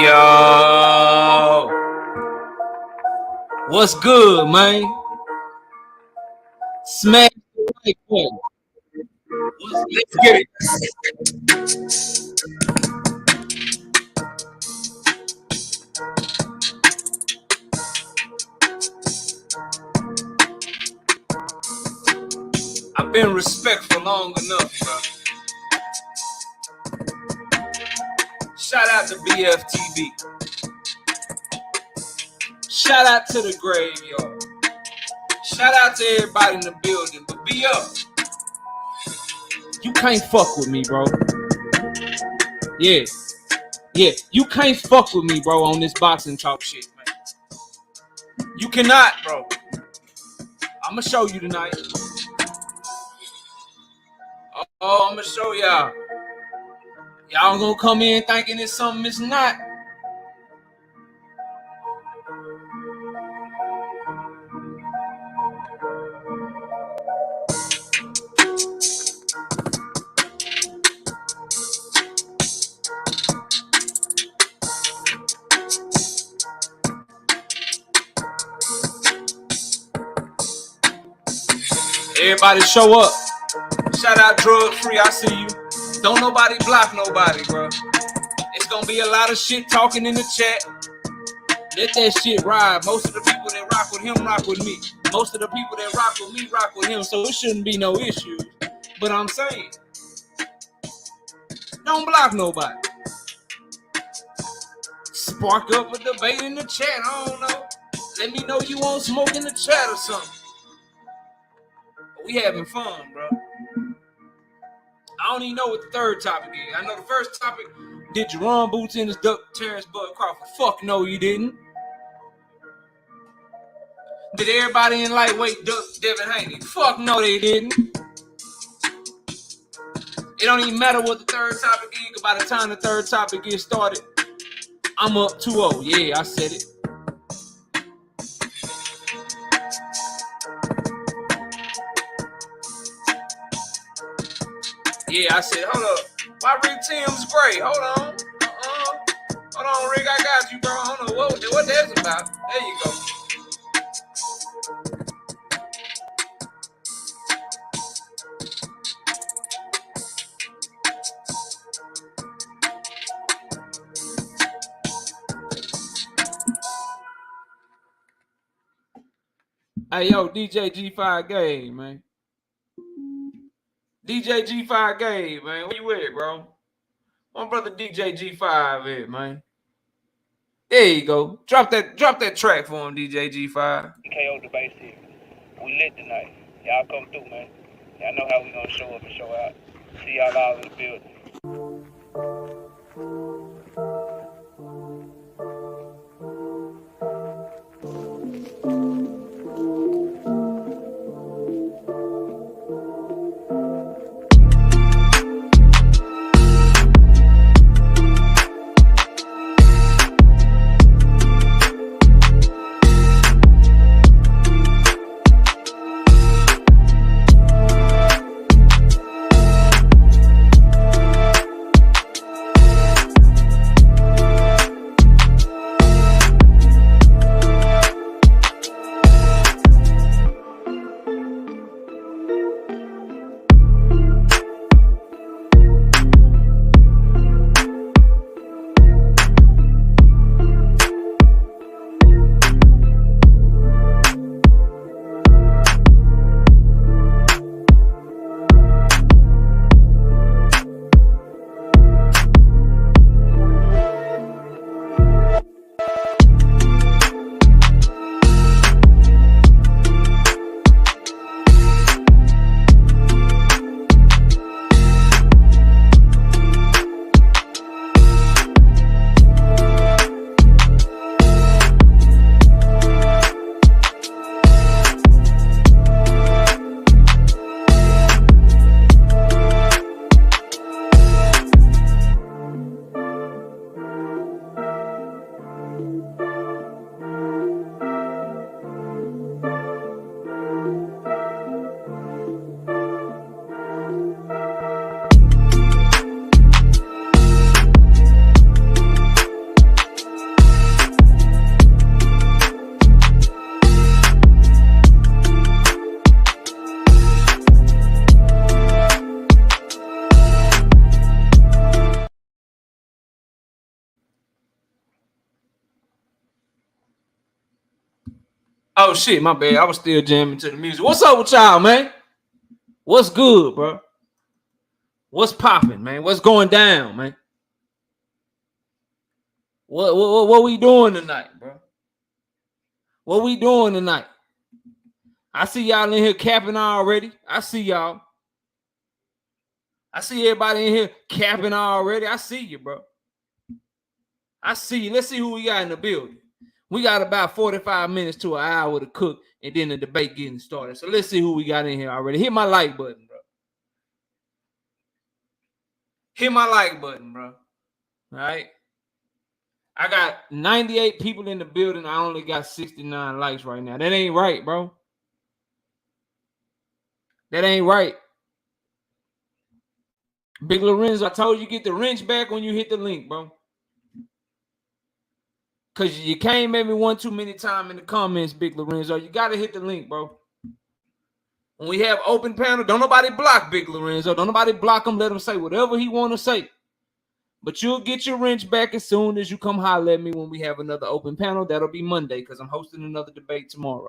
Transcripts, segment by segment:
Yo, what's good, man? Smash the like button. Let's get it. I've been respectful long enough, bro. Shout out to BFTB. Shout out to the graveyard. Shout out to everybody in the building. But be up. You can't fuck with me, bro. Yeah. You can't fuck with me, bro, on this boxing talk shit, man. You cannot, bro. I'ma show you tonight. Oh, I'ma show y'all. Y'all gonna come in thinking it's something it's not. Everybody show up. Shout out Drug Free, I see you. Don't nobody block nobody, bro. It's gonna be a lot of shit talking in the chat. Let that shit ride. Most of the people that rock with him rock with me. Most of the people that rock with me rock with him, so it shouldn't be no issues. But I'm saying, don't block nobody. Spark up a debate in the chat. I don't know. Let me know you want smoke in the chat or something. We having fun, bro. I don't even know what the third topic is. I know the first topic, did Jaron Boots in his duck Terence Bud Crawford? Fuck no, you didn't. Did everybody in lightweight duck Devin Haney? Fuck no, they didn't. It don't even matter what the third topic is, because by the time the third topic gets started, I'm up 2-0. Yeah, I said it. Yeah, I said, hold up. Why Rick Tim's great? Hold on. Hold on, Rick. I got you, bro. I don't know what that's about. There you go. Hey, yo, DJ G5 Game, man. DJ G5 Game, man. Where you at, bro? My brother DJ G5 at, man. There you go. Drop that track for him, DJ G5. TKO Debate Series. We lit tonight. Y'all come through, man. Y'all know how we gonna show up and show out. See y'all all in the building. Oh, shit, my bad. I was still jamming to the music. What's up with y'all, man? What's good, bro? What's popping, man? What's going down, man? What we doing tonight, bro? What we doing tonight? I see y'all in here capping already. I see y'all. I see everybody in here capping already. I see you, bro. I see you. Let's see who we got in the building. We got about 45 minutes to an hour to cook, and then the debate getting started. So let's see who we got in here already. Hit my like button, bro. Hit my like button, bro. All right. I got 98 people in the building. I only got 69 likes right now. That ain't right, bro. That ain't right. Big Lorenzo, I told you get the wrench back when you hit the link, bro. Because you came at me one too many times in the comments, Big Lorenzo. You got to hit the link, bro. When we have open panel, don't nobody block Big Lorenzo. Don't nobody block him. Let him say whatever he want to say. But you'll get your wrench back as soon as you come holler at me when we have another open panel. That'll be Monday because I'm hosting another debate tomorrow.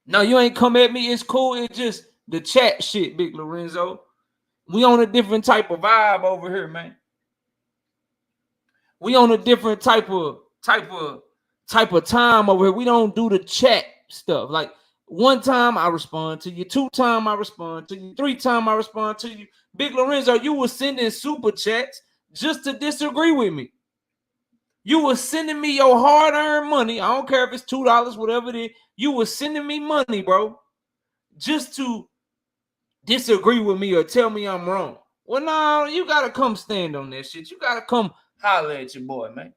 No, you ain't come at me. It's cool. It's just the chat shit, Big Lorenzo. We on a different type of vibe over here, man. We on a different type of time over here. We don't do the chat stuff. Like one time I respond to you, 2 times I respond to you, 3 times I respond to you. Big Lorenzo, you were sending super chats just to disagree with me. You were sending me your hard-earned money. I don't care if it's $2, whatever it is. You were sending me money, bro, just to disagree with me or tell me I'm wrong. Well, no, you got to come stand on that shit. You got to come holler at your boy, man.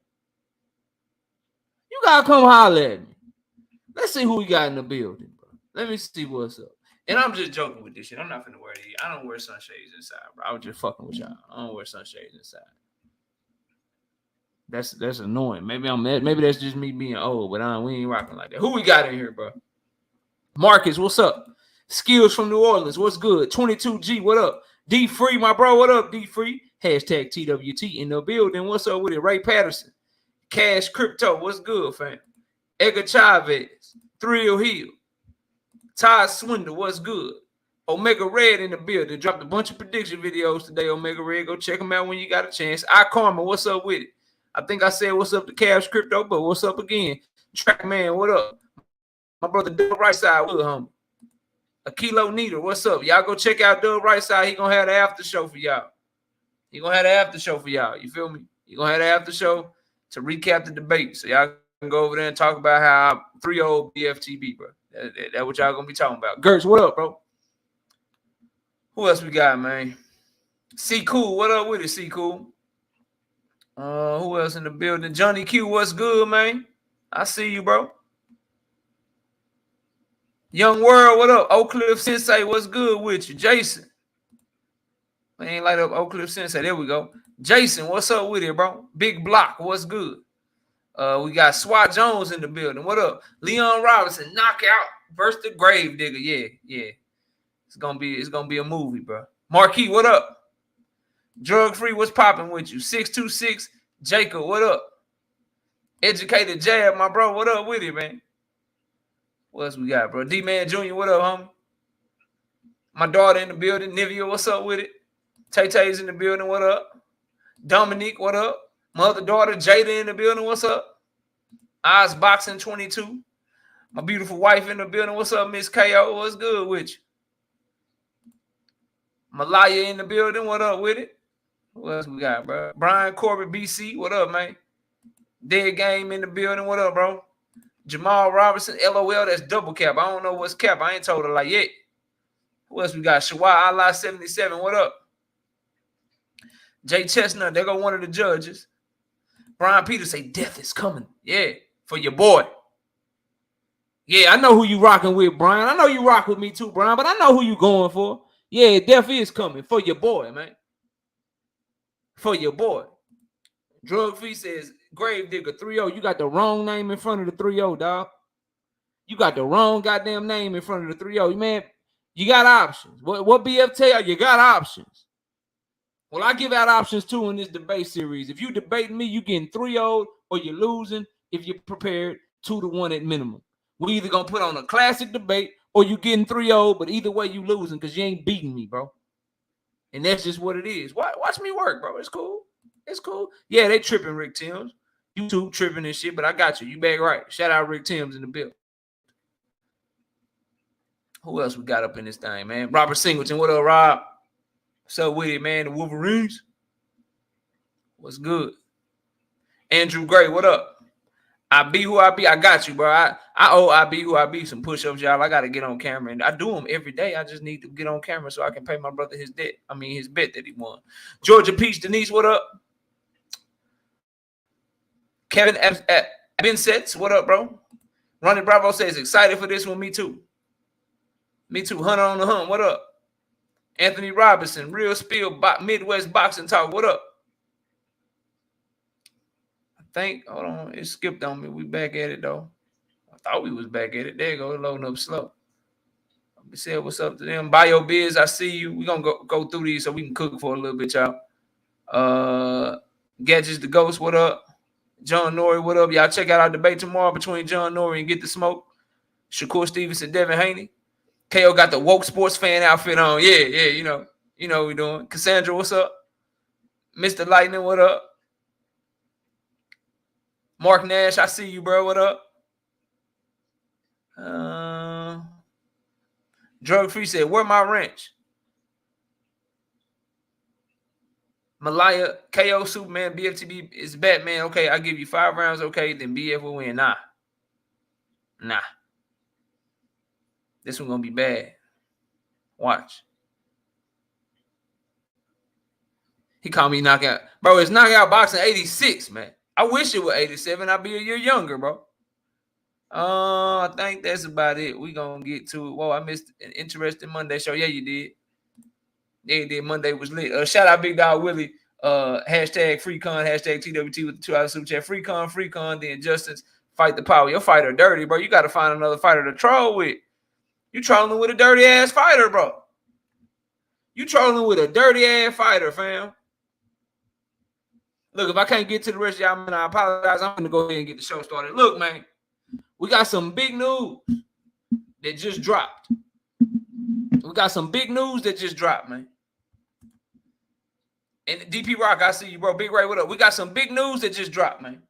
You got to come holler at me. Let's see who we got in the building, bro. Let me see what's up. And I'm just joking with this shit. I'm not finna wear these. I don't wear sunshades inside, bro. I was just fucking with y'all. I don't wear sunshades inside. That's annoying. Maybe that's just me being old, but we ain't rocking like that. Who we got in here, bro? Marcus, what's up? Skills from New Orleans, what's good? 22G, what up? D Free, my bro, what up? D Free. Hashtag TWT in the building. What's up with it? Ray Patterson. Cash Crypto, what's good, fam? Edgar Chavez, Thrill Hill. Todd Swindle, what's good? Omega Red in the building. Dropped a bunch of prediction videos today, Omega Red. Go check them out when you got a chance. Karma, what's up with it? I think I said what's up to Cash Crypto, but what's up again? Trackman, what up? My brother Dub Right Side, what up, homie? A Kilo Needle, what's up? Y'all go check out Dub Right Side. He gonna have the after show for y'all. You feel me? He gonna have the after show to recap the debate. So y'all can go over there and talk about how 3-0 BFTB, bro. That's what y'all gonna be talking about. Gertz, what up, bro? Who else we got, man? C Cool, what up with it, C Cool? Who else in the building? Johnny Q, what's good, man? I see you, bro. Young World, what up? Oak Cliff Sensei, what's good with you? Jason. I ain't light up Oak Cliff Sensei. There we go. Jason, what's up with it, bro? Big Block, what's good? We got Swat Jones in the building. What up? Leon Robinson, knockout versus the Grave Digger. Yeah. It's gonna be a movie, bro. Marquis, what up? Drug Free, what's popping with you? 626 Jacob, what up? Educated Jab, my bro, what up with it, man? What else we got, bro? D-Man Jr., what up, homie? My daughter in the building. Nivea, what's up with it? Tay-Tay's in the building, what up? Dominique, what up? My other daughter, Jada, in the building, what's up? Oz Boxing 22. My beautiful wife in the building, what's up, Miss KO? What's good with you? Malaya in the building, what up with it? What else we got, bro? Brian Corbett, BC, what up, man? Dead Game in the building, what up, bro? Jamal Robertson, LOL, that's double cap. I don't know what's cap. I ain't told her like yet. Who else we got? Shawai Allah 77, what up? Jay Chestnut, there go one of the judges. Brian Peters say death is coming. Yeah, for your boy. Yeah, I know who you rocking with, Brian. I know you rock with me too, Brian, but I know who you going for. Yeah, death is coming for your boy, man. For your boy. Drug Free says, Grave Digger 3-0. You got the wrong name in front of the 3-0, dog. You got the wrong goddamn name in front of the 3-0. Man, you got options. What BF tell you? You got options. Well, I give out options too in this debate series. If you debating me, you getting 3-0 or you're losing. if you're prepared 2-1 at minimum. We either gonna put on a classic debate or you getting 3-0, but either way you losing because you ain't beating me, bro. And that's just what it is. Watch me work, bro. It's cool. It's cool. Yeah, they tripping, Rick Timms. YouTube tripping and shit, but I got you. You back right. Shout out Rick Timms in the bill. Who else we got up in this thing, man? Robert Singleton. What up, Rob? What's up with it, man? The Wolverines. What's good? Andrew Gray, what up? I be who I be. I got you, bro. I owe I be who I be some push-ups, y'all. I got to get on camera. And I do them every day. I just need to get on camera so I can pay my brother his debt. I mean, his bet that he won. Georgia Peach Denise, what up? Kevin Ben Sets, what up, bro? Ronnie Bravo says, excited for this one. Me too. Me too. Hunter on the Hunt, what up? Anthony Robinson, Real Spill, Midwest Boxing Talk, what up? Hold on, it skipped on me. We back at it though. I thought we was back at it. There you go, loading up slow. Let me say what's up to them. Bio Biz, I see you. We're gonna go through these so we can cook for a little bit, y'all. Gadgets the Ghost, what up? John Norrie, what up? Y'all check out our debate tomorrow between John Norrie and Get the Smoke. Shakur Stevenson, Devin Haney. KO got the woke sports fan outfit on. Yeah, you know what we doing. Cassandra, what's up? Mr. Lightning, what up? Mark Nash, I see you, bro. What up? Drug Free said, where my wrench? Malaya, KO, Superman, BFTB is Batman. Okay, I'll give you 5 rounds. Okay, then BF will win. Nah. This one gonna be bad. Watch. He called me knockout. Bro, it's knockout boxing 86, man. I wish it was 87. I'd be a year younger, bro. I think that's about it. We gonna get to it. Whoa, I missed an interesting Monday show. Yeah, you did. Yeah, you did. Monday was lit. Shout out Big Dog Willie. Hashtag FreeCon, hashtag TWT with the $2 super chat. FreeCon, the injustice, fight the power. Your fighter dirty, bro. You got to find another fighter to troll with. You trolling with a dirty ass fighter, bro. You trolling with a dirty ass fighter, fam. Look, if I can't get to the rest of y'all, man, I apologize. I'm going to go ahead and get the show started. Look, man, we got some big news that just dropped. Man. And DP Rock, I see you, bro. Big Ray, what up? We got some big news that just dropped, man.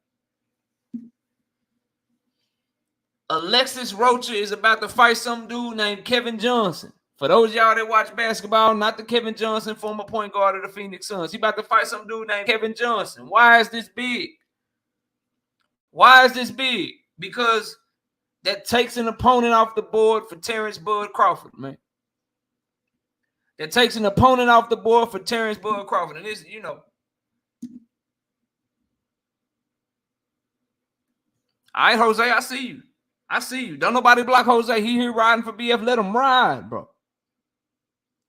Alexis Rocha is about to fight some dude named Kevin Johnson. For those of y'all that watch basketball, not the Kevin Johnson, former point guard of the Phoenix Suns. He about to fight some dude named Kevin Johnson. Why is this big? Because that takes an opponent off the board for Terence Bud Crawford, man. And this, And this, all right, Jose, I see you. Don't nobody block Jose. He here riding for BF. Let him ride, bro.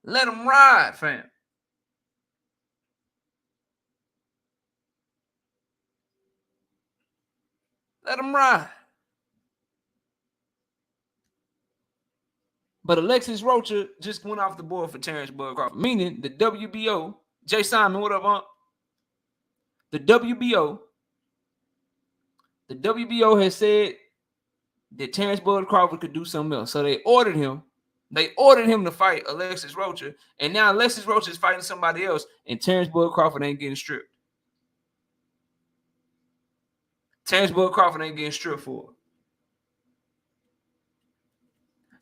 Let him ride, fam. Let him ride. But Alexis Rocha just went off the board for Terence Bud Crawford, meaning the WBO. Jay Simon, what up, huh? The WBO has said that Terence Bud Crawford could do something else. So they ordered him. to fight Alexis Rocha. And now Alexis Rocha is fighting somebody else, and Terence Bud Crawford ain't getting stripped. For it.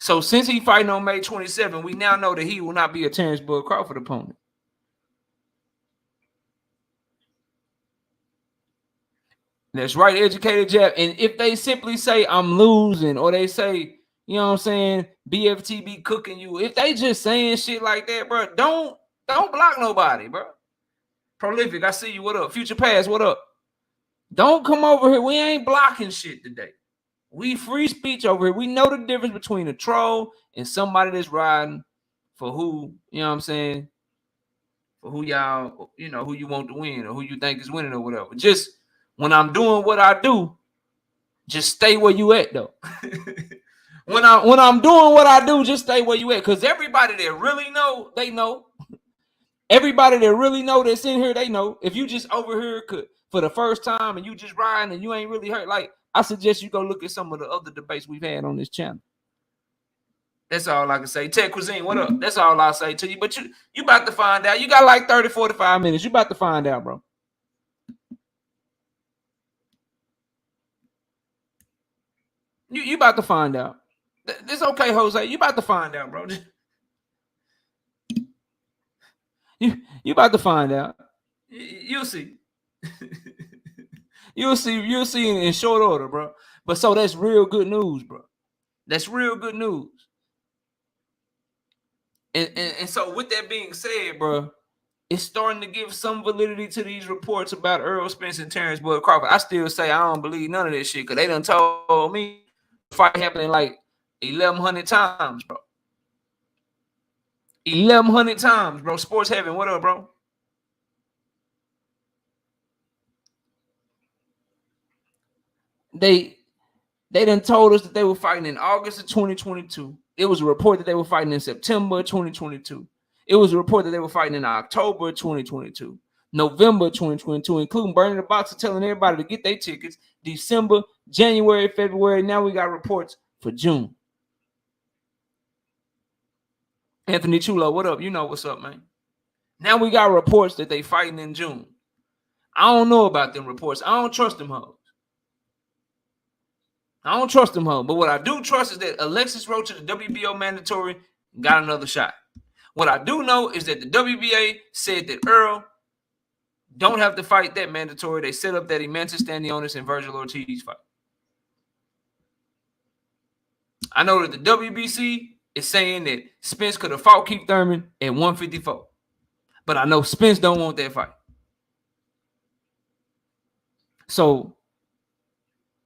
So since he's fighting on May 27, we now know that he will not be a Terence Bud Crawford opponent. That's right, educated Jeff. And if they simply say I'm losing, or they say, you know what I'm saying, BFTB cooking you, if they just saying shit like that, bro, don't block nobody, bro. Prolific, I see you. What up? Future Pass, what up? Don't come over here. We ain't blocking shit today. We free speech over here. We know the difference between a troll and somebody that's riding for who, you know what I'm saying, for who y'all, who you want to win or who you think is winning or whatever. Just when I'm doing what I do, just stay where you at, though. When I'm doing what I do, just stay where you at. Because everybody that really know, they know. Everybody that really know that's in here, they know. If you just over here for the first time and you just riding and you ain't really hurt, like, I suggest you go look at some of the other debates we've had on this channel. That's all I can say. Ted Cuisine, what up? That's all I'll say to you. But you about to find out. You got like 30, 45 minutes. You about to find out, bro. You about to find out. It's okay, Jose. You about to find out, bro. You about to find out. You'll see. You'll see in short order, bro. But so that's real good news, bro. That's real good news. And so with that being said, bro, it's starting to give some validity to these reports about Errol Spence and Terence Bud Crawford. I still say I don't believe none of this shit because they done told me the fight happening like 1,100 times, bro. 1,100 times, bro. Sports Heaven, what up, bro? They done told us that they were fighting in August of 2022. It was a report that they were fighting in September 2022. It was a report that they were fighting in October 2022, November 2022, including burning the box and telling everybody to get their tickets. December, January, February. Now we got reports for June. Anthony Chulo, what up? You know what's up, man. Now we got reports that they fighting in June. I don't know about them reports. I don't trust them hoes. I don't trust them hoes. But what I do trust is that Alexis Roach to the WBO mandatory got another shot. What I do know is that the WBA said that Earl don't have to fight that mandatory. They set up that Emantis Stanionis and Virgil Ortiz fight. I know that the WBC is saying that Spence could have fought Keith Thurman at 154. But I know Spence don't want that fight. So,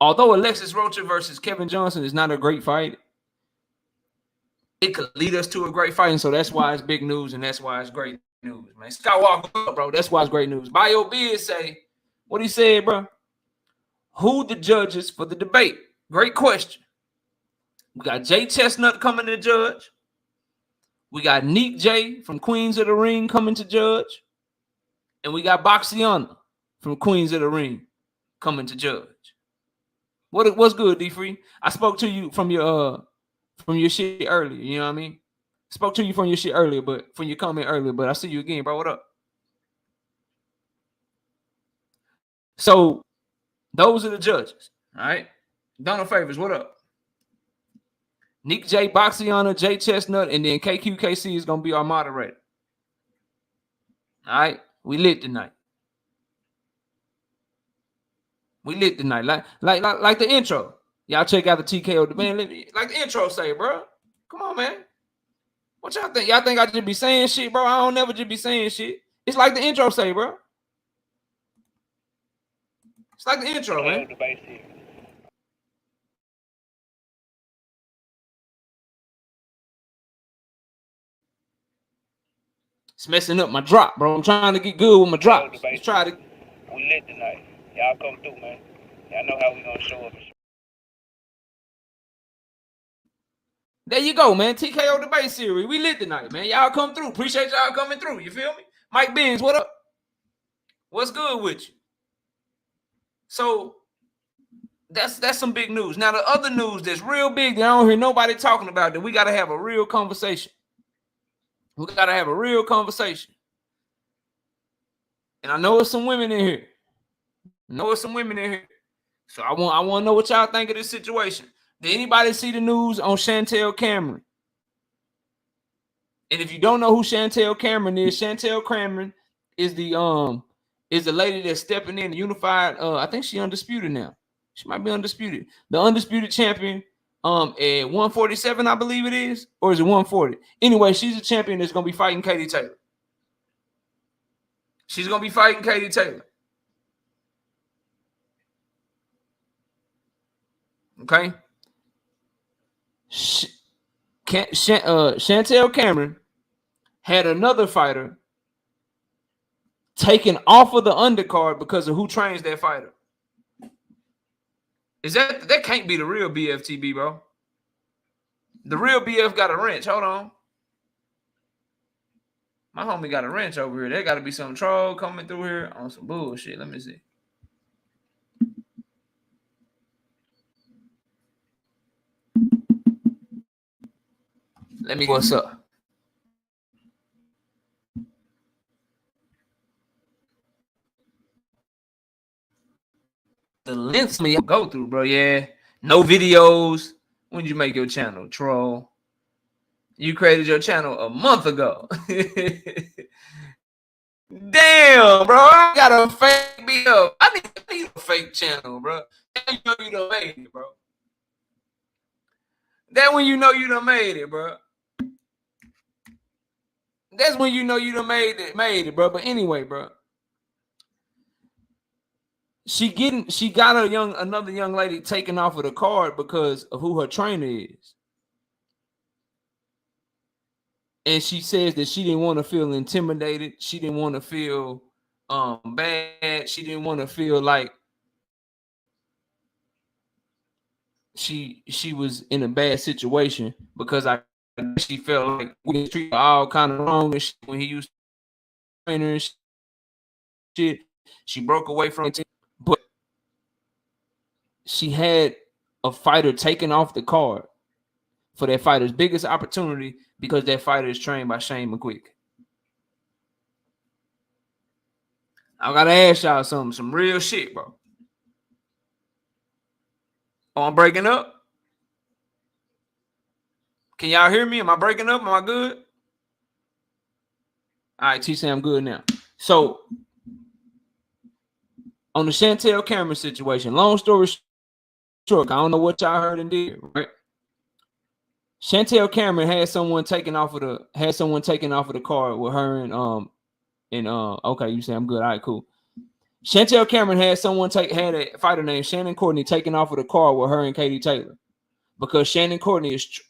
although Alexis Rocha versus Kevin Johnson is not a great fight, it could lead us to a great fight. And so that's why it's big news and that's why it's great news, man. Scott Walker, bro, that's why it's great news. Bio Biz say, what he said, bro? Who the judges for the debate? Great question. We got Jay Chestnut coming to judge. We got Neek J from Queens of the Ring coming to judge. And we got Boxiana from Queens of the Ring coming to judge. What's good, D Free? I spoke to you from your shit earlier. You know what I mean? Spoke to you from your shit earlier, but from your comment earlier. But I see you again, bro. What up? So those are the judges. All right. Donald Favors, what up? Nick J, Boxiana, Jay Chestnut, and then KQKC is gonna be our moderator. All right, we lit tonight. We lit tonight, like the intro. Y'all check out the TKO Debate, like the intro say, bro. Come on, man. What y'all think? Y'all think I just be saying shit, bro? I don't never just be saying shit. It's like the intro say, bro. It's like the intro, man. It's messing up my drop, bro. I'm trying to get good with my drops. Let's try to. We lit tonight. Y'all come through, man. Y'all know how we gonna show up. There you go, man. TKO Debate Series. We lit tonight, man. Y'all come through. Appreciate y'all coming through. You feel me? Mike Benz, what up? What's good with you? So that's some big news. Now, the other news that's real big that I don't hear nobody talking about, that we got to have a real conversation. We got to have a real conversation. And I know there's some women in here. So I want to know what y'all think of this situation. Did anybody see the news on Chantelle Cameron? And if you don't know who Chantelle Cameron is is the lady that's stepping in, the unified. I think she undisputed now. She might be undisputed. The undisputed champion at 147, I believe it is, or is it 140? Anyway, she's a champion that's gonna be fighting Katie Taylor. She's gonna be fighting Katie Taylor. Okay. Chantelle Cameron had another fighter taken off of the undercard because of who trains that fighter. Is that can't be the real BFTB, bro? The real BF got a wrench. Hold on. My homie got a wrench over here. There got to be some troll coming through here on some bullshit. Let me see. Let me what's up. The lengths me go through, bro. Yeah. No videos. When did you make your channel, troll? You created your channel a month ago. Damn, bro. I got a fake me up. I need a fake channel, bro. Then you know you done made it, bro. Then when you know you done made it, bro. That's when you know you done made it, bro. But anyway, bro. She got another young lady taken off of the card because of who her trainer is. And she says that she didn't want to feel intimidated. She didn't want to feel bad. She didn't want to feel like she was in a bad situation because she felt like we treated her all kind of wrong and shit when he used to train her and shit. She broke away from it, but she had a fighter taken off the card for that fighter's biggest opportunity because that fighter is trained by Shane McQuick. I gotta ask y'all some real shit, bro. Oh, I'm breaking up. Can y'all hear me? Am I breaking up? Am I good? All right, T-Sam, I'm good now. So, on the Chantelle Cameron situation, long story short, I don't know what y'all heard and did, right? Chantelle Cameron had someone taken off of the card with her and okay, you say I'm good. All right, cool. Chantelle Cameron had a fighter named Shannon Courtney taken off of the card with her and Katie Taylor because Shannon Courtney is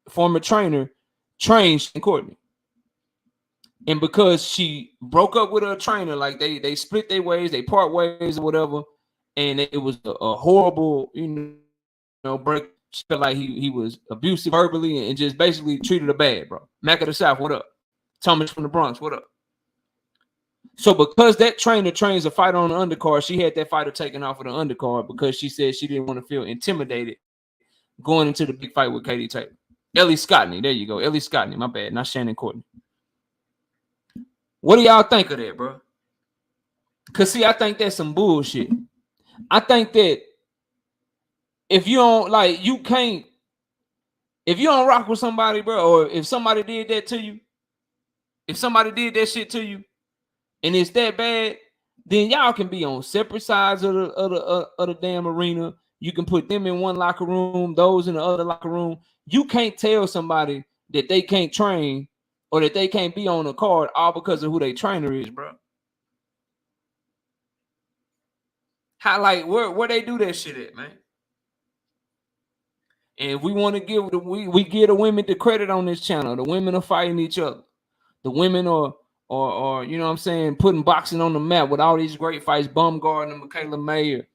former trainer, trained Shannon Courtney. And because she broke up with her trainer, like they split their ways, they part ways or whatever, and it was a horrible, break. She felt like he was abusive verbally and just basically treated her bad, bro. Mac of the South, what up? Thomas from the Bronx, what up? So because that trainer trains a fighter on the undercard, she had that fighter taken off of the undercard because she said she didn't want to feel intimidated going into the big fight with Katie Taylor. Ellie Scottney, there you go. Ellie Scottney, my bad, not Shannon Courtney. What do y'all think of that, bro? Because, see, I think that's some bullshit. I think that if you don't, like, if you don't rock with somebody, bro, or if somebody did that to you, if somebody did that shit to you, and it's that bad, then y'all can be on separate sides of the damn arena. You can put them in one locker room, those in the other locker room. You can't tell somebody that they can't train or that they can't be on a card all because of who their trainer is, bro. How, like, where they do that shit at, man? And if we want to give we give the women the credit on this channel. The women are fighting each other. The women are you know what I'm saying, putting boxing on the map with all these great fights. Baumgartner and Michaela Mayer.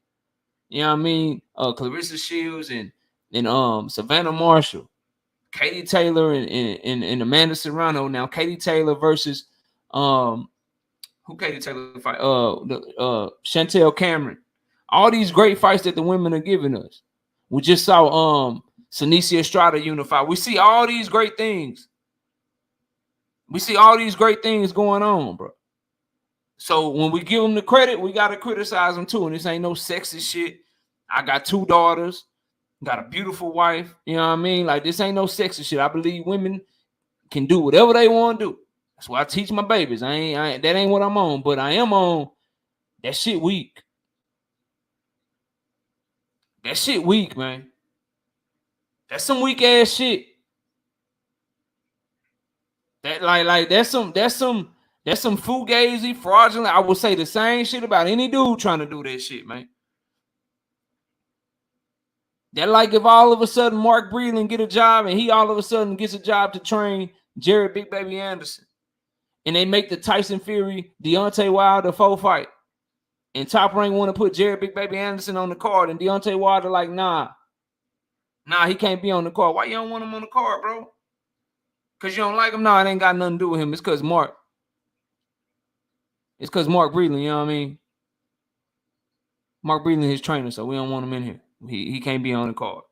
You know what I mean? Clarissa Shields and Savannah Marshall. Katie Taylor and Amanda Serrano. Now Katie Taylor versus who Katie Taylor fight? Chantelle Cameron. All these great fights that the women are giving us. We just saw Sanicia Estrada unify. We see all these great things. We see all these great things going on, bro. So when we give them the credit, we got to criticize them too. And this ain't no sexy shit. I got 2 daughters, got a beautiful wife. You know what I mean? Like, this ain't no sexy shit. I believe women can do whatever they want to do. That's why I teach my babies. That ain't what I'm on, but I am on that shit weak. That shit weak, man. That's some weak ass shit. That like that's some fugazi, fraudulent. I will say the same shit about any dude trying to do that shit, man. That like if all of a sudden Mark Breland get a job and he all of a sudden gets a job to train Jared Big Baby Anderson, and they make the Tyson Fury Deontay Wilder 4 fight, and Top Rank want to put Jared Big Baby Anderson on the card, and Deontay Wilder like, nah, he can't be on the card. Why you don't want him on the card, bro? Because you don't like him? Nah, it ain't got nothing to do with him. It's because Mark. It's because Mark Breland, you know what I mean? Mark Breland is his trainer, so we don't want him in here. He can't be on the card.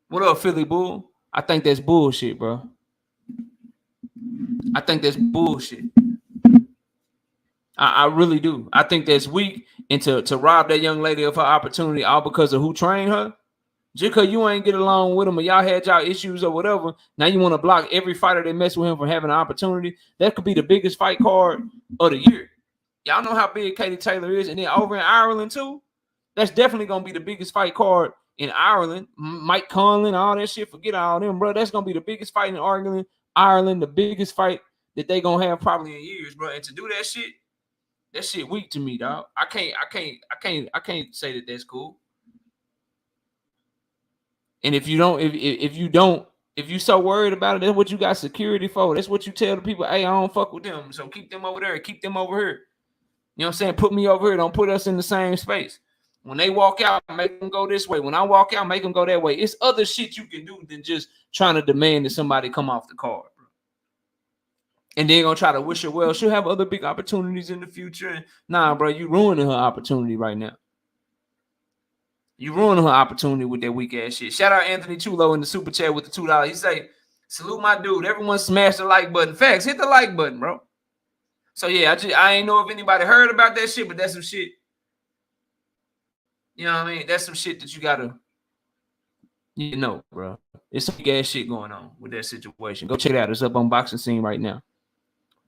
What up, Philly Bull? I think that's bullshit, bro. I think that's bullshit. I really do. I think that's weak. And to rob that young lady of her opportunity all because of who trained her, just because you ain't get along with him or y'all had y'all issues or whatever, now you want to block every fighter that mess with him from having an opportunity. That could be the biggest fight card of the year. Y'all know how big Katie Taylor is. And then over in Ireland, too, that's definitely going to be the biggest fight card in Ireland. Mike Conlon, all that shit, forget all them, bro. That's going to be the biggest fight in Ireland, the biggest fight that they going to have probably in years, bro. And to do that shit weak to me, dog. I can't say that that's cool. And if you so worried about it, that's what you got security for. That's what you tell the people, hey, I don't fuck with them. So keep them over there, keep them over here. You know what I'm saying? Put me over here. Don't put us in the same space. When they walk out, make them go this way. When I walk out, make them go that way. It's other shit you can do than just trying to demand that somebody come off the card, bro. And then gonna try to wish her well. She'll have other big opportunities in the future. And nah, bro, you ruining her opportunity right now. You ruining her opportunity with that weak ass shit. Shout out Anthony Chulo in the super chat with the $2. He say, salute my dude. Everyone smash the like button. Facts, hit the like button, bro. So yeah, I ain't know if anybody heard about that shit, but that's some shit. You know what I mean? That's some shit that you gotta, bro. It's some big ass shit going on with that situation. Go check it out. It's up on Boxing Scene right now.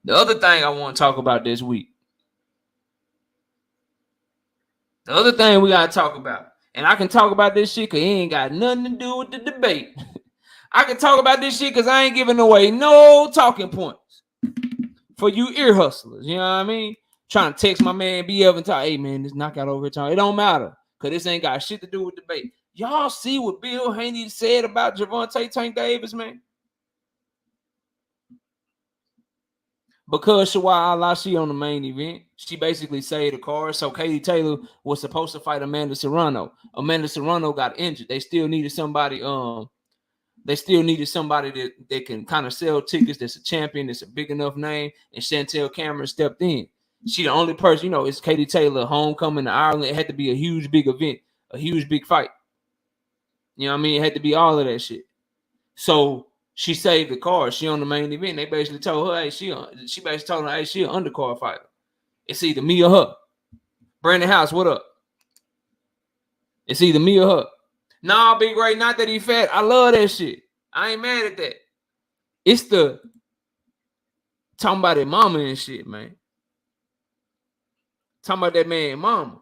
The other thing I want to talk about this week. The other thing we gotta talk about. And I can talk about this shit because it ain't got nothing to do with the debate. I can talk about this shit because I ain't giving away no talking points for you ear hustlers. You know what I mean? Trying to text my man BF and talk, hey, man, this knockout over here. It don't matter because this ain't got shit to do with debate. Y'all see what Bill Haney said about Gervonta Tank Davis, man? Because Shawai Allah, she on the main event, she basically saved the card. So Katie Taylor was supposed to fight Amanda Serrano. Amanda Serrano got injured. They still needed somebody. That can kind of sell tickets. That's a champion. That's a big enough name. And Chantelle Cameron stepped in. She the only person. It's Katie Taylor homecoming to Ireland. It had to be a huge big event, a huge big fight. You know what I mean? It had to be all of that shit. So she saved the card. She on the main event. They basically told her, hey, she basically told her, hey, she an undercard fighter. It's either me or her. Brandon House, what up? It's either me or her. Nah, Big Ray, not that he fat. I love that shit. I ain't mad at that. It's the talking about that mama and shit, man. Talking about that man mama.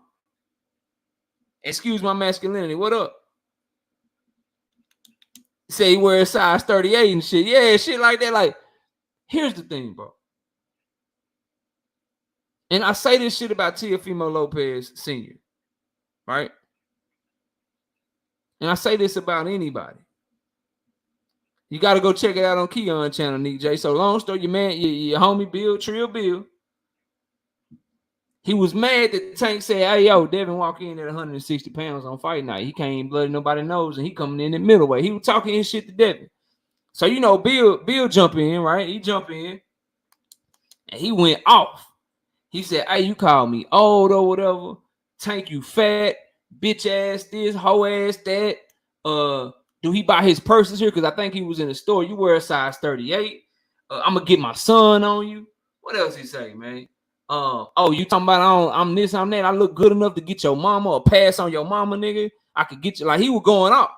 Excuse my masculinity. What up? Say he wears size 38 and shit. Yeah, shit like that. Like, here's the thing, bro. And I say this shit about Teofimo Lopez Sr., right? And I say this about anybody. You got to go check it out on Keon channel, Nick J. So long story, your homie Bill, Trill Bill, he was mad that Tank said, hey, yo, Devin walk in at 160 pounds on fight night. He can't even blood nobody knows, and he coming in the middleweight. He was talking his shit to Devin. So, Bill jump in, right? He jump in, and he went off. He said, hey, you call me old or whatever. Tank, you fat, bitch ass this, hoe ass that. Do he buy his purses here? Because I think he was in the store. You wear a size 38. I'm going to get my son on you. What else he say, man? You talking about I'm this, I'm that. I look good enough to get your mama or pass on your mama, nigga. I could get you. Like, he was going off.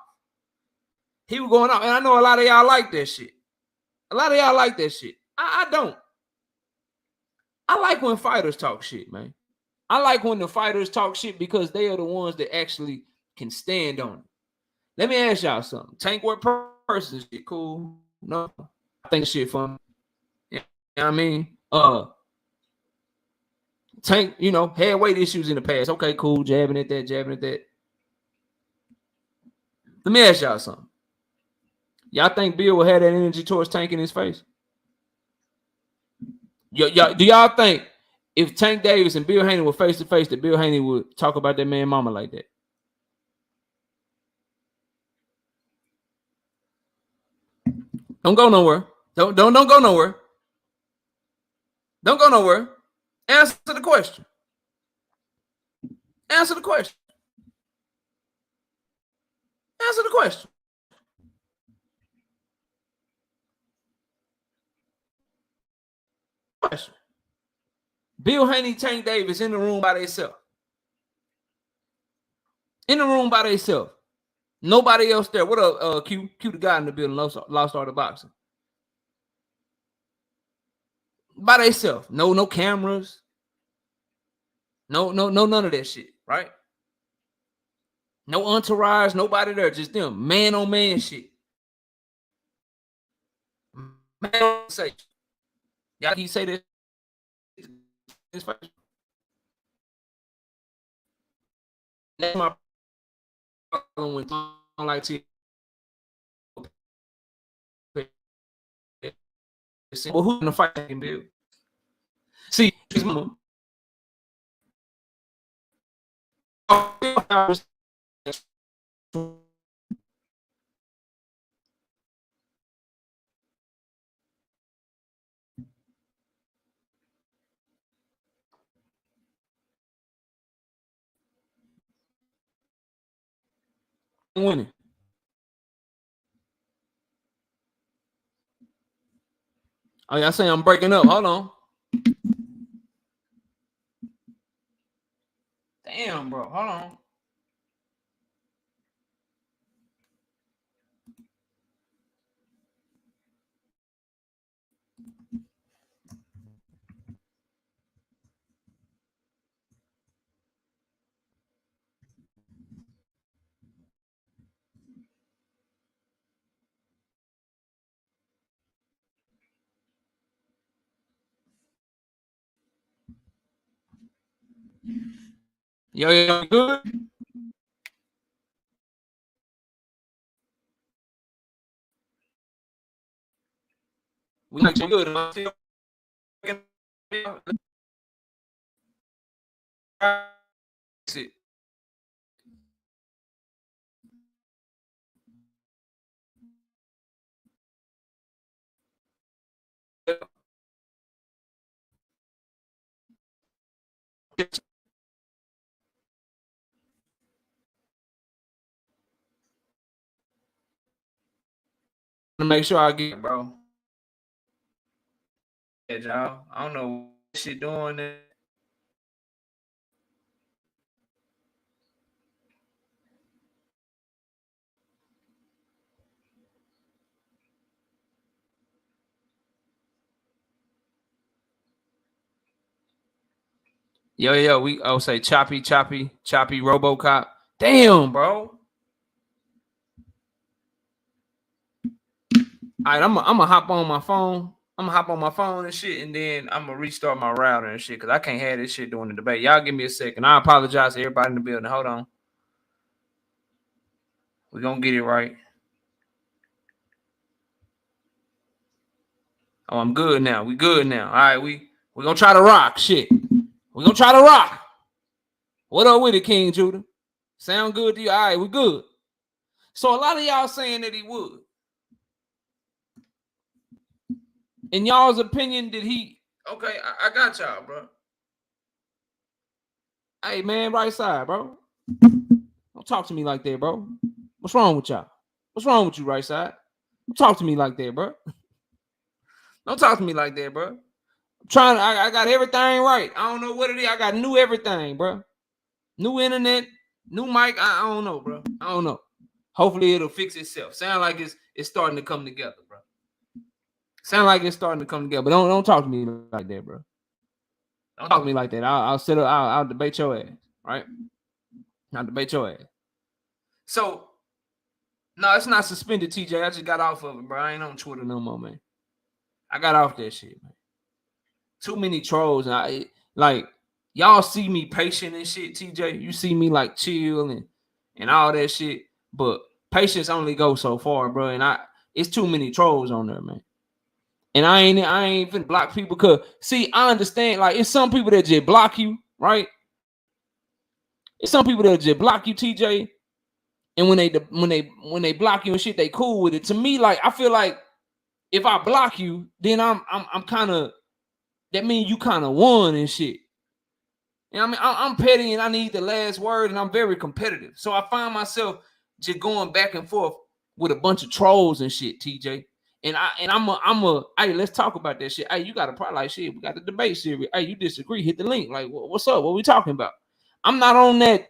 And I know a lot of y'all like that shit. I don't. I like when fighters talk shit, man. I like when the fighters talk shit because they are the ones that actually can stand on it. Let me ask y'all something. Tank wear purses shit cool? No. I think shit fun. You know what I mean? Tank, had weight issues in the past. Okay, cool. Jabbing at that. Let me ask y'all something. Y'all think Bill will have that energy towards Tank in his face? Do y'all think if Tank Davis and Bill Haney were face to face, that Bill Haney would talk about that man mama like that? Don't go nowhere. Don't go nowhere. Don't go nowhere. Answer the question. Answer the question. question. Bill Haney, Tank Davis in the room by themselves. In the room by themselves. Nobody else there. What up, Q? Q the guy in the building, Lost Art of Boxing. By themselves. No cameras. No, none of that shit, right? No entourage, nobody there, just them. Man on man shit. Man on say. Y'all can say this. That's my problem with like to. Well, who's gonna fight him, Bill? See, his mama. Winning. Oh, y'all saying I'm breaking up. Hold on. Damn, bro. Hold on. Yo, good? We like you good. I'm still to make sure I get, bro. Yeah, y'all. I don't know what shit doing there. Yo, we say choppy RoboCop. Damn, bro. All right, I'm gonna hop on my phone. I'm gonna hop on my phone and shit, and then I'm gonna restart my router and shit because I can't have this shit during the debate. Y'all give me a second. I apologize to everybody in the building. Hold on. We're gonna get it right. Oh, I'm good now. We good now. All right, we're gonna try to rock. Shit. We're gonna try to rock. What up with it, King Judah? Sound good to you? All right, we good. So a lot of y'all saying that he would. In y'all's opinion, did he? Okay, I got y'all, bro. Hey, man, right side, bro. Don't talk to me like that, bro. What's wrong with y'all? What's wrong with you, right side? Don't talk to me like that, bro. Don't talk to me like that, bro. I'm trying to, I got everything right. I don't know what it is. I got new everything, bro. New internet, new mic. I don't know, bro. I don't know. Hopefully it'll fix itself. Sound like it's starting to come together, bro. Sound like it's starting to come together, but don't talk to me like that, bro. Don't talk to me like that. I'll sit up. I'll debate your ass, right? I'll debate your ass. So, no, it's not suspended, TJ. I just got off of it, bro. I ain't on Twitter no more, man. I got off that shit, man. Too many trolls. And like, y'all see me patient and shit, TJ. You see me like chill and all that shit. But patience only goes so far, bro. And it's too many trolls on there, man. And I ain't finna block people because see, I understand. Like, it's some people that just block you, right? It's some people that just block you, TJ. And when they block you and shit, they cool with it. To me, like, I feel like if I block you, then I'm kind of, that means you kind of won and shit. You know what I mean? I'm petty and I need the last word, and I'm very competitive. So I find myself just going back and forth with a bunch of trolls and shit, TJ. And hey, let's talk about that shit. Hey, you got a problem like shit. We got the debate series. Hey, you disagree? Hit the link. Like, what's up? What we talking about? I'm not on that,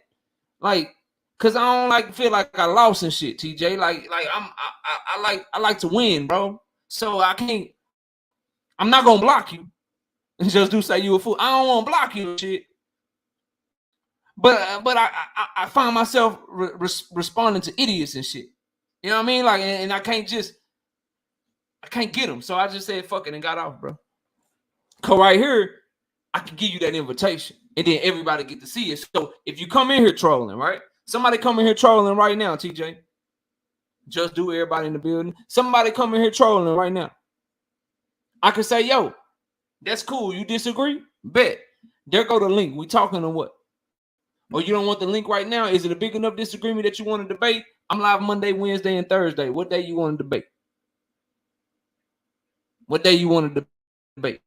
like, cause I don't like feel like I lost and shit. TJ, I like to win, bro. So I'm not gonna block you and just do say you a fool. I don't want to block you and shit. But I find myself responding to idiots and shit. You know what I mean? Like, and I can't get them. So I just said fuck it and got off, bro. Cause right here, I can give you that invitation, and then everybody get to see it. So if you come in here trolling, right? Somebody come in here trolling right now, TJ. Just do everybody in the building. Somebody come in here trolling right now. I can say, yo, that's cool. You disagree? Bet. There go the link. We talking on what? Or you don't want the link right now? Is it a big enough disagreement that you want to debate? I'm live Monday, Wednesday, and Thursday. What day you want to debate? What day you want to debate?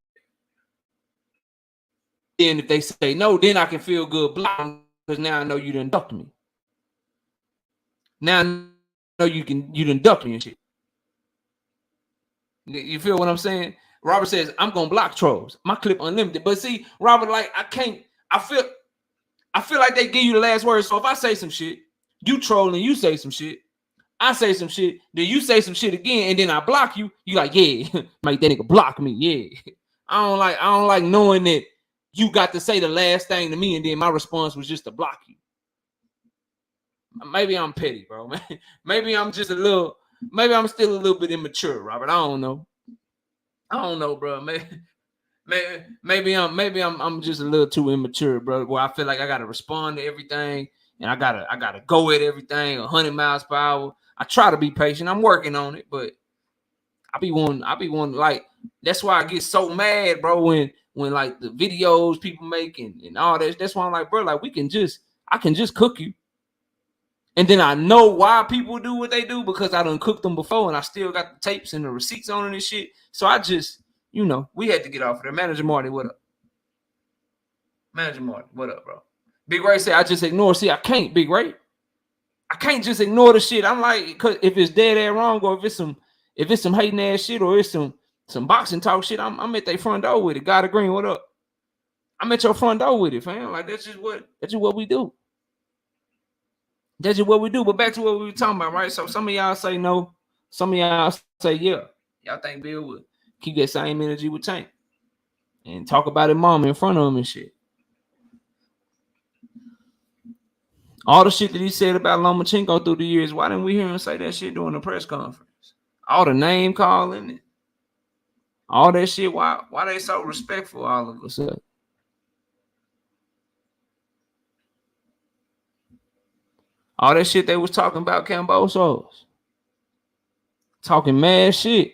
And if they say no, then I can feel good blocking because now I know you done ducked me. Now I know you done ducked me and shit. You feel what I'm saying? Robert says, I'm gonna block trolls. My clip unlimited. But see, Robert, like I feel like they give you the last word. So if I say some shit, you troll and you say some shit, I say some shit, then you say some shit again, and then I block you. You like, yeah, make that nigga block me. Yeah. I don't like knowing that you got to say the last thing to me, and then my response was just to block you. Maybe I'm petty, bro. Maybe I'm still a little bit immature, Robert. I don't know, bro. Maybe I'm just a little too immature, bro. Where I feel like I gotta respond to everything, and I gotta go at everything 100 miles per hour. I try to be patient. I'm working on it, but I be one like that's why I get so mad, bro. When like the videos people make and all that. That's why I'm like, bro, like I can just cook you. And then I know why people do what they do because I done cooked them before and I still got the tapes and the receipts on it and shit. So I just, we had to get off of there. Manager Marty, what up? Manager Marty, what up, bro? Big Ray said, I just ignore. See, I can't, Big Ray. I can't just ignore the shit. I'm like, cause if it's dead ass wrong or if it's some hating ass shit or it's some boxing talk shit, I'm at their front door with it. God of Green, what up? I'm at your front door with it, fam. Like that's just what we do. That's just what we do. But back to what we were talking about, right? So some of y'all say no, some of y'all say yeah. Y'all think Bill would keep that same energy with Tank and talk about it, mom, in front of him and shit. All the shit that he said about Lomachenko through the years, why didn't we hear him say that shit during the press conference? All the name calling and all that shit. Why they so respectful all of a sudden? All that shit they was talking about Cambosos. Talking mad shit.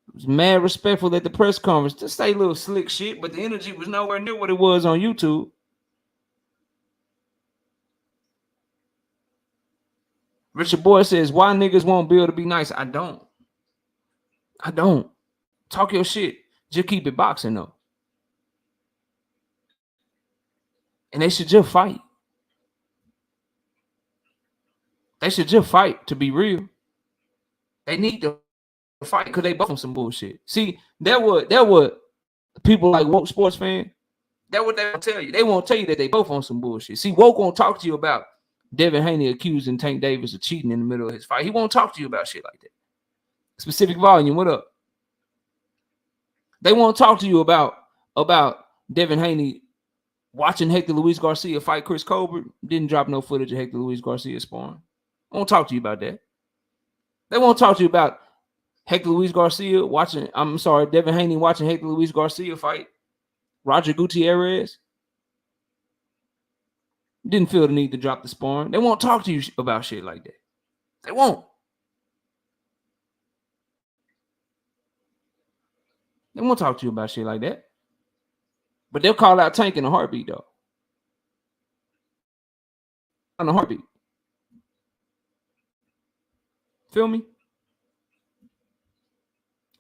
It was mad respectful at the press conference. Just say little slick shit, but the energy was nowhere near what it was on YouTube. Richard Boyd says, why niggas won't Bill to be nice? I don't. Talk your shit. Just keep it boxing though. And they should just fight. They should just fight, to be real. They need to fight because they both on some bullshit. See, that what people like woke sports fan, that what they won't tell you. They won't tell you that they both on some bullshit. See, woke won't talk to you about Devin Haney accusing Tank Davis of cheating in the middle of his fight. He won't talk to you about shit like that. Specific volume, what up? They won't talk to you about Devin Haney watching Hector Luis Garcia fight Chris Colbert. Didn't drop no footage of Hector Luis Garcia sparring. I won't talk to you about that. They won't talk to you about Hector Luis Garcia Devin Haney watching Hector Luis Garcia fight Roger Gutierrez. Didn't feel the need to drop the sparring. They won't talk to you about shit like that. They won't. They won't talk to you about shit like that. But they'll call out Tank in a heartbeat, though. On a heartbeat. Feel me?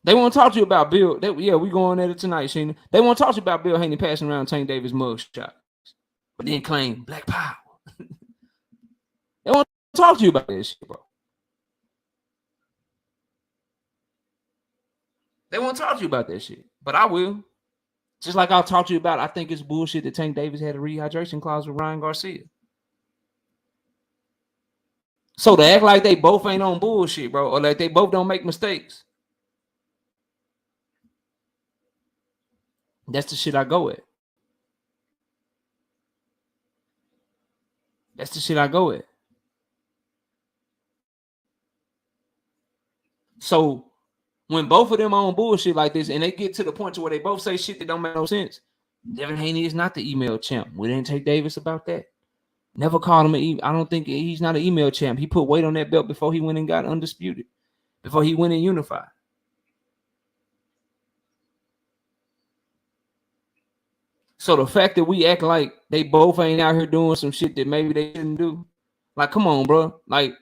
They won't talk to you about Bill. We going at it tonight, Sheena. They won't talk to you about Bill Haney passing around Tank Davis mug shots, but then claim Black Power. They won't talk to you about this shit, bro. They won't talk to you about that shit. But I will. Just like I'll talk to you about, I think it's bullshit that Tank Davis had a rehydration clause with Ryan Garcia. So to act like they both ain't on bullshit, bro, or like they both don't make mistakes, that's the shit I go at. That's the shit I go at. So when both of them are on bullshit like this and they get to the point to where they both say shit that don't make no sense, Devin Haney is not the email champ. We didn't take Davis about that. Never called him I don't think he's not an email champ. He put weight on that belt before he went and got undisputed, before he went and unified. So the fact that we act like they both ain't out here doing some shit that maybe they shouldn't do, like, come on, bro. Like,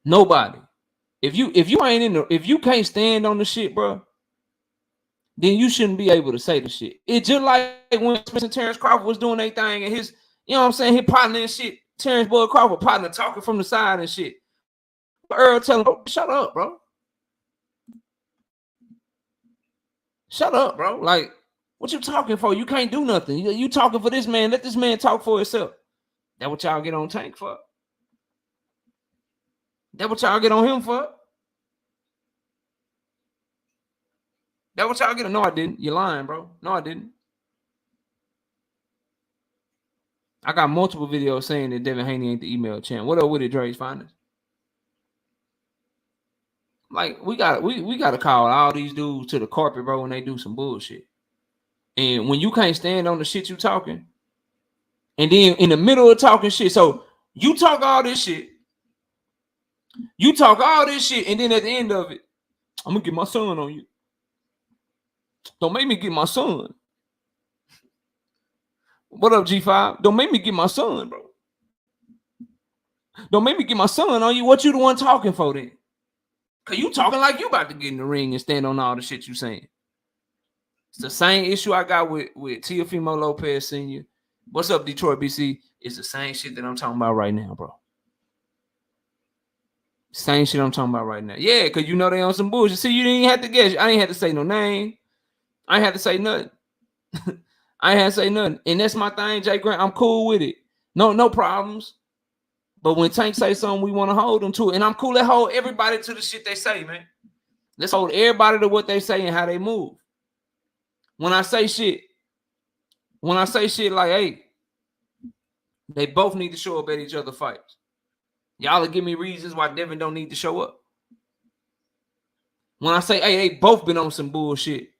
nobody. If you ain't in the, if you can't stand on the shit, bro, then you shouldn't be able to say the shit. It's just like when Terence Crawford was doing their thing and his, you know what I'm saying, his partner and shit, Terence Boy Crawford partner talking from the side and shit. Earl telling him, shut up, bro. Shut up, bro. Like, what you talking for? You can't do nothing. You talking for this man. Let this man talk for himself. That what y'all get on Tank for? That what y'all get on him for? That what y'all get on? No, I didn't. You're lying, bro. No, I didn't. I got multiple videos saying that Devin Haney ain't the email champ. What up with it, Dre's Finders? Like, we gotta call all these dudes to the carpet, bro, when they do some bullshit. And when you can't stand on the shit you talking, and then in the middle of talking shit, so you talk all this shit, and then at the end of it, I'm gonna get my son on you. Don't make me get my son. What up, G5? Don't make me get my son, bro. Don't make me get my son on you. What you the one talking for then? Cause you talking like you about to get in the ring and stand on all the shit you saying. It's the same issue I got with Teofimo Lopez Sr. What's up, Detroit BC? It's the same shit that I'm talking about right now, bro. Same shit I'm talking about right now. Yeah, because you know they on some bullshit. See, you didn't have to guess. I ain't had to say no name. I ain't had to say nothing. I ain't had to say nothing. And that's my thing, Jay Grant. I'm cool with it. No problems. But when Tank say something, we want to hold them to it. And I'm cool to hold everybody to the shit they say, man. Let's hold everybody to what they say and how they move. When I say shit like, hey, they both need to show up at each other's fights. Y'all will give me reasons why Devin don't need to show up. When I say, hey, they both been on some bullshit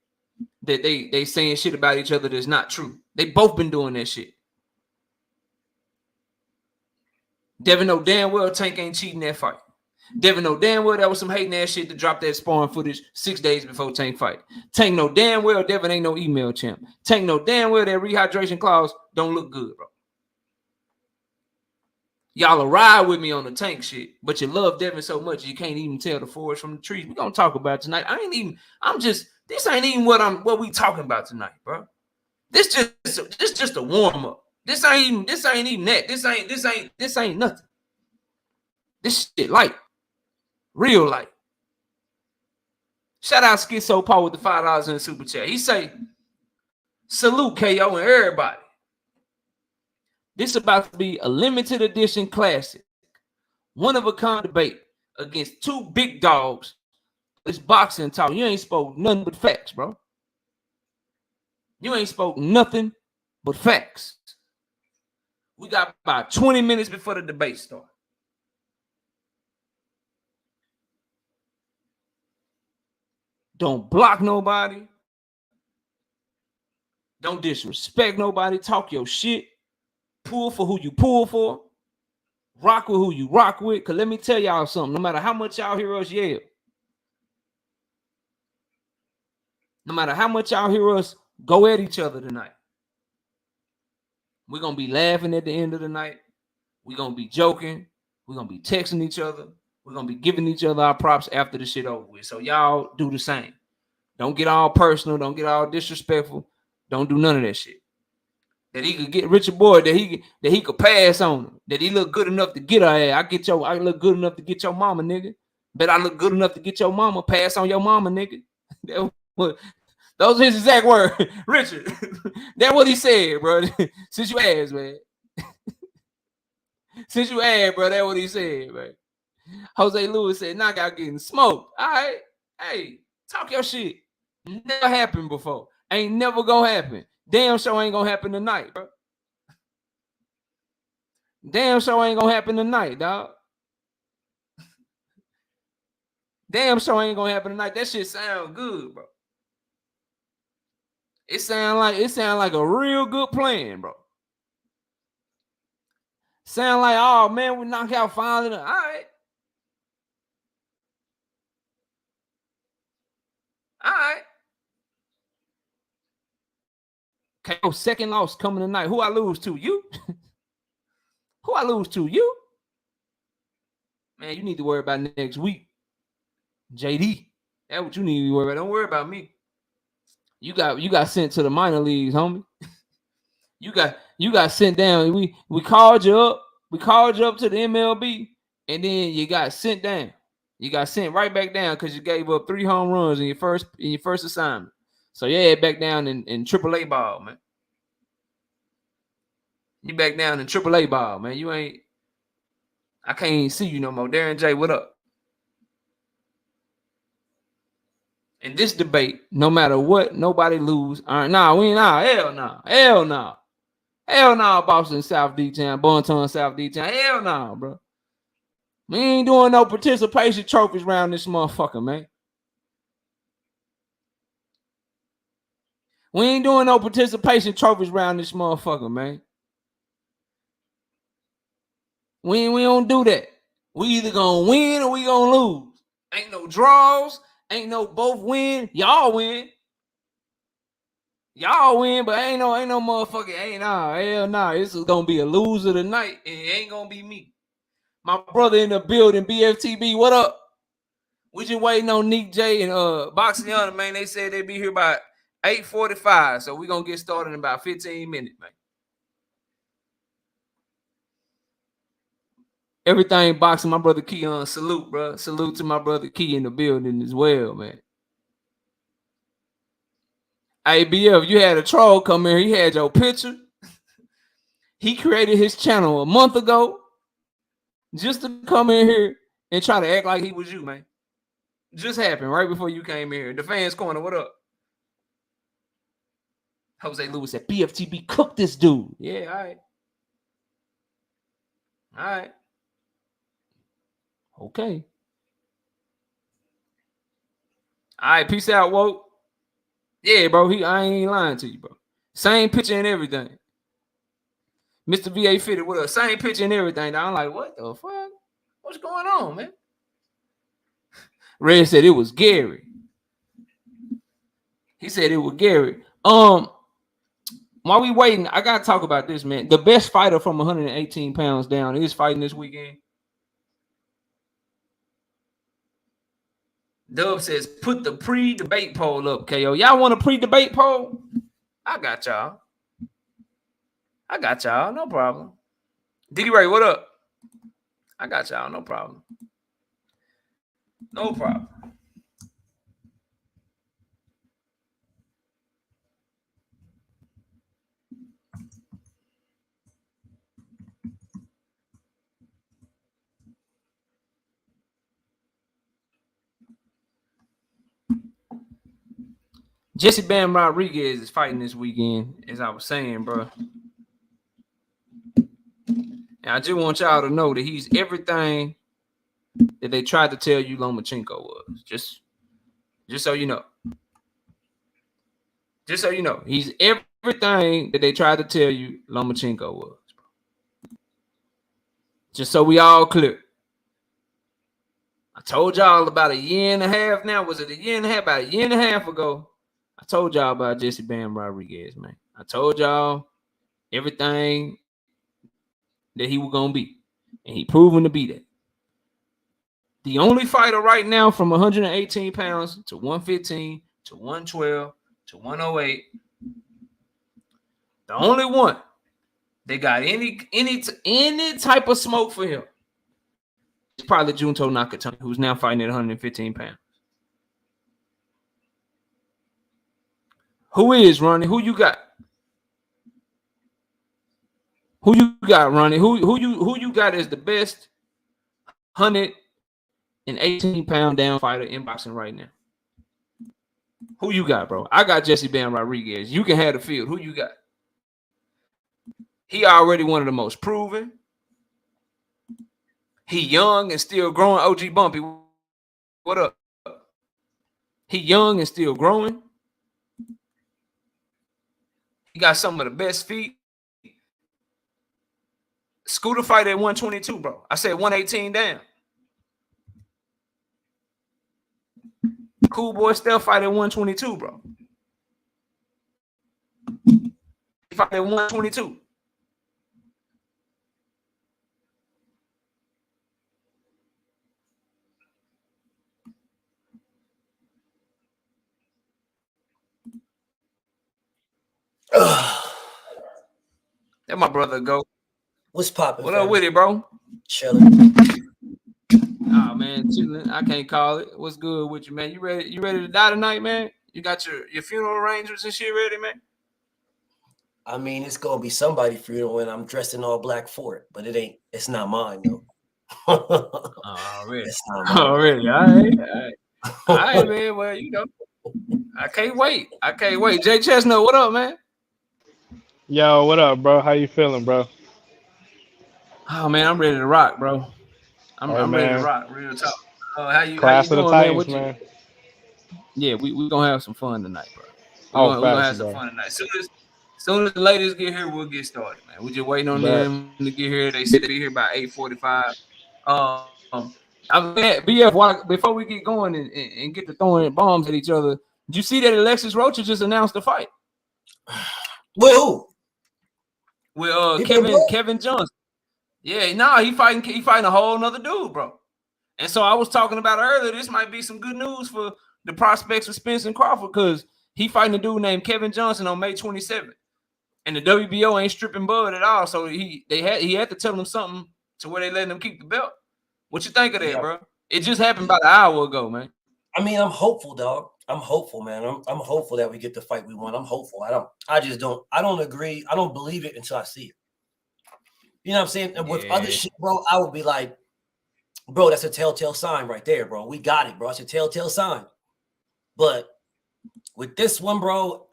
that they saying shit about each other that's not true. They both been doing that shit. Devin know damn well Tank ain't cheating that fight. Devin know damn well that was some hating ass shit to drop that sparring footage 6 days before Tank fight. Tank know damn well Devin ain't no email champ. Tank know damn well that rehydration clause don't look good, bro. Y'all will ride with me on the Tank shit, but you love Devin so much you can't even tell the forest from the trees. We're gonna talk about it tonight. This ain't even what we talking about tonight, bro. This just a warm-up. This ain't even that. This ain't nothing. This shit light. Real light. Shout out Schizo Paul with the $5 in the super chat. He say, salute KO and everybody. This is about to be a limited edition classic. One-of-a-kind debate against two big dogs. It's boxing talk. You ain't spoke nothing but facts, bro. You ain't spoke nothing but facts. We got about 20 minutes before the debate starts. Don't block nobody. Don't disrespect nobody. Talk your shit. Pull for who you pull for. Rock with who you rock with. Because let me tell y'all something. No matter how much y'all hear us yell. No matter how much y'all hear us go at each other tonight. We're going to be laughing at the end of the night. We're going to be joking. We're going to be texting each other. We're going to be giving each other our props after the shit over with. So y'all do the same. Don't get all personal. Don't get all disrespectful. Don't do none of that shit. That he could get Richard Boyd, that he could pass on him. That he look good enough to get her ass. I look good enough to get your mama, nigga. Bet I look good enough to get your mama. Pass on your mama, nigga. Those are his exact words. Richard, that's what he said, bro. Since you asked, man. Since you asked, bro, that's what he said, man. Jose Lewis said, knockout getting smoked. All right. Hey, talk your shit. Never happened before. Ain't never gonna happen. Damn sure ain't gonna happen tonight, bro. Damn sure ain't gonna happen tonight, dog. Damn sure ain't gonna happen tonight. That shit sound good, bro. It sound like a real good plan, bro. Sound like, oh man, we knock out finally. All right. All right. KO second loss coming tonight. Who I lose to? You? Who I lose to? You? Man, you need to worry about next week. JD. That's what you need to worry about. Don't worry about me. You got sent to the minor leagues, homie. You got sent down. We called you up. We called you up to the MLB, and then you got sent down. You got sent right back down because you gave up 3 home runs in your first assignment. So yeah, back down in AAA ball, man. You back down in AAA ball, man. You ain't. I can't see you no more. Darren J, what up? In this debate, no matter what, nobody lose. All right, nah, we ain't. Nah, hell no. Hell no. Hell no, Boston, South D-Town, Bonton, South D-Town. Hell no, bro. We ain't doing no participation trophies around this motherfucker, man. We ain't doing no participation trophies around this motherfucker, man. We don't do that. We either gonna win or we gonna lose. Ain't no draws. Ain't no both win. Y'all win. Y'all win, but ain't no motherfucker. Hell nah. This is gonna be a loser tonight, and it ain't gonna be me. My brother in the building, BFTB. What up? We just waiting on Nick J and Boxiana, man. They said they'd be here by 8:45, so we're gonna get started in about 15 minutes, man. Everything boxing, my brother Keon. Salute, bro. Salute to my brother Key in the building as well, man. Hey, BF, you had a troll come here. He had your picture. He created his channel a month ago just to come in here and try to act like he was you, man. Just happened right before you came in here. The Fans Corner, what up? Jose Lewis said, BFTB, cook this dude. Yeah, all right. All right. Okay. All right, peace out, Woke. Yeah, bro, I ain't lying to you, bro. Same picture and everything. Mr. VA fitted with us. Same picture and everything. I'm like, what the fuck? What's going on, man? Red said it was Gary. He said it was Gary. While we waiting, I gotta talk about this, man. The best fighter from 118 pounds down is fighting this weekend. Dub says, put the pre-debate poll up, KO. Y'all want a pre-debate poll? I got y'all. No problem. Diddy Ray, what up? I got y'all. No problem. No problem. Jesse Bam Rodriguez is fighting this weekend, as I was saying, bro. And I just want y'all to know that he's everything that they tried to tell you Lomachenko was. Just so you know. Just so you know. He's everything that they tried to tell you Lomachenko was. Just so we all clear. I told y'all about a year and a half now. Was it a year and a half? About a year and a half ago. I told y'all about Jesse Bam Rodriguez, man. I told y'all everything that he was going to be. And he proven to be that. The only fighter right now from 118 pounds to 115 to 112 to 108. The only one that got any type of smoke for him is probably Junto Nakatani, who's now fighting at 115 pounds. Who is Ronnie? Who you got? Who you got, Ronnie? Who you got as the best 118-pound down fighter in boxing right now? Who you got, bro? I got Jesse Bam Rodriguez. You can have the field. Who you got? He already one of the most proven. He young and still growing. OG Bumpy, what up? He young and still growing. He got some of the best feet. Scooter fight at 122, bro. I said 118 down. Cool Boy Steph fight at 122, bro. He fight at 122. That my brother go. What's poppin'? What up with it, bro? Chilling. Oh man, chilling. I can't call it. What's good with you, man? You ready? You ready to die tonight, man? You got your funeral arrangements and shit ready, man? I mean, it's gonna be somebody's funeral, and I'm dressed in all black for it, but it ain't. It's not mine though. Already. It's not mine. Already. All right. All right, man. Well, you know, I can't wait. I can't wait. Jay Chestnut, what up, man? Yo, what up, bro? How you feeling, bro? Oh man, I'm ready to rock, bro. I'm ready to rock. Real talk. How you Class doing, of the Titans, man? Yeah, we gonna have some fun tonight, bro. We're gonna have some fun tonight. Soon as the ladies get here, we'll get started, man. We're just waiting on them to get here. They said they'll be here by 8:45. I'm glad, BF, before we get going and get to throwing bombs at each other, did you see that Alexis Rocha just announced the fight? With who? With Kevin Johnson. Yeah, he fighting a whole nother dude, bro. And so I was talking about earlier, this might be some good news for the prospects of Spence and Crawford, because he fighting a dude named Kevin Johnson on May 27th. And the WBO ain't stripping Bud at all. So he had to tell them something to where they letting him keep the belt. What you think of that, bro? It just happened about an hour ago, man. I mean, I'm hopeful, dog. I'm hopeful, man. I'm hopeful that we get the fight we want. I'm hopeful. I don't agree. I don't believe it until I see it. You know what I'm saying? And with other shit, bro, I would be like, bro, that's a telltale sign right there, bro. We got it, bro. It's a telltale sign. But with this one, bro,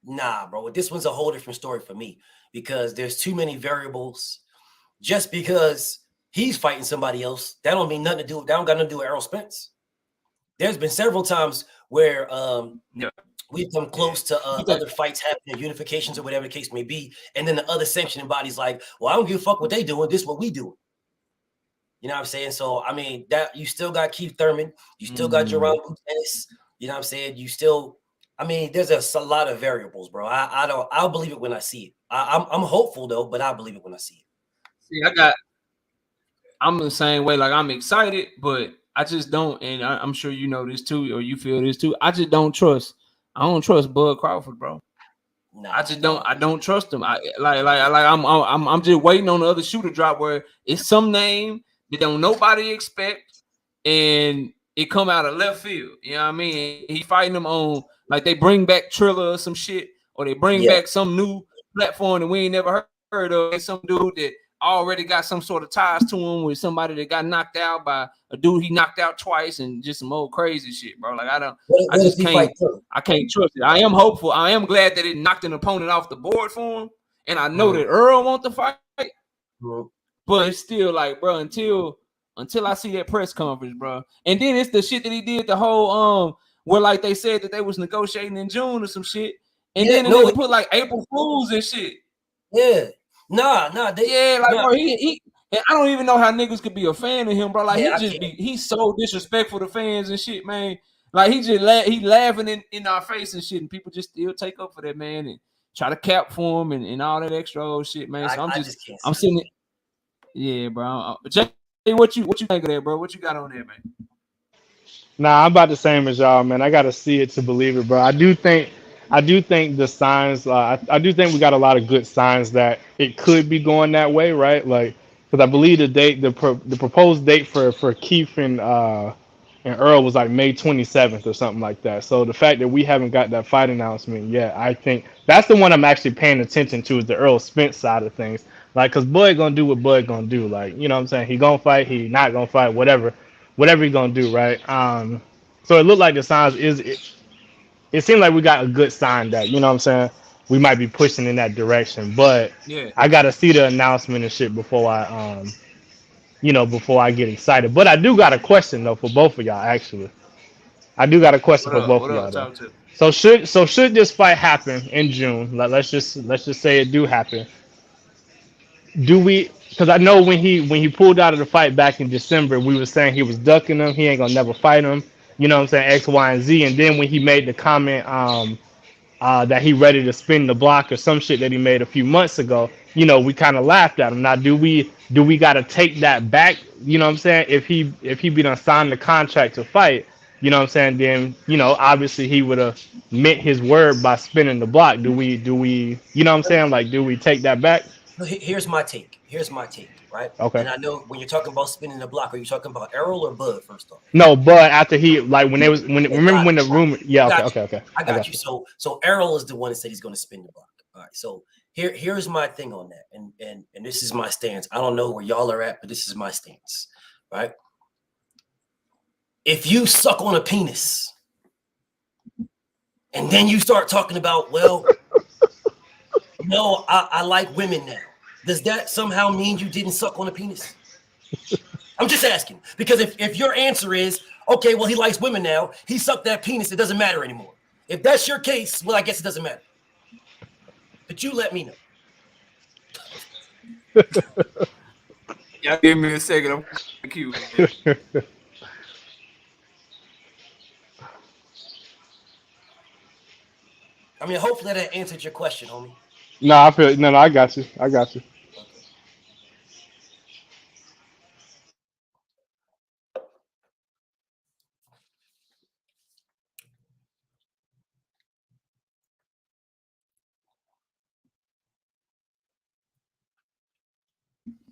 nah, bro. With this one's a whole different story for me, because there's too many variables. Just because he's fighting somebody else, that don't mean nothing to do. That don't got nothing to do with Errol Spence. There's been several times where we've come close to other fights happening, unifications or whatever the case may be, and then the other sanctioning body's like, well, I don't give a fuck what they doing. This is what we doing. You know what I'm saying? So I mean, that you still got Keith Thurman, you still got Jaron Ennis. You know what I'm saying? You still, I mean, there's a lot of variables, bro. I'll believe it when I see it. I'm hopeful though, but I'll believe it when I see it. See, I'm the same way. Like, I'm excited, but I just don't, and I'm sure you know this too, or you feel this too. I just don't trust. I don't trust Bud Crawford, bro. Nah, I just don't. I don't trust him. I'm just waiting on the other shoe to drop where it's some name that don't nobody expect, and it come out of left field. You know what I mean? He fighting them on, like, they bring back Triller or some shit, or they bring back some new platform that we ain't never heard of. It's some dude that already got some sort of ties to him with somebody that got knocked out by a dude he knocked out twice, and just some old crazy shit, bro. Like, I can't trust it. I am hopeful. I am glad that it knocked an opponent off the board for him, and I know that Earl wants to fight, but it's still like, bro, until I see that press conference, bro. And then it's the shit that he did, the whole where, like, they said that they was negotiating in June or some shit, and then they put like April Fools and shit. Nah. Bro, he and I don't even know how niggas could be a fan of him, bro. Like, he's so disrespectful to fans and shit, man. Like, he laughing in our face and shit, and people just still take up for that, man, and try to cap for him and all that extra old shit, man. So I'm sitting. Yeah, bro. Jay, what you think of that, bro? What you got on there, man? Nah, I'm about the same as y'all, man. I gotta see it to believe it, bro. I do think the signs. I do think we got a lot of good signs that it could be going that way, right? Like, because I believe the proposed date for Keith and and Earl was like May 27th or something like that. So the fact that we haven't got that fight announcement yet, I think that's the one I'm actually paying attention to, is the Earl Spence side of things. Like, cause Bud gonna do what Bud gonna do. Like, you know what I'm saying? He gonna fight, he not gonna fight, whatever he gonna do, right? So it looked like the signs it seemed like we got a good sign that, you know what I'm saying, we might be pushing in that direction. But Yeah. I gotta see the announcement and shit before I get excited. But I do got a question though for both of y'all. Actually, I do got a question for both What of up? y'all though. Talk to. So should this fight happen in June? Like, let's just say it do happen. Do we? Because I know when he pulled out of the fight back in December, we were saying he was ducking him. He ain't gonna never fight him. You know what I'm saying? X, Y, and Z. And then when he made the comment, that he ready to spin the block or some shit that he made a few months ago, you know, we kind of laughed at him. Now, do we got to take that back? You know what I'm saying? If he be done signed the contract to fight, you know what I'm saying? Then, you know, obviously he would have meant his word by spinning the block. Do we, you know what I'm saying? Like, do we take that back? Here's my take, right? Okay. And I know when you're talking about spinning the block, are you talking about Errol or Bud first off? No, but after he, like, when remember when the rumor, yeah, okay. I got you. So Errol is the one that said he's going to spin the block. All right. So here's my thing on that, and this is my stance. I don't know where y'all are at, but this is my stance, right? If you suck on a penis, and then you start talking about, well, no, I like women now, does that somehow mean you didn't suck on a penis? I'm just asking, because if your answer is, okay, well, he likes women now, he sucked that penis, it doesn't matter anymore. If that's your case, well, I guess it doesn't matter. But you let me know. Y'all give me a second. I'm cute. I mean, hopefully that answered your question, homie. No, I got you. Okay.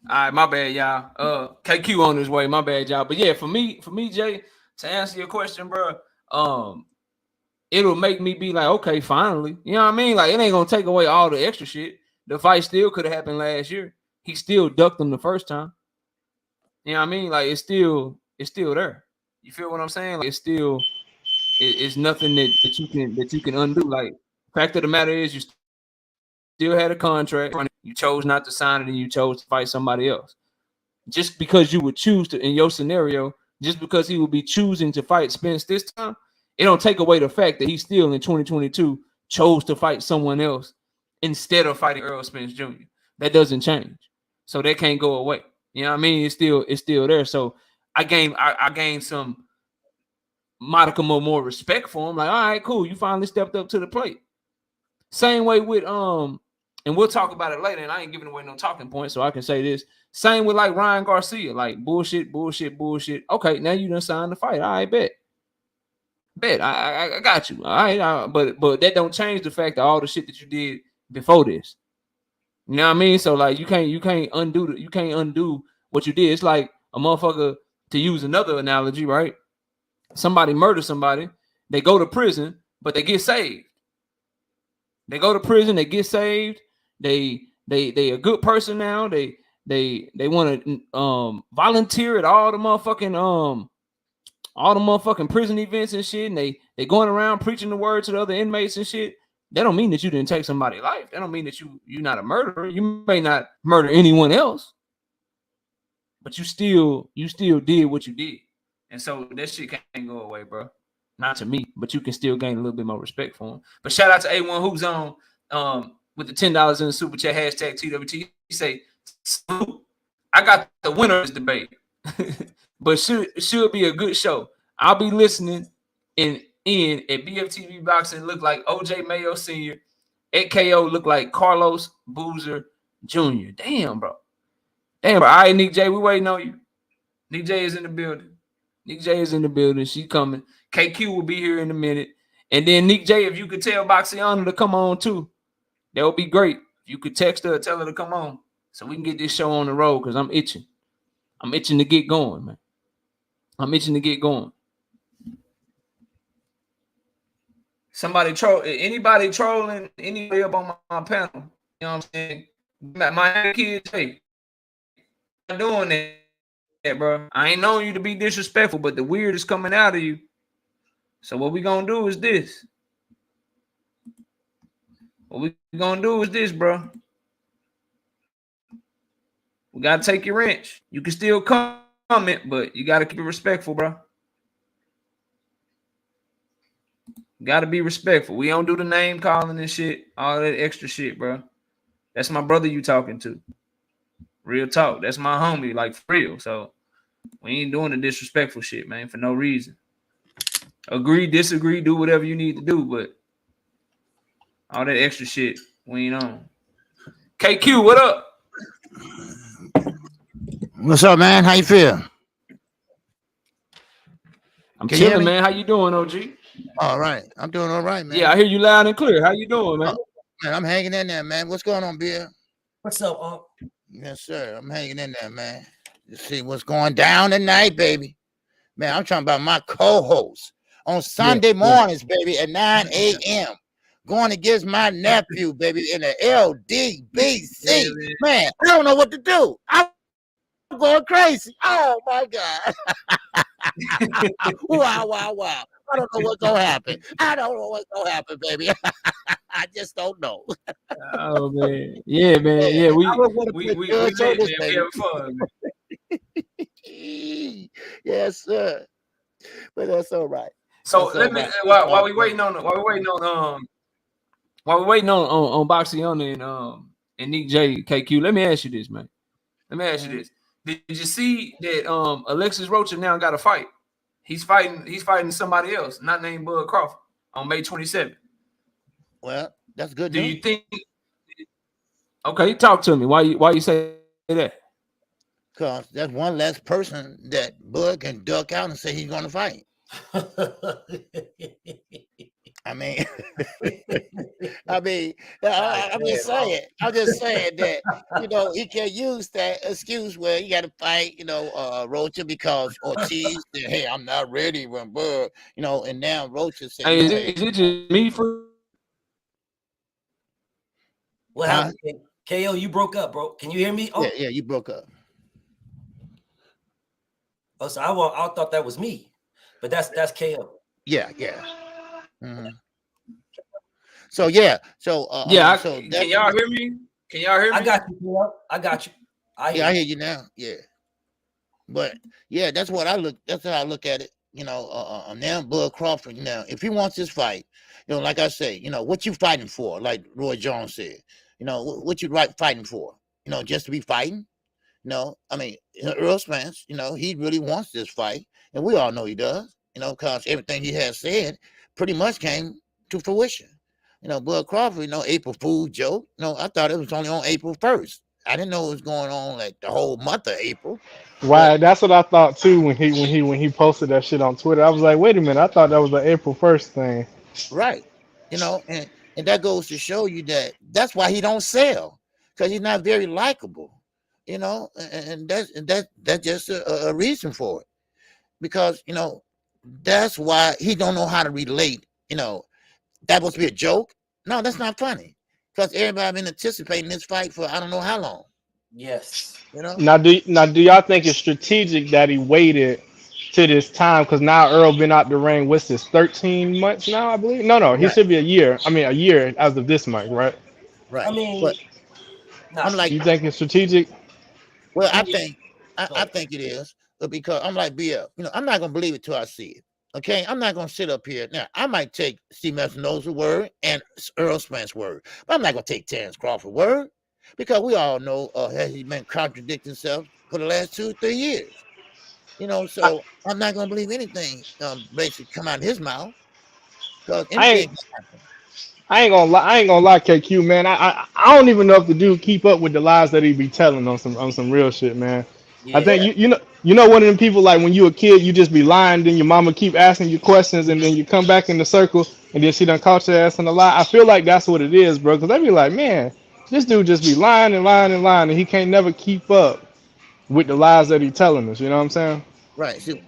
All right, my bad, y'all. KQ on his way. My bad, y'all. But yeah, for me, Jay, to answer your question, bro, it'll make me be like, okay, finally. You know what I mean? Like, it ain't gonna take away all the extra shit. The fight still could have happened last year. He still ducked him the first time. You know what I mean? Like, it's still there. You feel what I'm saying? Like, it's nothing that you can undo. Like, fact of the matter is, you still had a contract. You chose not to sign it, and you chose to fight somebody else. Just because you would choose to, in your scenario, just because he would be choosing to fight Spence this time, it don't take away the fact that he still in 2022 chose to fight someone else instead of fighting Earl Spence Jr. That doesn't change. So that can't go away. You know what I mean? It's still there. So I gained some modicum of more respect for him. Like, all right, cool. You finally stepped up to the plate. Same way with and we'll talk about it later, and I ain't giving away no talking points, so I can say this. Same with like Ryan Garcia, like bullshit. Okay, now you done signed the fight. All right, bet. I got you. All right, but that don't change the fact that all the shit that you did before this. You know what I mean? So like you can't undo what you did. It's like a motherfucker, to use another analogy, right? Somebody murders somebody, they go to prison, but they get saved. They go to prison, they get saved. They a good person now. They want to volunteer at all the motherfucking prison events and shit. And they going around preaching the word to the other inmates and shit. That don't mean that you didn't take somebody's life. That don't mean that you're not a murderer. You may not murder anyone else, but you still did what you did. And so that shit can't go away, bro. Not to me, but you can still gain a little bit more respect for him. But shout out to A1 Who's on with the $10 in the super chat, hashtag TWT. He say, I got the winner of this debate. But should be a good show. I'll be listening in at BFTV Boxing. Look like OJ Mayo Sr. At KO look like Carlos Boozer Jr. Damn, bro. All right, Nick J, we waiting on you. Nick J is in the building. She coming. KQ will be here in a minute. And then Nick J, if you could tell Boxiana to come on too, that would be great. If you could text her or tell her to come on so we can get this show on the road, because I'm itching. I'm itching to get going, man. Somebody troll anybody trolling anybody up on my panel. You know what I'm saying? My kids, hey, I'm not doing that, bro. I ain't known you to be disrespectful, but the weird is coming out of you. So what we gonna do is this. What we gonna do is this, bro. We gotta take your wrench. You can still comment, but you gotta keep it respectful, bro. Gotta be respectful. We don't do the name calling and shit, all that extra shit, bro. That's my brother you talking to. Real talk. That's my homie, like for real. So we ain't doing the disrespectful shit, man, for no reason. Agree, disagree, do whatever you need to do, but all that extra shit, we ain't on. KQ, what up? What's up, man? How you feel? I'm chilling, man. How you doing, OG? All right. I'm doing all right, man. Yeah, I hear you loud and clear. How you doing, man? Man, I'm hanging in there, man. What's going on, Bill? What's up, Yes, sir. I'm hanging in there, man. You see what's going down tonight, baby. Man, I'm talking about my co-host on Sunday mornings, baby, at 9 a.m. Going against my nephew, baby, in the LDBC. Man, I don't know what to do. I'm going crazy. Oh, my God. Wow. I don't know what's going to happen. I don't know what's going to happen, baby. I just don't know. Oh, man. Yeah, man. Yeah, we this, have fun. Yes, sir. But that's all right. So let me while we waiting on Boxiana and Nick J, KQ, let me ask you this, man. Let me ask you this. Did you see that Alexis Rocha now got a fight? He's fighting somebody else, not named Bud Crawford, on May 27th. Well, that's good. Do you think? Okay, talk to me. Why you say that? Because that's one less person that Bud can duck out and say he's going to fight. I'm just saying that, he can't use that excuse where you got to fight, Rocha because Ortiz said, hey, I'm not ready when Bud, and now Rocha said, hey, is it just me for? What happened? KO, you broke up, bro. Can you hear me? Oh. Yeah, you broke up. Oh, so I thought that was me, but that's KO. Yeah. Mm-hmm. So can y'all hear me? Can y'all hear me? I got you. I got you. I hear you now. Yeah, but yeah, that's how I look at it. Now Bud Crawford. Now, if he wants this fight, like I say, what you fighting for? Like Roy Jones said, what you fighting for? Just to be fighting. No, I mean, Earl Spence, he really wants this fight, and we all know he does, because everything he has said pretty much came to fruition. Bud Crawford, April Fool joke. I thought it was only on April 1st. I didn't know it was going on like the whole month of April. Right, that's what I thought too when he posted that shit on Twitter. I was like, wait a minute, I thought that was the April 1st thing. Right, and that goes to show you that's why he don't sell, because he's not very likable. And that's just a reason for it, because that's why he don't know how to relate. That must be a joke. No, that's not funny, because everybody been anticipating this fight for I don't know how long. Yes. Now do y'all think it's strategic that he waited to this time? Because now Earl been out the ring. What's this? 13 months now, I believe. No, he should be a year. I mean, a year as of this month, right? Right. I mean, but I'm like, you think it's strategic? Well, I think it is, because I'm like, BL, I'm not gonna believe it till I see it. Okay, I'm not gonna sit up here now. I might take Steve Espinosa's word and Earl Spence's word, but I'm not gonna take Terence Crawford's word, because we all know he's been contradicting himself for the last 2-3 years. So I'm not gonna believe anything basically come out of his mouth, because anything can happen. I ain't gonna lie, KQ, man. I don't even know if the dude keep up with the lies that he be telling on some real shit, man. Yeah. I think you know one of them people, like when you a kid, you just be lying, then your mama keep asking you questions, and then you come back in the circle, and then she done caught your ass in a lie. I feel like that's what it is, bro. Because they be like, man, this dude just be lying, and he can't never keep up with the lies that he telling us. You know what I'm saying? Right. See,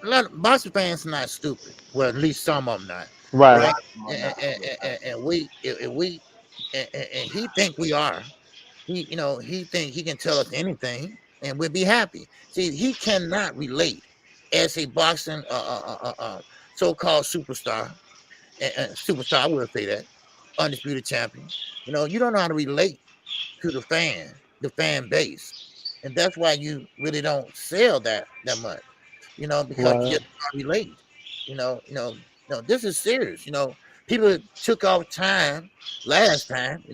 a lot of boxing fans are not stupid. Well, at least some of them not. Right. And we, if we, and he think we are. He think he can tell us anything, and we'll be happy. See, he cannot relate as a boxing so-called superstar, superstar. I will say that, undisputed champion. You don't know how to relate to the fan base, and that's why you really don't sell that much. Because you Right. just can't relate. This is serious. People took off time last time,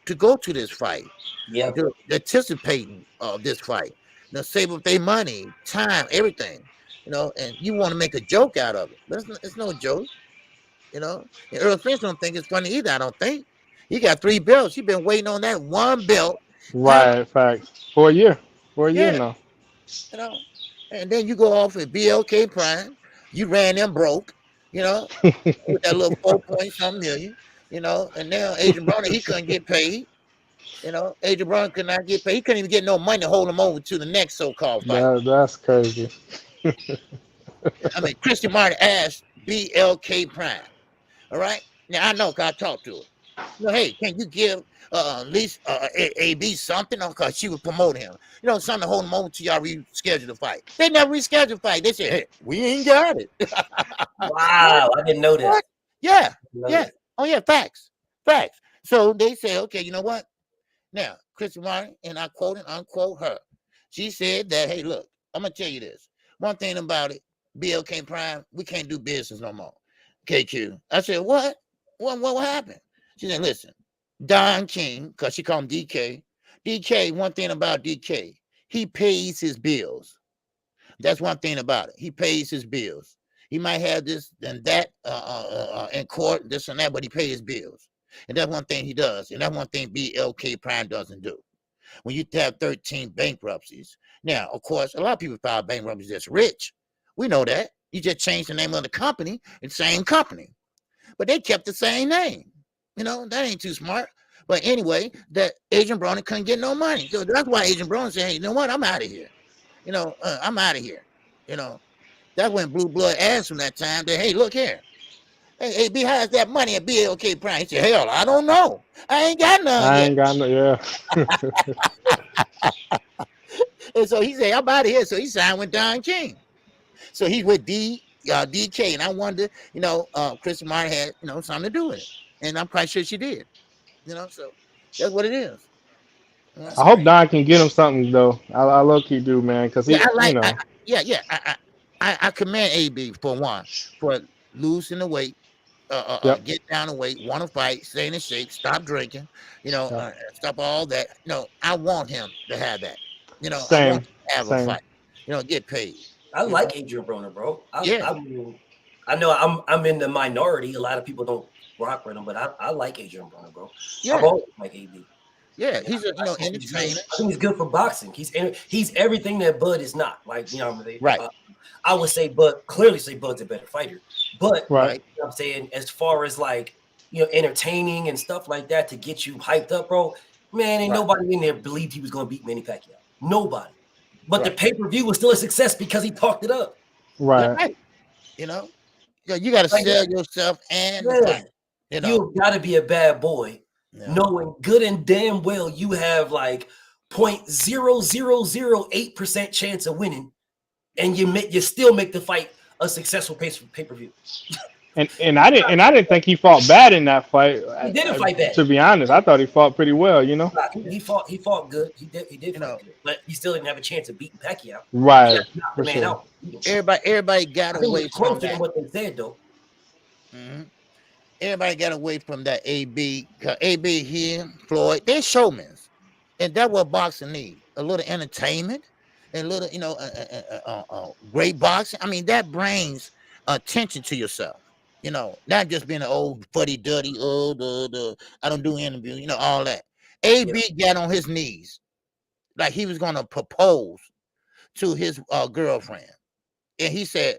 to go to this fight. Yeah. They're anticipating this fight. Save up their money, time, everything. And you want to make a joke out of it. But it's no joke. And Earl Spence don't think it's funny either. I don't think. He got 3 belts. He been waiting on that one belt. Right. Facts. For a year. For a year Yeah. now. And then you go off with BLK Prime. You ran them broke, with that little 4-point-something million, and now Adrian Broner, he couldn't get paid. Adrian Broner could not get paid. He couldn't even get no money to hold him over to the next so-called fight. That's crazy. I mean, Christian Martin asked BLK Prime. All right. Now I know, cause I talked to her. Hey, can you give at least AB something? Because she would promote him. Something to hold him over till y'all reschedule the fight. They never rescheduled the fight. They said, hey, we ain't got it. Wow, I didn't know that. What? Yeah. Know Yeah. that. Oh, yeah, facts. So they say, okay, you know what? Now, Christian Martin, and I quote and unquote her. She said that, hey, look, I'm going to tell you this. One thing about it, BLK Prime, we can't do business no more. KQ. I said, what? What happened? She said, listen, Don King, because she called him DK. DK, one thing about DK, he pays his bills. That's one thing about it. He pays his bills. He might have this and that in court, this and that, but he pays his bills. And that's one thing he does. And that's one thing BLK Prime doesn't do. When you have 13 bankruptcies. Now, of course, a lot of people file bankruptcies that's rich. We know that. You just changed the name of the company, it's the same company. But they kept the same name. That ain't too smart. But anyway, that Adrian Broner couldn't get no money. So that's why Adrian Broner said, hey, you know what? I'm out of here. I'm out of here. That's when Blue Blood asked him that time that, hey, look here. Hey, AB has that money at BLK Prime. He said, hell, I don't know. I ain't got none yet. Ain't got no, yeah. And so he said, I'm out of here. So he signed with Don King. So he's with DK. And I wonder, Christian Martin had, something to do with it. And I'm quite sure she did. So that's what it is. I hope Don can get him something though. I low key do, man, because he, I commend AB for one, for losing the weight, get down the weight, want to fight, stay in shape, stop drinking, stop all that. I want him to have that. I want him to have a fight. Get paid. I like Adrian Broner, bro. I know I'm in the minority. A lot of people don't rock with him, but I like Adrian Broner, bro. Yeah. I've always liked AB. Yeah, he's a entertainer. I think he's good for boxing. He's everything that Bud is not. Like, right. I would say clearly say Bud's a better fighter. But right. I'm saying, as far as like, entertaining and stuff like that to get you hyped up, bro, man, ain't nobody in there believed he was gonna beat Manny Pacquiao. Nobody. But the pay-per-view was still a success because he talked it up. Right. You got to sell yourself and fight. You got to be a bad boy, knowing good and damn well you have like 0.0008% chance of winning, and you still make the fight a successful pay-per-view. And I didn't think he fought bad in that fight. He didn't fight bad. To be honest, I thought he fought pretty well. He fought good. He did fight good, but he still didn't have a chance of beating Pacquiao. Right. For sure. Everybody got away from that. What they said though. Mm-hmm. Everybody got away from that AB. AB here, Floyd, they're showmen, and that's what boxing needs: a little entertainment and a little, great boxing. I mean, that brings attention to yourself. Not just being an old fuddy-duddy, I don't do interviews, all that. AB got on his knees like he was going to propose to his girlfriend. And he said,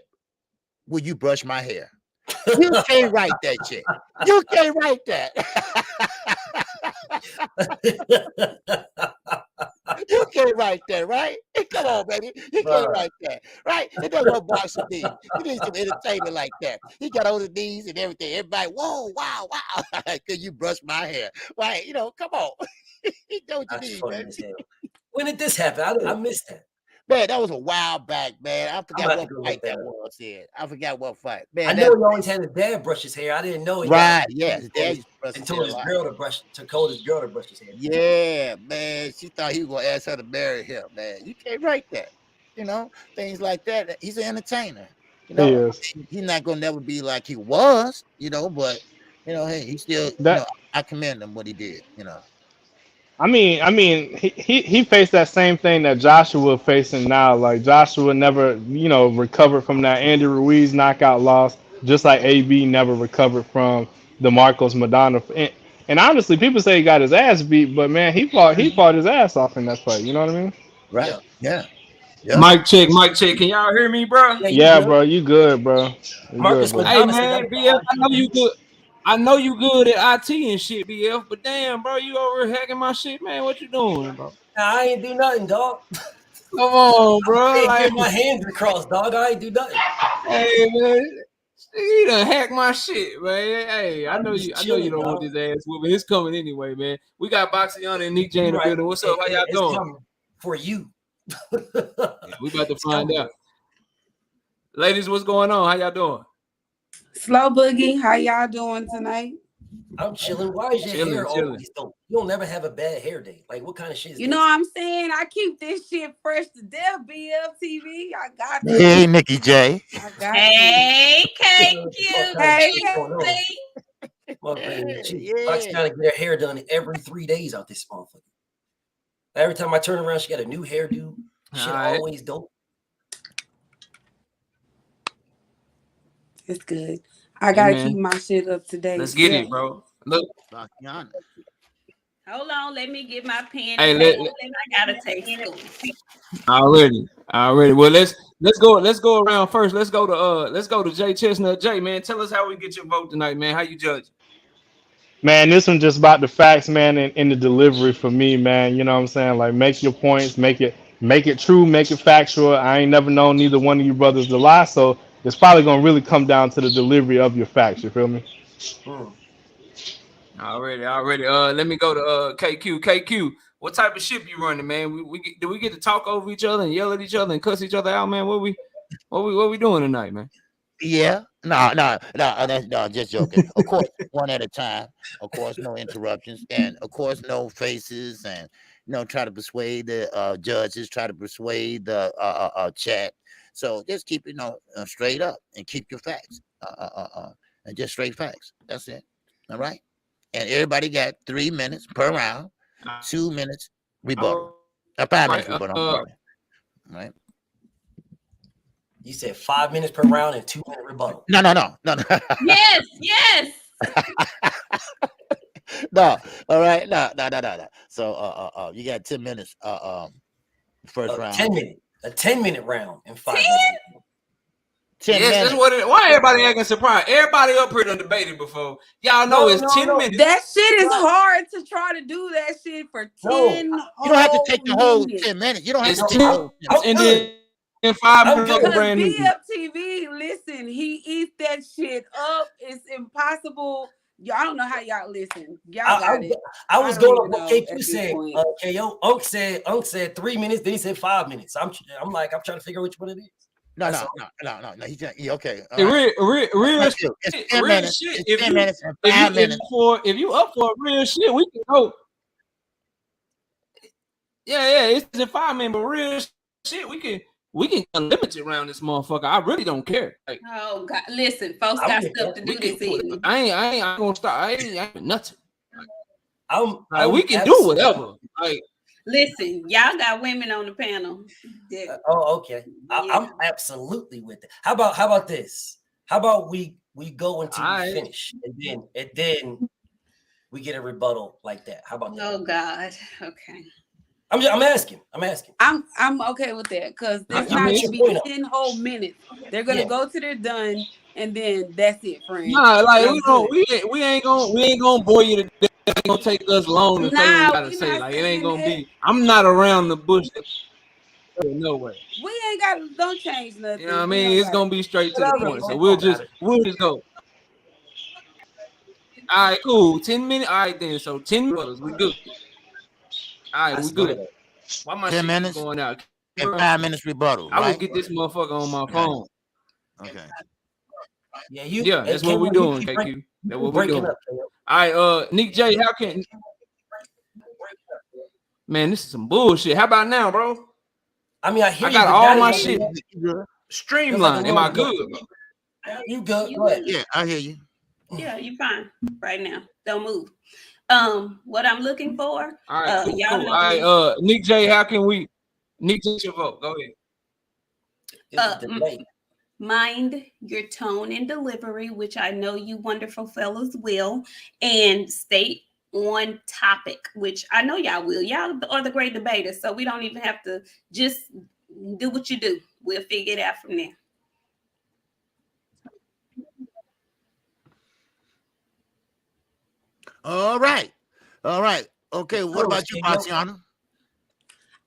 will you brush my hair? You can't write that shit. You can't write that. You can't write that, right? Come on, baby. You can't write that, right? And that's what boxing needs. You need some entertainment like that. He got on his knees and everything. Everybody, whoa, wow. Could you brush my hair? Right? Come on. You know what you need, man. When did this happen? I missed that. Man, that was a while back, man. I forgot what fight that was. I forgot what fight. Man, I know he always had his dad brush his hair. I didn't know he his dad used to brush his hair. Told his girl to brush his hair. Yeah, man. She thought he was gonna ask her to marry him, man. You can't write that. Things like that. He's an entertainer. He's not gonna never be like he was, but hey, he still I commend him what he did, I mean, he faced that same thing that Joshua facing now. Like Joshua never, recovered from that Andy Ruiz knockout loss, just like AB never recovered from the Marcos Madonna. And honestly, people say he got his ass beat, but man, he fought his ass off in that fight. You know what I mean? Right? Yeah. Mic check. Can y'all hear me, bro? Yeah, bro, you good, bro. Marcus good, bro. Hey man, BF, I know you good. I know you good at IT and shit, BF, but damn, bro, you over here hacking my shit, man. What you doing, bro? I ain't do nothing, dog. Come on, bro. I get my hands across, dog. I ain't do nothing. Hey, man, you done hack my shit, man. Hey, I know you don't want his ass whooping. It's coming anyway, man. We got Boxiana and Nick J in the building. What's up? How y'all doing? For you. We about to find out. Ladies, what's going on? How y'all doing? Slow Boogie, how y'all doing tonight? I'm chilling. Why is your hair always dope? You don't never have a bad hair day. Like, what kind of shit is You know what I'm saying? I keep this shit fresh to death, BFTV. I got this. Hey, Nikki J. Hey, KQ. Hey, She's trying to get her hair done every 3 days out this motherfucker. Every time I turn around, she got a new hairdo. Shit always dope. It's good. I gotta keep my shit up to date. Let's get it, bro. Look. Hold on, let me get my pen. Hey, I gotta take school. Already. Well, let's go around first. Let's go to Jay Chestnut. Jay, man, tell us how we get your vote tonight, man. How you judge? Man, this one just about the facts, man, and the delivery for me, man. You know what I'm saying? Like, make your points, make it true, make it factual. I ain't never known neither one of you brothers to lie, so it's probably gonna really come down to the delivery of your facts. You feel me? Already. Let me go to KQ. KQ, what type of ship you running, man? Do we get to talk over each other and yell at each other and cuss each other out, man? What we doing tonight, man? Yeah. No, just joking. Of course, one at a time. Of course, no interruptions, and of course, no faces, and try to persuade the judges, try to persuade the chat. So just keep it straight up and keep your facts. And just straight facts. That's it. All right. And everybody got 3 minutes per round, 2 minutes rebuttal. 5 minutes rebuttal. Right. You said 5 minutes per round and 2 minute rebuttal. No. Yes. No. All right. No. So you got 10 minutes. First round. 10 minutes. A 10-minute round in 5 minutes. 10 minutes. That's what why everybody acting surprised? Everybody up here done debated before. Y'all know it's 10 minutes. That shit is hard to try to do that shit for 10 You don't have to take the whole 10 minutes. You don't have to take the whole 10 minutes. And 5 minutes. Because BFTV, listen, he eats that shit up. It's impossible. I don't know how y'all listen. Y'all got it. I was going on what KQ said. KO Unc said 3 minutes, then he said 5 minutes. I'm trying to figure out which one it is. No. He's okay. Real shit. It's 10 minutes. If 10 minutes and 5 minutes. If you up for real shit, we can go. Yeah, it's in 5 minutes, but real shit, we can unlimit it around this motherfucker. I really don't care. Like, oh God, listen, folks got stuff to do this evening. I ain't gonna stop. I ain't nothing. We can do whatever. Like, listen, y'all got women on the panel. Okay. I'm absolutely with it. How about this? How about we go until we finish, and then we get a rebuttal like that? How about that? Oh God. Okay. I'm asking. I'm okay with that because there's not gonna be 10 whole minutes. They're gonna go till they're done, and then that's it, friend. Nah, like we ain't gonna bore you to death ain't gonna take us long to say what we gotta say. Like it ain't gonna be. I'm not around the bush. No way. We ain't got. Don't change nothing. You know what I mean? It's gonna be straight to the point. So we'll just go. All right, cool. 10 minutes. All right, then. So 10 minutes. We good. All right, we good. Why my 10 shit minutes going out? and 5 minutes rebuttal. I right? will get this motherfucker on my phone. Okay. Yeah, that's what we doing, KQ. That's what we doing. All right, Nick J, how can? Man, this is some bullshit. How about now, bro? I mean, I got all my shit streamlined. Am I good? You good? Go ahead. Yeah, I hear you. Yeah, you fine right now. Don't move. What I'm looking for. All right, cool. Y'all know All right, Nick J, how can we? Nick J, your vote. Go ahead. Mind your tone and delivery, which I know you wonderful fellas will, and stay on topic, which I know y'all will. Y'all are the great debaters, so we don't even have to just do what you do. We'll figure it out from there. All right. Okay, what about you, Boxiana?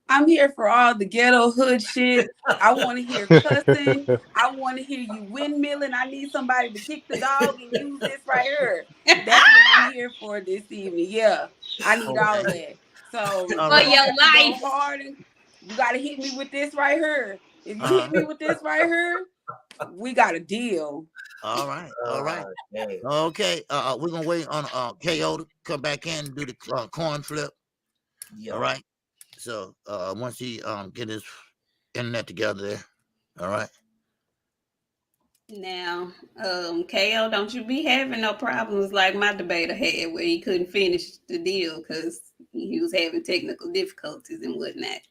I'm here for all the ghetto hood shit. I want to hear cussing. I want to hear you windmilling. I need somebody to kick the dog and use this right here. That's what I'm here for this evening. Yeah, I need all of that. So for your life, go hard and you got to hit me with this right here. If you hit me with this right here, we got a deal. All right. Okay. We're gonna wait on KO to come back in and do the coin flip. Yeah. All right. So once he get his internet together there. All right. Now, KO, don't you be having no problems like my debater had where he couldn't finish the deal because he was having technical difficulties and whatnot.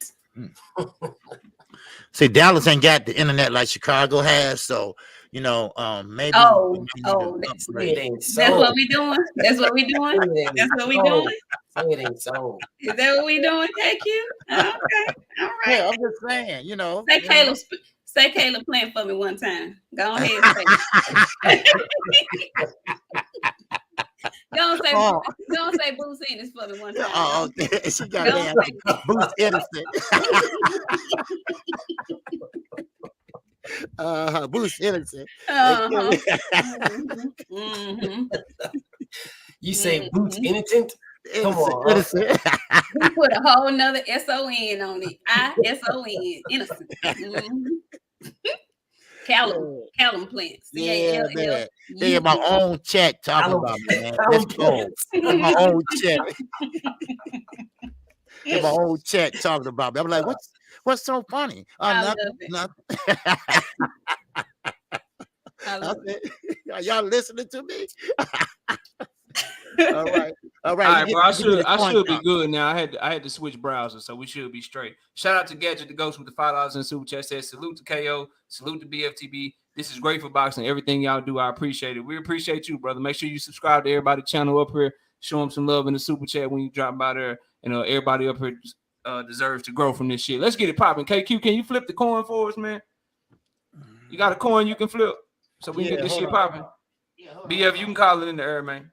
See, Dallas ain't got the internet like Chicago has, so maybe. That's what we doing. That's what we doing. That's what we doing. It ain't so. Is that what we doing? Thank you. Okay. All right. Yeah, I'm just saying, Say Caleb playing for me one time. Go ahead and say. Don't say Bruce Ennis for me one time. Oh, okay. She got Bruce Ennis. Bruce Ennis. You say Bruce Innocent? Come on. We put a whole nother S-O-N on it. I-S-O-N. Innocent. Callum plants. Yeah, man. They have my own chat talking about me, man. That's cool. My own chat. My own chat talking about me. I'm like, what's so funny? Nothing. Are y'all listening to me? All right, bro. I should be good now. I had to switch browsers, so we should be straight. Shout out to Gadget the Ghost with the $5 in super chat. Says salute to KO, salute to BFTB. This is great for boxing. Everything y'all do, I appreciate it. We appreciate you, brother. Make sure you subscribe to everybody's channel up here. Show them some love in the super chat when you drop by there. And everybody up here deserves to grow from this shit. Let's get it popping. KQ, can you flip the coin for us, man? You got a coin you can flip so we can get this shit popping. BF, you can call it in the air, man.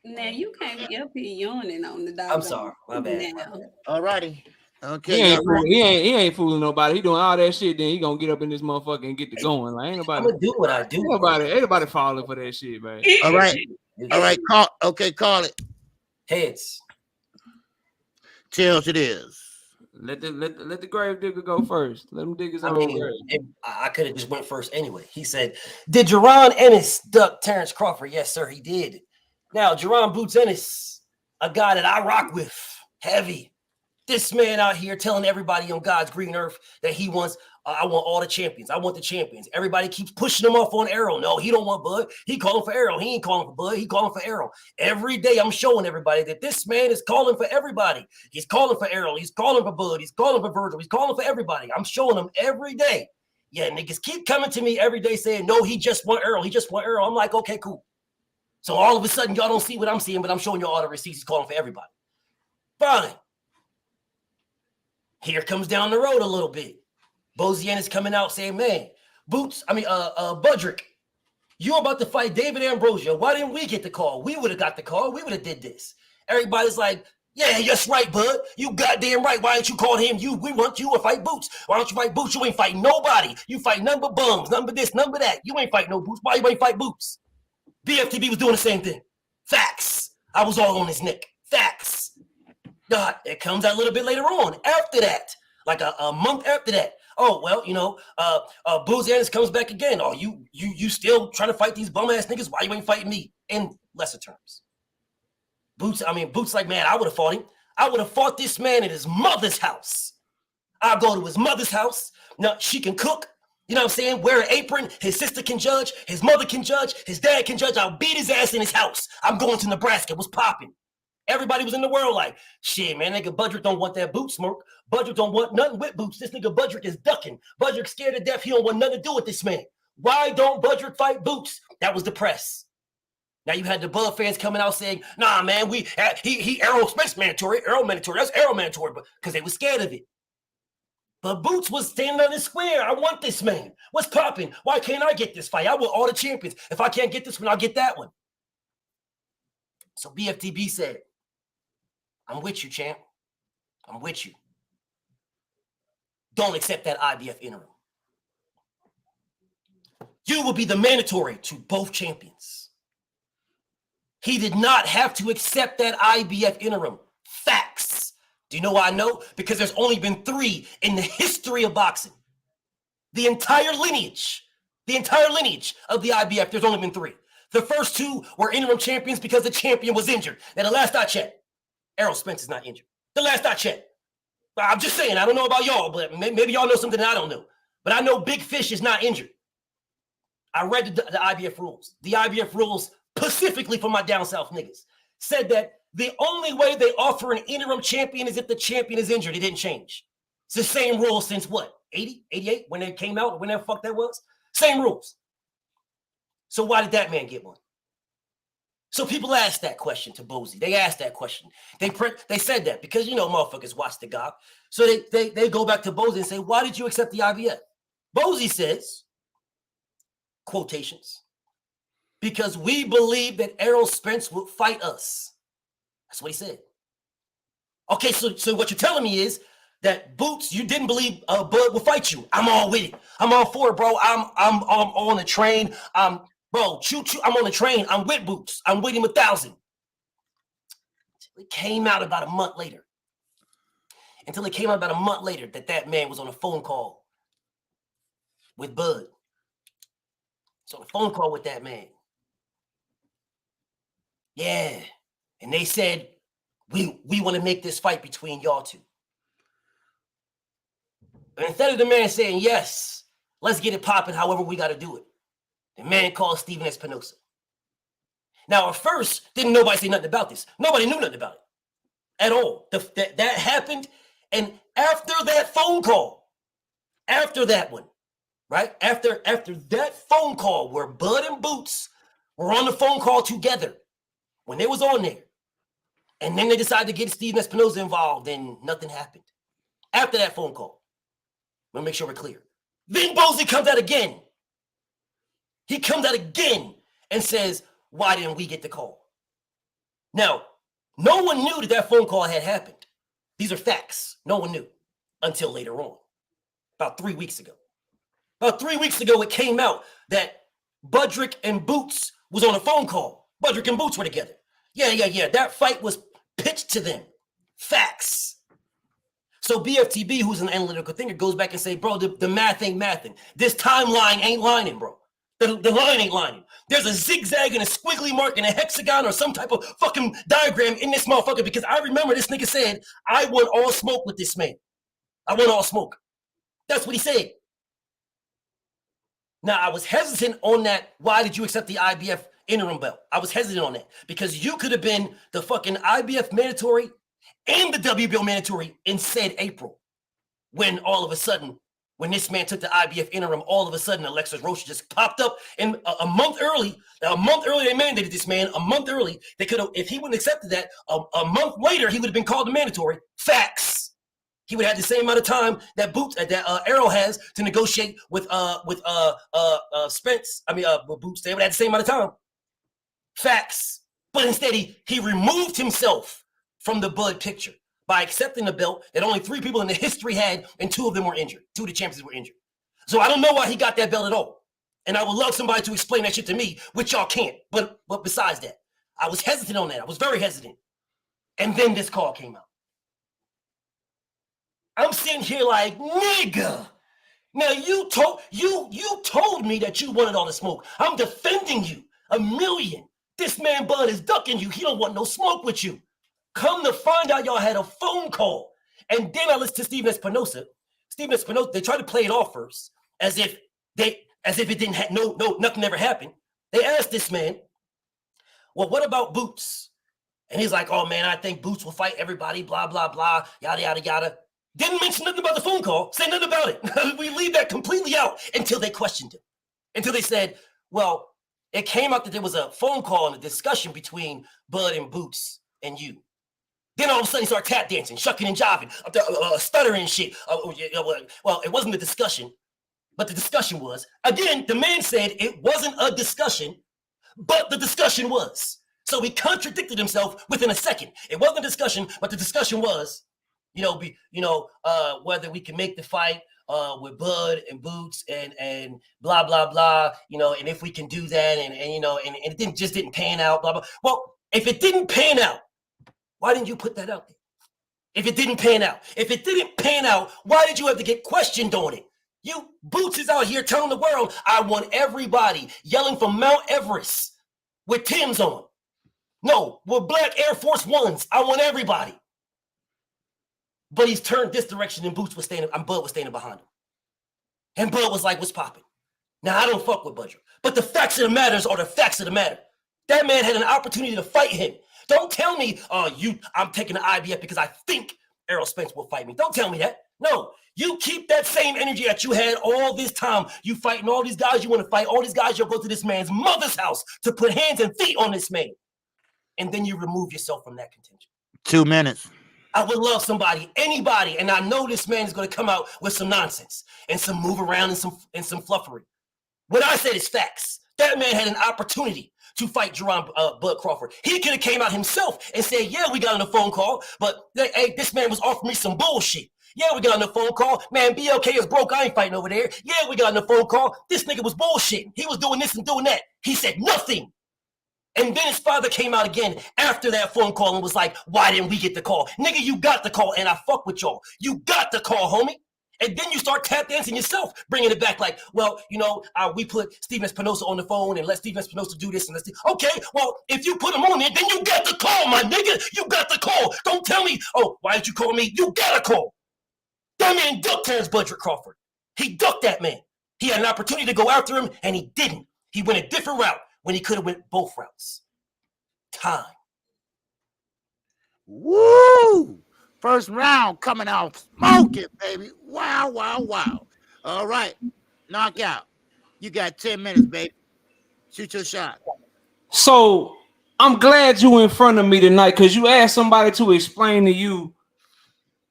Now you can't be up here yawning on the dog. I'm sorry, my bad. All righty. Okay. He ain't fooling nobody. He doing all that shit. Then he gonna get up in this motherfucker and get to going. Like ain't nobody. I'm gonna do what I do. Ain't nobody falling for that shit, man. All right. Call it. Heads. Tails it is. Let the grave digger go first. Let him dig his own grave. I could have just went first anyway. He said, "Did Jaron Ennis duck Terence Crawford?" Yes, sir, he did. Now, Jaron Boots Ennis, a guy that I rock with, heavy. This man out here telling everybody on God's green earth that he wants, I want all the champions. I want the champions. Everybody keeps pushing him off on Errol. No, he don't want Bud. He calling for Errol. He ain't calling for Bud. He calling for Errol. Every day I'm showing everybody that this man is calling for everybody. He's calling for Errol. He's calling for Bud. He's calling for Virgil. He's calling for everybody. I'm showing them every day. Yeah, niggas keep coming to me every day saying, no, he just want Errol. He just want Errol. I'm like, okay, cool. So all of a sudden, y'all don't see what I'm seeing, but I'm showing you all the receipts. He's calling for everybody. Fine. Here comes down the road a little bit. Bozian is coming out saying, man, Budrick, You're about to fight David Ambrosio. Why didn't we get the call? We would have got the call. We would have did this. Everybody's like, yeah, that's right, bud. You goddamn right. Why didn't you call him? We want you to fight Boots. Why don't you fight Boots? You ain't fighting nobody. You fight none but bums, none but this, none but that. You ain't fighting no Boots. Why you ain't fight Boots? BFTB was doing the same thing. Facts. I was all on his neck. Facts. God, it comes out a little bit later on. After that, like a month after that. Oh, well, you know, Boots Ennis comes back again. Oh, you still trying to fight these bum ass niggas? Why you ain't fighting me? In lesser terms. Boots like, man, I would have fought him. I would have fought this man at his mother's house. I'll go to his mother's house. Now, she can cook. You know what I'm saying? Wear an apron. His sister can judge. His mother can judge. His dad can judge. I'll beat his ass in his house. I'm going to Nebraska. What's popping? Everybody was in the world like, shit, man, nigga Budrick don't want that boot smoke. Budrick don't want nothing with Boots. This nigga Budrick is ducking. Budrick scared to death. He don't want nothing to do with this man. Why don't Budrick fight Boots? That was the press. Now you had the Bud fans coming out saying, nah, man, he Errol Spence mandatory. That's Errol mandatory, but because they were scared of it. But Boots was standing on the square. I want this man. What's popping? Why can't I get this fight? I want all the champions. If I can't get this one, I'll get that one. So BFTB said, I'm with you, champ. I'm with you. Don't accept that IBF interim. You will be the mandatory to both champions. He did not have to accept that IBF interim. Facts. Do you know why I know? Because there's only been 3 in the history of boxing. The entire lineage of the IBF, there's only been 3. The first 2 were interim champions because the champion was injured. Now, the last I checked, Errol Spence is not injured. The last I checked. I'm just saying, I don't know about y'all, but maybe y'all know something that I don't know. But I know Big Fish is not injured. I read the IBF rules. The IBF rules, specifically for my down south niggas, said that the only way they offer an interim champion is if the champion is injured. It didn't change. It's the same rule since what? 80, 88, when they came out, when the fuck that was? Same rules. So why did that man get one? So people asked that question to Bozy. They asked that question. They said that because, you know, motherfuckers watch the GOP. So they go back to Bozy and say, why did you accept the IBF? Bozy says, quotations, because we believe that Errol Spence would fight us. That's what he said. Okay, so what you're telling me is that Boots, you didn't believe Bud would fight you. I'm all with it. I'm all for it, bro. I'm on the train. Bro, choo. I'm on the train. I'm with Boots. I'm with him 1,000. It came out about a month later. Until it came out about a month later that man was on a phone call with Bud. So on a phone call with that man. Yeah. And they said, we want to make this fight between y'all two. And instead of the man saying, yes, let's get it popping however we got to do it, the man called Steven Espinosa. Now, at first, didn't nobody say nothing about this. Nobody knew nothing about it at all. That happened. And after that phone call, after that one, right? After that phone call where Bud and Boots were on the phone call together, when they was on there, and then they decided to get Steven Espinosa involved, and nothing happened. After that phone call, we'll make sure we're clear. Then Bozy comes out again. He comes out again and says, why didn't we get the call? Now, no one knew that phone call had happened. These are facts. No one knew until later on, about 3 weeks ago. About 3 weeks ago, it came out that Budrick and Boots was on a phone call. Budrick and Boots were together. Yeah. That fight was pitched to them. Facts. So BFTB, who's an analytical thinker, goes back and say, bro, the math ain't mathing. This timeline ain't lining, bro. The line ain't lining. There's a zigzag and a squiggly mark and a hexagon or some type of fucking diagram in this motherfucker, because I remember this nigga said, I want all smoke with this man. I want all smoke. That's what he said. Now, I was hesitant on that. Why did you accept the IBF interim belt? I was hesitant on that because you could have been the fucking IBF mandatory and the WBO mandatory in said April, when all of a sudden, when this man took the IBF interim, all of a sudden Alexis Rocha just popped up, and a month early they mandated this man. A month early, they could have, if he wouldn't have accepted that, a month later he would have been called a mandatory. Facts. he would have the same amount of time that Errol has to negotiate with Spence. With Boots. They would have the same amount of time. Facts. But instead, he removed himself from the Bud picture by accepting the belt that only 3 people in the history had, and 2 of them were injured. 2 of the champions were injured. So I don't know why he got that belt at all. And I would love somebody to explain that shit to me, which y'all can't. But besides that, I was hesitant on that. I was very hesitant. And then this call came out. I'm sitting here like, nigga. Now you told me that you wanted all the smoke. I'm defending you. A million. This man Bud is ducking you. He don't want no smoke with you. Come to find out, y'all had a phone call. And then I listened to Steven Espinosa. Steven Espinosa, they tried to play it off first, as if it didn't have nothing ever happened. They asked this man, well, what about Boots? And he's like, oh man, I think Boots will fight everybody, blah, blah, blah, yada, yada, yada. Didn't mention nothing about the phone call, say nothing about it. We leave that completely out until they questioned him. Until they said, well, it came out that there was a phone call and a discussion between Bud and Boots and you. Then all of a sudden he started tap dancing, shucking and jiving, stuttering and shit. Well, it wasn't a discussion, but the discussion was. Again, the man said it wasn't a discussion, but the discussion was. So he contradicted himself within a second. It wasn't a discussion, but the discussion was, whether we can make the fight with Bud and Boots and blah, blah, blah, and if we can do that and it didn't pan out, blah, blah. Well, if it didn't pan out, why didn't you put that out there? If it didn't pan out, why did you have to get questioned on it? You Boots is out here telling the world, I want everybody yelling from Mount Everest with Timbs on. No, with black Air Force Ones. I want everybody. But he's turned this direction and Bud was standing behind him. And Bud was like, what's popping? Now, I don't fuck with Budger. But the facts of the matters are the facts of the matter. That man had an opportunity to fight him. Don't tell me, I'm taking the IBF because I think Errol Spence will fight me. Don't tell me that. No, you keep that same energy that you had all this time. You fighting all these guys you want to fight. All these guys you'll go to this man's mother's house to put hands and feet on this man. And then you remove yourself from that contention. 2 minutes. I would love anybody, and I know this man is going to come out with some nonsense and some move around and some fluffery. What I said is facts. That man had an opportunity to fight Bud Crawford. He could have came out himself and said, yeah, we got on the phone call, but hey, this man was offering me some bullshit. Yeah, we got on the phone call. Man, BLK is broke. I ain't fighting over there. Yeah, we got on the phone call. This nigga was bullshitting. He was doing this and doing that. He said nothing. And then his father came out again after that phone call and was like, why didn't we get the call? Nigga, you got the call, and I fuck with y'all. You got the call, homie. And then you start tap dancing yourself, bringing it back like, well, we put Steven Espinosa on the phone and let Steven Espinosa do this. Okay, well, if you put him on there, then you got the call, my nigga. You got the call. Don't tell me, oh, why did you call me? You got a call. That man ducked Terence Crawford. He ducked that man. He had an opportunity to go after him, and he didn't. He went a different route when he could have went both routes. Time. Woo! First round coming out smoking, baby. Wow, wow, wow. All right. Knockout. You got 10 minutes, baby. Shoot your shot. So I'm glad you in front of me tonight because you asked somebody to explain to you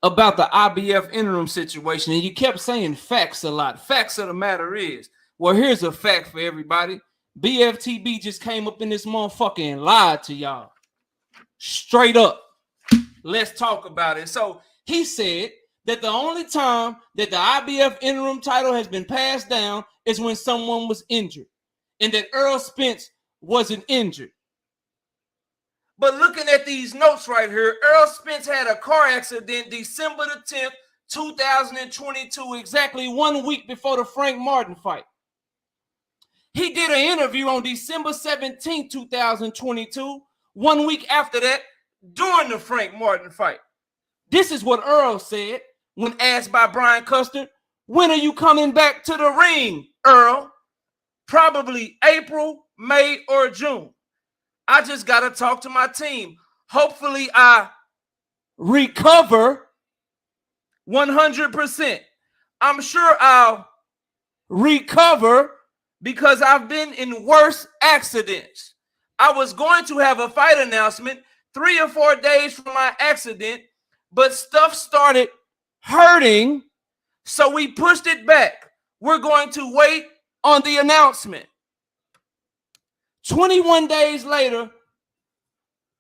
about the IBF interim situation, and you kept saying facts a lot. Facts of the matter is, well, here's a fact for everybody. BFTB just came up in this motherfucker and lied to y'all. Straight up. Let's talk about it. So he said that the only time that the IBF interim title has been passed down is when someone was injured, and that Errol Spence wasn't injured. But looking at these notes right here, Errol Spence had a car accident December the 10th, 2022, exactly 1 week before the Frank Martin fight. He did an interview on December 17th, 2022, 1 week after that, during the Frank Martin fight. This is what Earl said when asked by Brian Custer, when are you coming back to the ring, Earl? Probably April, May, or June. I just got to talk to my team. Hopefully I recover 100%. I'm sure I'll recover because I've been in worse accidents. I was going to have a fight announcement 3 or 4 days from my accident, but stuff started hurting, so we pushed it back. We're going to wait on the announcement. 21 days later,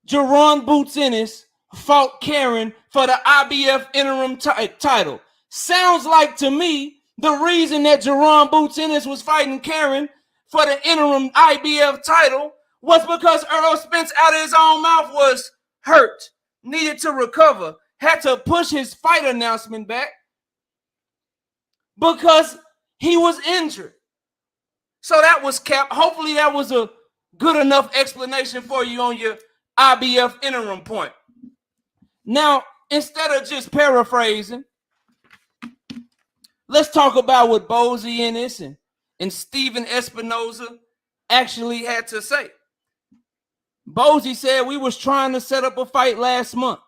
Jaron Boots Ennis fought Karen for the IBF interim title. Sounds like to me the reason that Jaron Boots Ennis was fighting Karen for the interim IBF title was because Errol Spence out of his own mouth was hurt, needed to recover, had to push his fight announcement back because he was injured. So that was capped. Hopefully that was a good enough explanation for you on your IBF interim point. Now, instead of just paraphrasing, let's talk about what Bozy Ennis and Steven Espinoza actually had to say. Bozy said we was trying to set up a fight last month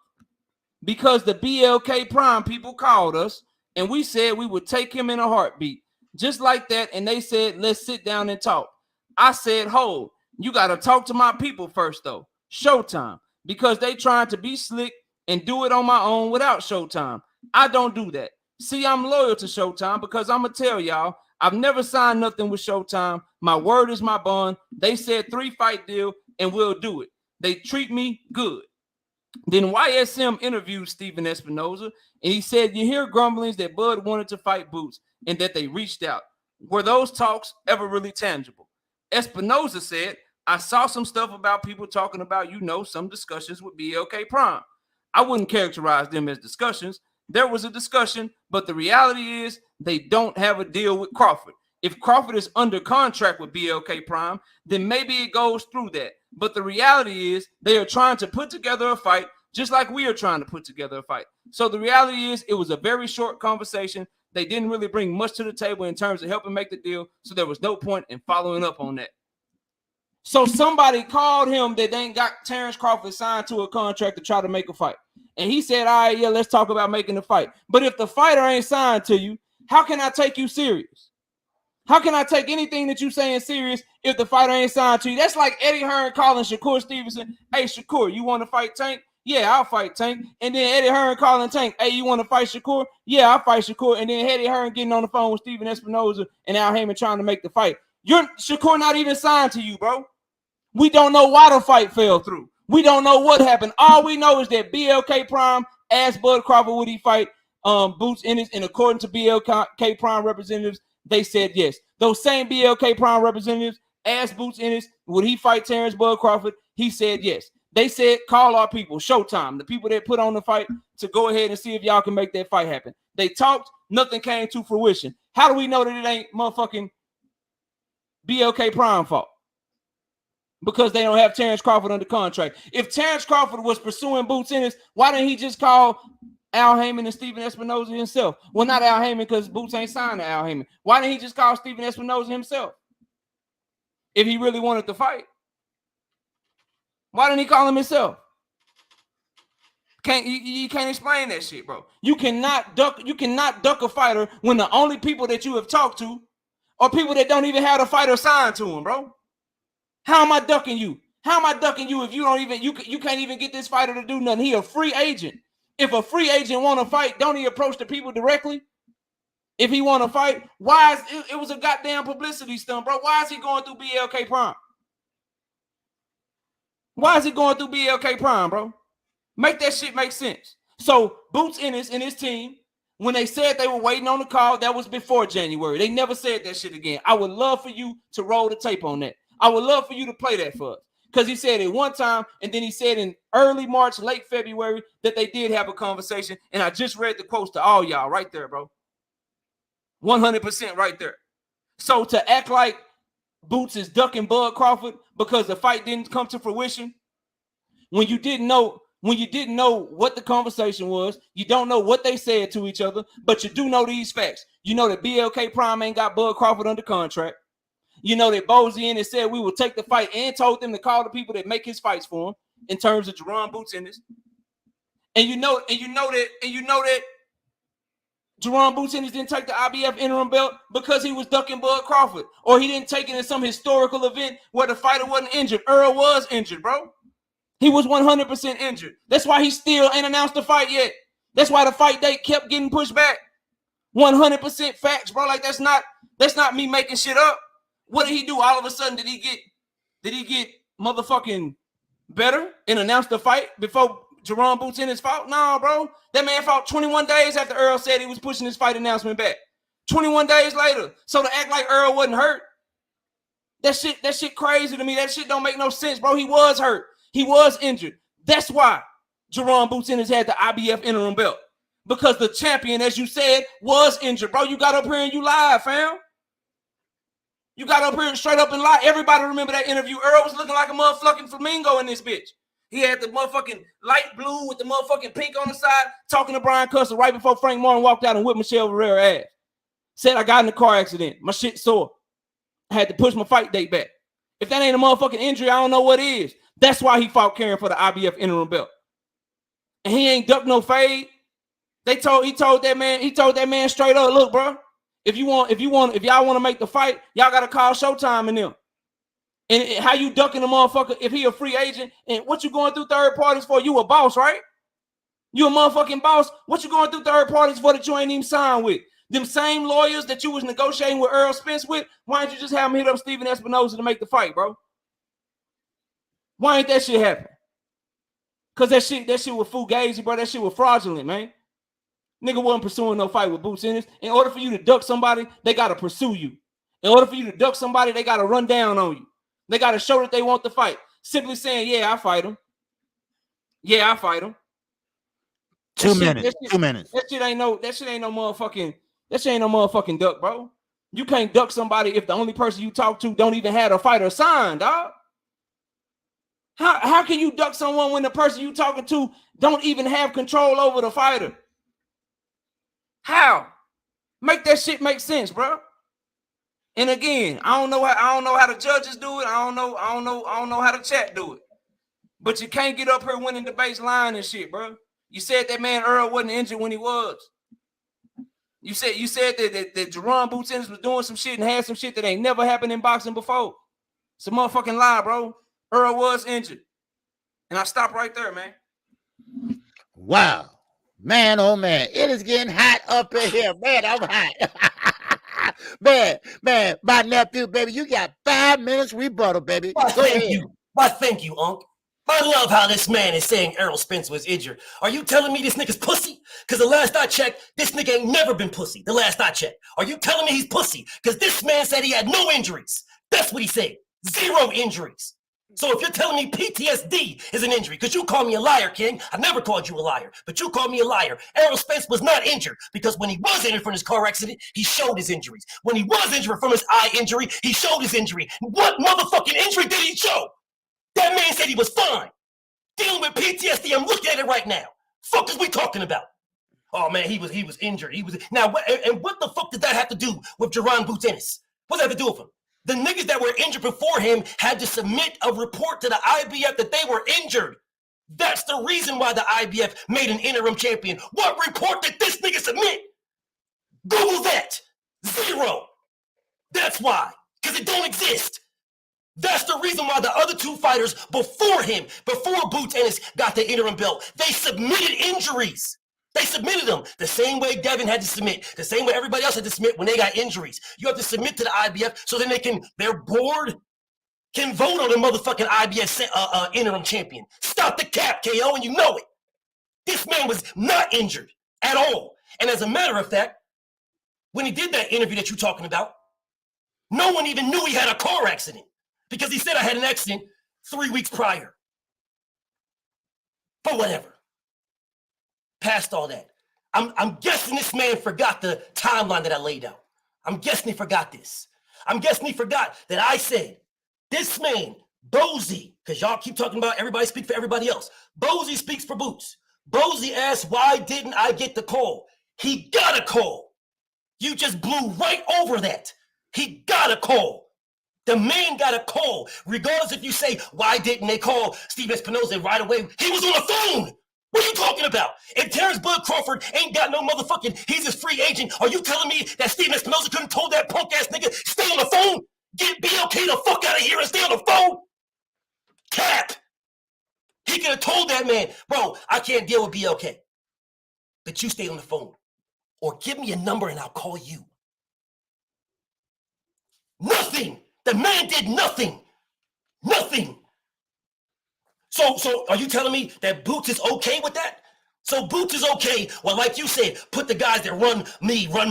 because the BLK Prime people called us and we said we would take him in a heartbeat. Just like that, and they said, let's sit down and talk. I said, hold, you got to talk to my people first, though. Showtime, because they trying to be slick and do it on my own without Showtime. I don't do that. See, I'm loyal to Showtime because I'm going to tell y'all, I've never signed nothing with Showtime. My word is my bond. They said 3-fight deal, and we'll do it. They treat me good. Then YSM interviewed Steven Espinoza, and he said, you hear grumblings that Bud wanted to fight Boots and that they reached out. Were those talks ever really tangible? Espinoza said, I saw some stuff about people talking about, some discussions with BLK Prime. I wouldn't characterize them as discussions. There was a discussion, but the reality is they don't have a deal with Crawford. If Crawford is under contract with BLK Prime, then maybe it goes through that. But the reality is they are trying to put together a fight just like we are trying to put together a fight. So the reality is it was a very short conversation. They didn't really bring much to the table in terms of helping make the deal, so there was no point in following up on that. So somebody called him that they ain't got Terence Crawford signed to a contract to try to make a fight. And he said, all right, yeah, let's talk about making the fight. But if the fighter ain't signed to you, how can I take you serious? How can I take anything that you saying serious if the fighter ain't signed to you? That's like Eddie Hearn calling Shakur Stevenson, hey, Shakur, you want to fight Tank? Yeah, I'll fight Tank. And then Eddie Hearn calling Tank, hey, you want to fight Shakur? Yeah, I'll fight Shakur. And then Eddie Hearn getting on the phone with Steven Espinoza and Al Heyman trying to make the fight. Shakur not even signed to you, bro. We don't know why the fight fell through. We don't know what happened. All we know is that BLK Prime asked Bud Crawford would he fight Boots Ennis, and according to BLK Prime representatives, they said yes. Those same BLK Prime representatives asked Boots Ennis would he fight Terence Bud Crawford. He said yes. They said call our people, Showtime, the people that put on the fight, to go ahead and see if y'all can make that fight happen. They talked, nothing came to fruition. How do we know that it ain't motherfucking BLK Prime fault? Because they don't have Terence Crawford under contract. If Terence Crawford was pursuing Boots Ennis, why didn't he just call Al Heyman and Steven Espinoza himself? Well, not Al Heyman because Boots ain't signed to Al Heyman. Why didn't he just call Steven Espinoza himself? If he really wanted to fight. Why didn't he call him himself? You can't explain that shit, bro. You cannot duck a fighter when the only people that you have talked to are people that don't even have the fighter signed to him, bro. How am I ducking you? How am I ducking you if you don't even you can't even get this fighter to do nothing? He a free agent. If a free agent want to fight, don't he approach the people directly? If he want to fight, why is it was a goddamn publicity stunt, bro? Why is he going through BLK Prime? Why is he going through BLK Prime, bro? Make that shit make sense. So Boots Ennis and his team, when they said they were waiting on the call, that was before January. They never said that shit again. I would love for you to roll the tape on that. I would love for you to play that for us. Because he said it one time, and then he said in early March, late February, that they did have a conversation. And I just read the quotes to all y'all right there, bro. 100% right there. So to act like Boots is ducking Bud Crawford because the fight didn't come to fruition, when you didn't know what the conversation was, you don't know what they said to each other, but you do know these facts. You know that BLK Prime ain't got Bud Crawford under contract. You know that Bozy Ennis said we will take the fight and told them to call the people that make his fights for him in terms of Jaron Boots Ennis. And you know that Jaron Boots Ennis didn't take the IBF interim belt because he was ducking Bud Crawford, or he didn't take it in some historical event where the fighter wasn't injured. Earl was injured, bro. He was 100% injured. That's why he still ain't announced the fight yet. That's why the fight date kept getting pushed back. 100% facts, bro. Like that's not me making shit up. What did he do? All of a sudden, did he get motherfucking better and announced the fight before Jaron Boots Ennis fought? No, bro. That man fought 21 days after Earl said he was pushing his fight announcement back. 21 days later. So to act like Earl wasn't hurt, that shit crazy to me. That shit don't make no sense, bro. He was hurt. He was injured. That's why Jaron Boots Ennis had the IBF interim belt. Because the champion, as you said, was injured. Bro, you got up here and you lied, fam. You got up here and straight up and lied. Everybody remember that interview. Earl was looking like a motherfucking flamingo in this bitch. He had the motherfucking light blue with the motherfucking pink on the side, talking to Brian Custer right before Frank Martin walked out and whipped Michelle Rivera ass. Said, I got in a car accident. My shit sore. I had to push my fight date back. If that ain't a motherfucking injury, I don't know what is. That's why he fought Karen for the IBF interim belt. And he ain't ducked no fade. He told that man straight up, look, bro, if y'all want to make the fight, y'all got to call Showtime and them. And how you ducking the motherfucker if he a free agent? And what you going through third parties for? You a boss, right? You a motherfucking boss. What you going through third parties for that you ain't even signed with? Them same lawyers that you was negotiating with Earl Spence with, why didn't you just have him hit up Steven Espinoza to make the fight, bro? Why ain't that shit happen? Because that shit was fugazi, bro. That shit was fraudulent, man. Nigga wasn't pursuing no fight with Boots Ennis. In order for you to duck somebody, they got to pursue you. In order for you to duck somebody, they got to run down on you. They got to show that they want the fight. Simply saying, yeah, I fight him. Yeah, I fight him. 2 minutes. 2 minutes. That shit ain't no motherfucking duck, bro. You can't duck somebody if the only person you talk to don't even have a fighter signed, dog. How can you duck someone when the person you talking to don't even have control over the fighter? How? Make that shit make sense, bro. And again, I don't know how the judges do it. I don't know how the chat do it. But you can't get up here winning debates lying and shit, bro. You said that man Earl wasn't injured when he was. You said that Jaron Boots Ennis was doing some shit and had some shit that ain't never happened in boxing before. It's a motherfucking lie, bro. Earl was injured. And I stop right there, man. Wow. Man, oh man, it is getting hot up in here. Man, I'm hot. man, my nephew, baby, you got 5 minutes rebuttal, baby. Why, thank you, Unc. I love how this man is saying Errol Spence was injured. Are you telling me this nigga's pussy? Because the last I checked, this nigga ain't never been pussy. The last I checked. Are you telling me he's pussy? Because this man said he had no injuries. That's what he said. 0 injuries. So if you're telling me PTSD is an injury, because you call me a liar, King, I never called you a liar, but you called me a liar. Errol Spence was not injured because when he was injured from his car accident, he showed his injuries. When he was injured from his eye injury, he showed his injury. What motherfucking injury did he show? That man said he was fine. Dealing with PTSD, I'm looking at it right now. Fuck is we talking about? Oh man, he was injured. Now, and what the fuck did that have to do with Jaron Boots Ennis? What does that have to do with him? The niggas that were injured before him had to submit a report to the IBF that they were injured. That's the reason why the IBF made an interim champion. What report did this nigga submit? Google that. 0. That's why. Because it don't exist. That's the reason why the other 2 fighters before him, before Boots Ennis got the interim belt, they submitted injuries. They submitted them the same way Devin had to submit, the same way everybody else had to submit when they got injuries. You have to submit to the IBF so then their board can vote on the motherfucking IBF interim champion. Stop the cap, KO, and you know it. This man was not injured at all. And as a matter of fact, when he did that interview that you're talking about, no one even knew he had a car accident because he said I had an accident 3 weeks prior. But whatever. Past all that. I'm guessing this man forgot the timeline that I laid out. I'm guessing he forgot this. I'm guessing he forgot that I said, this man, Bozy, because y'all keep talking about everybody speak for everybody else. Bozy speaks for Boots. Bozy asked, why didn't I get the call? He got a call. You just blew right over that. He got a call. The man got a call. Regardless if you say, why didn't they call Steven Espinoza right away? He was on the phone. What are you talking about? If Terence Crawford ain't got no motherfucking, he's his free agent, are you telling me that Steven Espinoza couldn't told that punk ass nigga, stay on the phone? Get BLK the fuck out of here and stay on the phone? Cap. He could have told that man, bro, I can't deal with BLK. that you stayed on the phone. Or give me a number and I'll call you. Nothing. The man did nothing. Nothing. So are you telling me that Boots is okay with that? So Boots is okay. Well, like you said, put the guys that run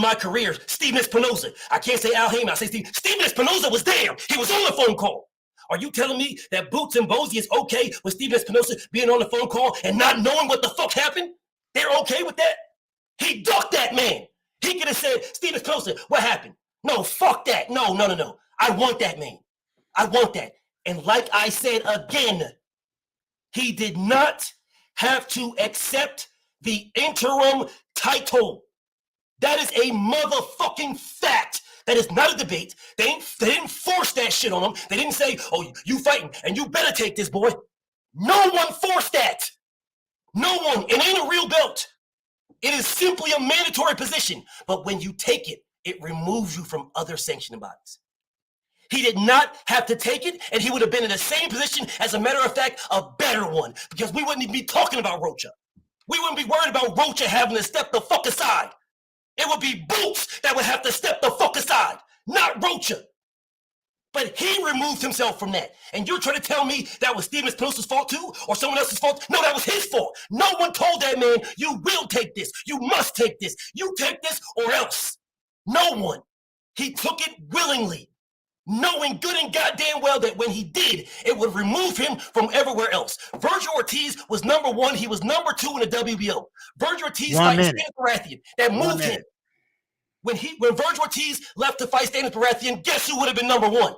my career. Steven Espinoza. I can't say Al Heyman. I say Steven Espinoza was there. He was on the phone call. Are you telling me that Boots and Bozy is okay with Steven Espinoza being on the phone call and not knowing what the fuck happened? They're okay with that? He ducked that man. He could have said, Steven Espinoza, what happened? No, fuck that. No. I want that man. I want that. And like I said again, he did not have to accept the interim title. That is a motherfucking fact. That is not a debate. They didn't force that shit on him. They didn't say, oh, you fighting and you better take this, boy. No one forced that. No one. It ain't a real belt. It is simply a mandatory position. But when you take it, it removes you from other sanctioning bodies. He did not have to take it, and he would have been in the same position, as a matter of fact, a better one, because we wouldn't even be talking about Rocha. We wouldn't be worried about Rocha having to step the fuck aside. It would be Boots that would have to step the fuck aside, not Rocha. But he removed himself from that. And you're trying to tell me that was Steven Espinosa's fault too, or someone else's fault? No, that was his fault. No one told that man, you will take this. You must take this. You take this or else. No one. He took it willingly, knowing good and goddamn well that when he did, it would remove him from everywhere else. Virgil Ortiz was number 1. He was number 2 in the WBO. Virgil Ortiz fighting Stanis Baratheon. That moved him. When Virgil Ortiz left to fight Stanis Baratheon, guess who would have been number 1?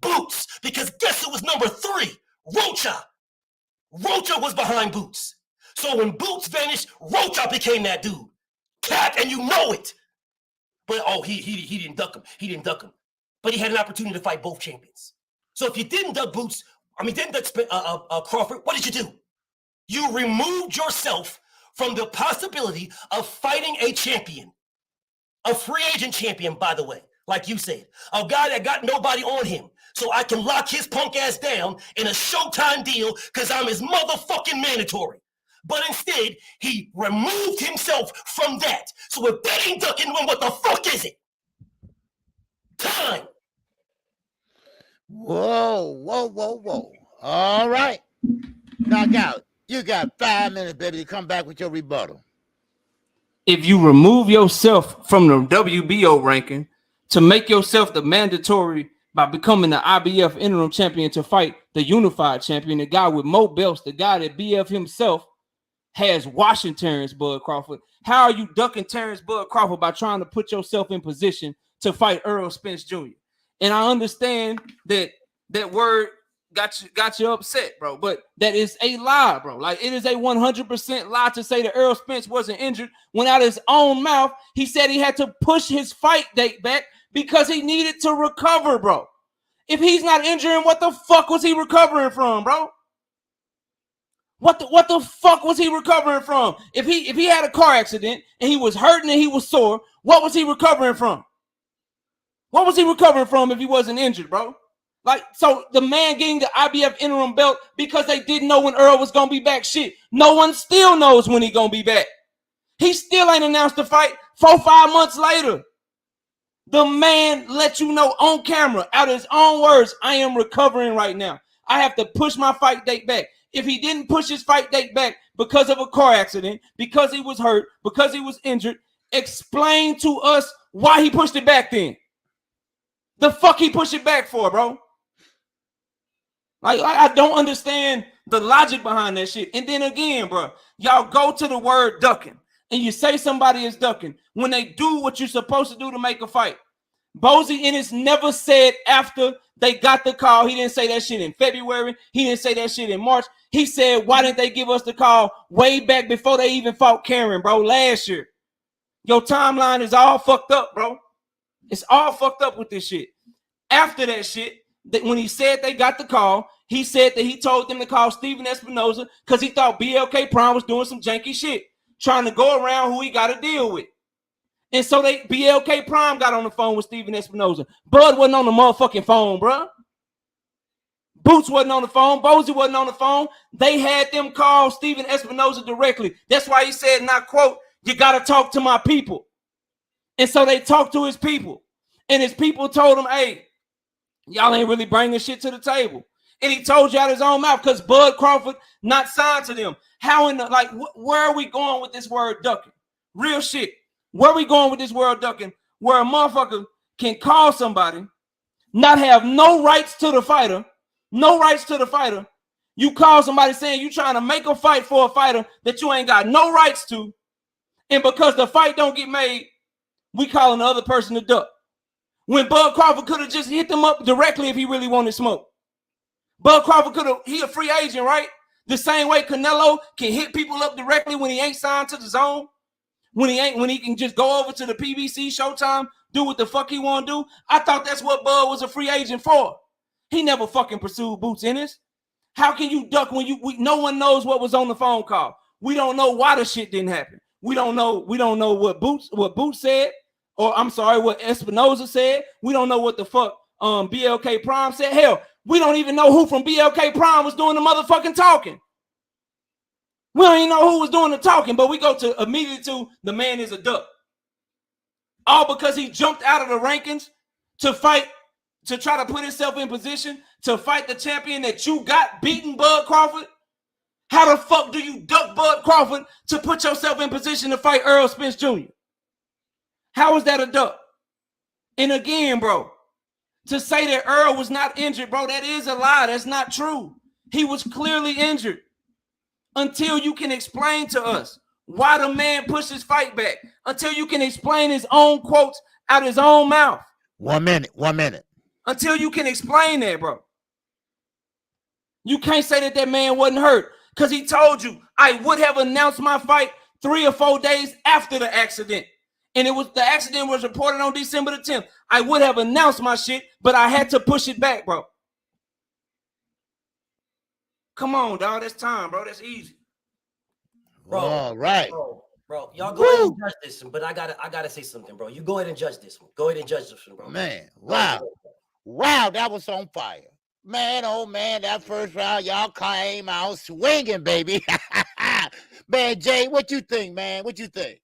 Boots. Because guess who was number 3? Rocha. Rocha was behind Boots. So when Boots vanished, Rocha became that dude. Cap, and you know it. But he didn't duck him. He didn't duck him. But he had an opportunity to fight both champions. So if you didn't duck Crawford, what did you do? You removed yourself from the possibility of fighting a champion. A free agent champion, by the way, like you said. A guy that got nobody on him. So I can lock his punk ass down in a Showtime deal because I'm his motherfucking mandatory. But instead, he removed himself from that. So if that ain't ducking, then what the fuck is it? Time. Whoa. All right. Knockout. You got 5 minutes, baby, to come back with your rebuttal. If you remove yourself from the WBO ranking to make yourself the mandatory by becoming the IBF interim champion to fight the unified champion, the guy with more belts, the guy that BF himself has washing Terence Bud Crawford, how are you ducking Terence Bud Crawford by trying to put yourself in position to fight Errol Spence Jr.? And I understand that word got you upset, bro, but that is a lie, bro. Like, it is a 100% lie to say that Errol Spence wasn't injured when out of his own mouth he said he had to push his fight date back because he needed to recover, bro. If he's not injuring, what the fuck was he recovering from, bro? What the fuck was he recovering from? If he had a car accident and he was hurting and he was sore, what was he recovering from? What was he recovering from if he wasn't injured, bro? Like, so the man getting the IBF interim belt because they didn't know when Earl was going to be back. Shit, no one still knows when he's going to be back. He still ain't announced the fight 4-5 months later. The man let you know on camera, out of his own words, I am recovering right now. I have to push my fight date back. If he didn't push his fight date back because of a car accident, because he was hurt, because he was injured, explain to us why he pushed it back then. The fuck he pushed it back for, bro? Like, I don't understand the logic behind that shit. And then again, bro, y'all go to the word ducking and you say somebody is ducking when they do what you're supposed to do to make a fight. Bozy Ennis never said after they got the call. He didn't say that shit in February. He didn't say that shit in March. He said, why didn't they give us the call way back before they even fought Karen, bro, last year? Your timeline is all fucked up, bro. It's all fucked up with this shit. After that shit, when he said they got the call, he said that he told them to call Steven Espinoza because he thought BLK Prime was doing some janky shit, trying to go around who he got to deal with. And so BLK Prime got on the phone with Steven Espinoza. Bud wasn't on the motherfucking phone, bro. Boots wasn't on the phone. Bozy wasn't on the phone. They had them call Steven Espinoza directly. That's why he said, and I quote, You got to talk to my people. And so they talked to his people. And his people told him, hey, y'all ain't really bringing shit to the table. And he told you out his own mouth because Bud Crawford not signed to them. How in the, like, where are we going with this word ducking? Real shit. Where are we going with this word ducking? Where a motherfucker can call somebody, not have no rights to the fighter, no rights to the fighter. You call somebody saying you trying to make a fight for a fighter that you ain't got no rights to. And because the fight don't get made, we calling the other person a duck. When Bud Crawford could have just hit them up directly if he really wanted smoke. Bud Crawford could have, he a free agent, right? The same way Canelo can hit people up directly when he ain't signed to the zone. When he can just go over to the PBC Showtime, do what the fuck he want to do. I thought that's what Bud was a free agent for. He never fucking pursued Boots Ennis. How can you duck when no one knows what was on the phone call? We don't know why the shit didn't happen. We don't know what Boots said, or I'm sorry, what Espinoza said. We don't know what the fuck BLK Prime said. Hell, we don't even know who from BLK Prime was doing the motherfucking talking. We don't even know who was doing the talking, but we go to immediately to the man is a duck. All because he jumped out of the rankings to fight, to try to put himself in position to fight the champion that you got beaten, Bud Crawford. How the fuck do you duck Bud Crawford to put yourself in position to fight Earl Spence Jr.? How is that a duck? And again, bro, to say that Earl was not injured, bro, that is a lie. That's not true. He was clearly injured. Until you can explain to us why the man pushed his fight back. Until you can explain his own quotes out his own mouth. 1 minute. Until you can explain that, bro. You can't say that man wasn't hurt because he told you, I would have announced my fight 3 or 4 days after the accident. And the accident was reported on December the 10th. I would have announced my shit, but I had to push it back, bro. Come on, dog. That's time, bro. That's easy. Bro, all right. Bro, y'all go ahead and judge this one, but I gotta say something, bro. You go ahead and judge this one. Go ahead and judge this one, bro. Man, wow, that was on fire. Man, oh man, that first round, y'all came out swinging, baby. Man, Jay, what you think, man? What you think?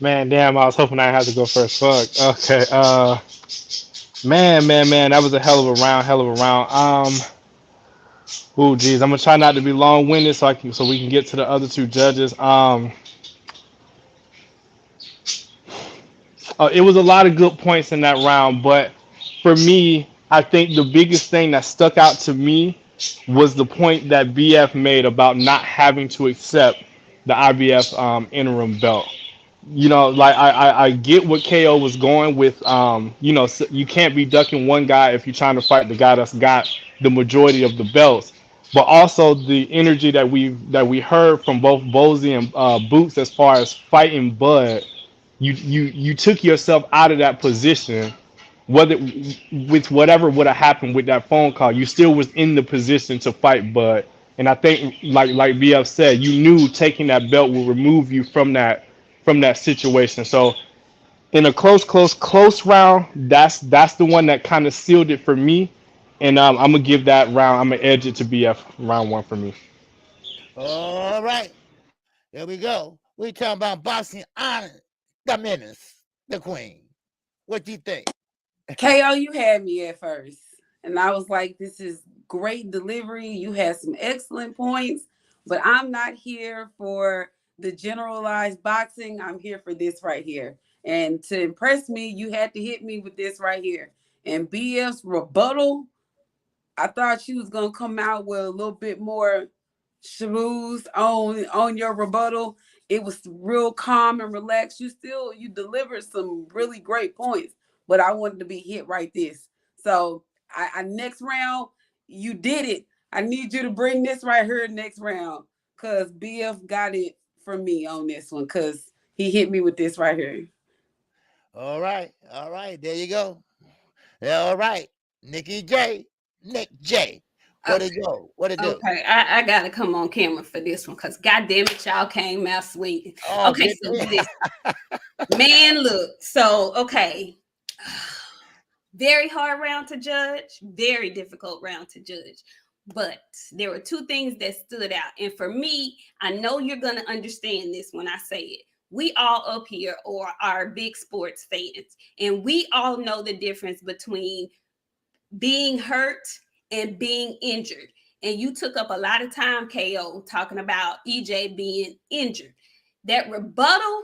Man, damn, I was hoping I had to go first. Fuck. Okay. Man, that was a hell of a round. Oh, geez, I'm gonna try not to be long-winded so we can get to the other two judges. It was a lot of good points in that round, but for me, I think the biggest thing that stuck out to me was the point that BF made about not having to accept the IBF interim belt. You know, like I get what KO was going with. You can't be ducking one guy if you're trying to fight the guy that's got the majority of the belts. But also the energy that we heard from both Bozy and Boots as far as fighting Bud, you took yourself out of that position. Whether with whatever would have happened with that phone call, you still was in the position to fight Bud. And I think, like BF said, you knew taking that belt will remove you from that situation. So in a close round, that's the one that kind of sealed it for me. And I'm gonna give that round. I'm gonna edge it to BF round 1 for me. All right, there we go. We talking about Boxiana, the menace, the queen. What do you think? KO, you had me at first, and I was like, this is great delivery. You had some excellent points, but I'm not here for the generalized boxing. I'm here for this right here. And to impress me, you had to hit me with this right here. And BF's rebuttal, I thought she was going to come out with a little bit more schmooze on your rebuttal. It was real calm and relaxed. You delivered some really great points, but I wanted to be hit right this. So I next round, you did it. I need you to bring this right here next round because BF got it for me on this one because he hit me with this right here. All right. There you go. All right. Nick J. What it go? What it do? Okay, I gotta come on camera for this one because goddamn it, y'all came out swinging. Oh, okay, so this man, look. So okay, very hard round to judge, very difficult round to judge. But there were two things that stood out. And for me, I know you're going to understand this when I say it. We all up here are big sports fans, and we all know the difference between being hurt and being injured. And you took up a lot of time, KO, talking about EJ being injured. That rebuttal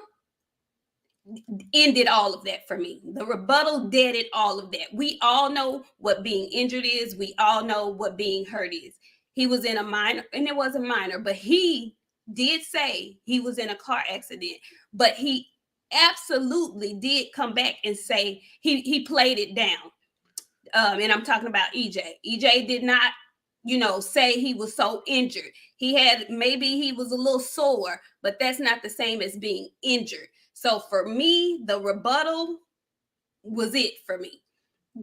ended all of that for me. The rebuttal deaded all of that. We all know what being injured is. We all know what being hurt is. He was in a minor, and it wasn't minor, but he did say he was in a car accident, but he absolutely did come back and say he played it down. And I'm talking about EJ. EJ did not, say he was so injured. Maybe he was a little sore, but that's not the same as being injured. So for me, the rebuttal was it for me.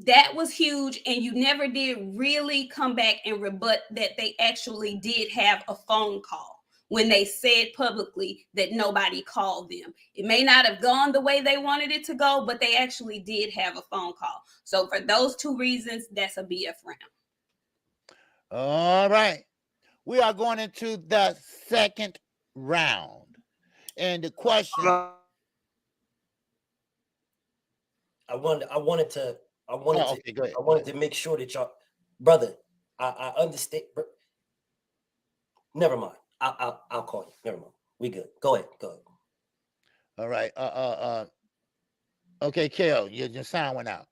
That was huge. And you never did really come back and rebut that they actually did have a phone call when they said publicly that nobody called them. It may not have gone the way they wanted it to go, but they actually did have a phone call. So for those two reasons, that's a BF round. All right. We are going into the second round. And the question... I wanted to go ahead. I wanted to make sure that y'all, brother, I understand. Never mind. I'll call you. Never mind. We good. Go ahead. All right. Okay, KO, your sound went out.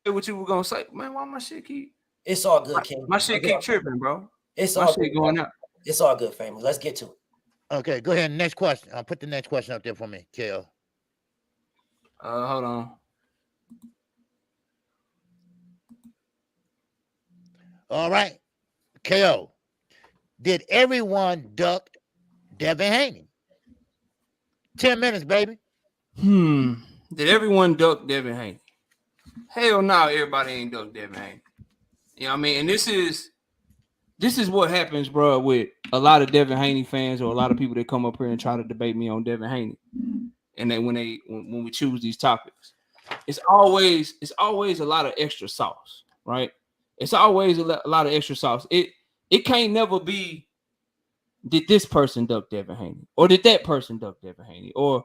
What you were gonna say, man? Why my shit keep? It's all good, King. My shit keep tripping, bro. It's my all shit good, going up. It's all good, family. Let's get to it. Okay, go ahead. Next question. I'll put the next question up there for me, KO. Hold on. All right, KO. Did everyone duck Devin Haney? 10 minutes, baby. Did everyone duck Devin Haney? Hell no, everybody ain't duck Devin Haney. You know what I mean? And this is what happens, bro, with a lot of Devin Haney fans or a lot of people that come up here and try to debate me on Devin Haney. And then when we choose these topics, it's always a lot of extra sauce, right? It's always a lot of extra sauce. It can't never be, did this person duck Devin Haney, or did that person duck Devin Haney, or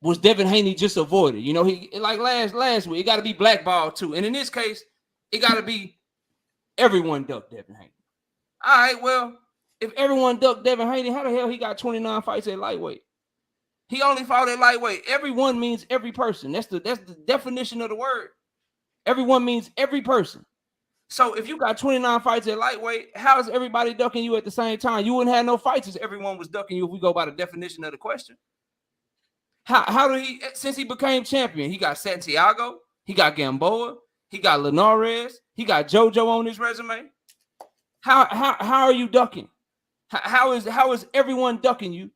was Devin Haney just avoided? You know, he like last week, it got to be blackballed too. And in this case, it got to be everyone ducked Devin Haney. All right, well, if everyone ducked Devin Haney, how the hell he got 29 fights at lightweight? He only fought at lightweight. Everyone means every person. That's the definition of the word. Everyone means every person. So if you got 29 fights at lightweight, how is everybody ducking you at the same time? You wouldn't have no fights if everyone was ducking you if we go by the definition of the question. How did he, since he became champion, he got Santiago, he got Gamboa, he got Linares, he got JoJo on his resume. How are you ducking? How is everyone ducking you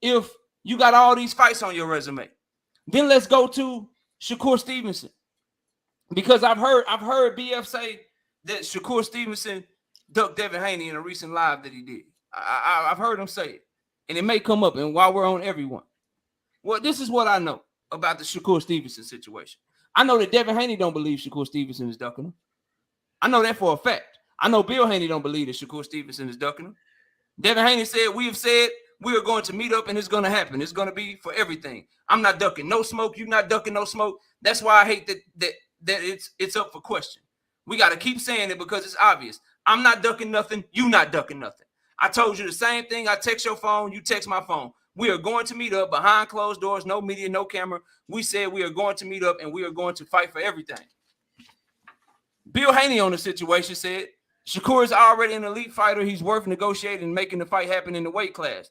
if you got all these fights on your resume? Then let's go to Shakur Stevenson. Because I've heard BF say that Shakur Stevenson ducked Devin Haney in a recent live that he did. I've heard him say it. And it may come up, and while we're on everyone. Well, this is what I know about the Shakur Stevenson situation. I know that Devin Haney don't believe Shakur Stevenson is ducking him. I know that for a fact. I know Bill Haney don't believe that Shakur Stevenson is ducking him. Devin Haney said, we have said we are going to meet up and it's going to happen. It's going to be for everything. I'm not ducking no smoke. You're not ducking no smoke. That's why I hate that it's up for question. We got to keep saying it because it's obvious. I'm not ducking nothing. You not ducking nothing. I told you the same thing. I text your phone. You text my phone. We are going to meet up behind closed doors, no media, no camera. We said we are going to meet up and we are going to fight for everything. Bill Haney on the situation said, Shakur is already an elite fighter. He's worth negotiating and making the fight happen in the weight class.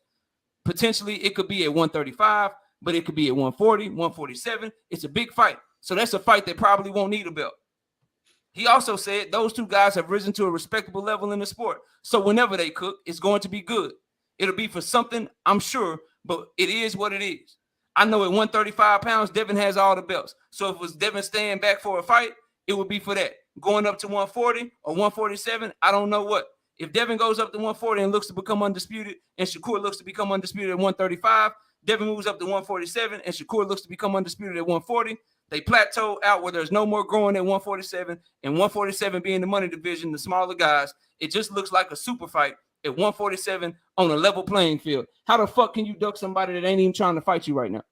Potentially, it could be at 135, but it could be at 140, 147. It's a big fight. So that's a fight that probably won't need a belt. He also said those two guys have risen to a respectable level in the sport. So whenever they cook, it's going to be good. It'll be for something, I'm sure, but it is what it is. I know at 135 pounds, Devin has all the belts. So if it was Devin staying back for a fight, it would be for that. Going up to 140 or 147, I don't know what. If Devin goes up to 140 and looks to become undisputed, and Shakur looks to become undisputed at 135, Devin moves up to 147, and Shakur looks to become undisputed at 140. They plateau out where there's no more growing at 147, and 147 being the money division, the smaller guys, it just looks like a super fight at 147 on a level playing field. How the fuck can you duck somebody that ain't even trying to fight you right now?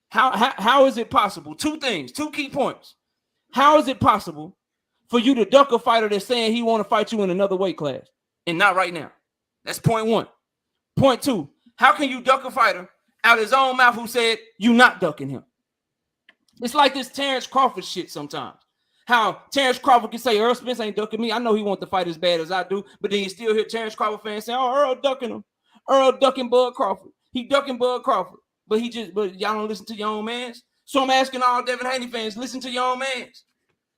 How is it possible? Two things, two key points. How is it possible for you to duck a fighter that's saying he want to fight you in another weight class and not right now? That's point one. Point two, how can you duck a fighter out his own mouth who said you not ducking him? It's like this Terence Crawford shit sometimes. How Terence Crawford can say Earl Spence ain't ducking me. I know he wants to fight as bad as I do, but then you still hear Terence Crawford fans saying, oh, Earl ducking him. Earl ducking Bud Crawford. He ducking Bud Crawford. But y'all don't listen to your own mans. So I'm asking all Devin Haney fans, listen to your own mans.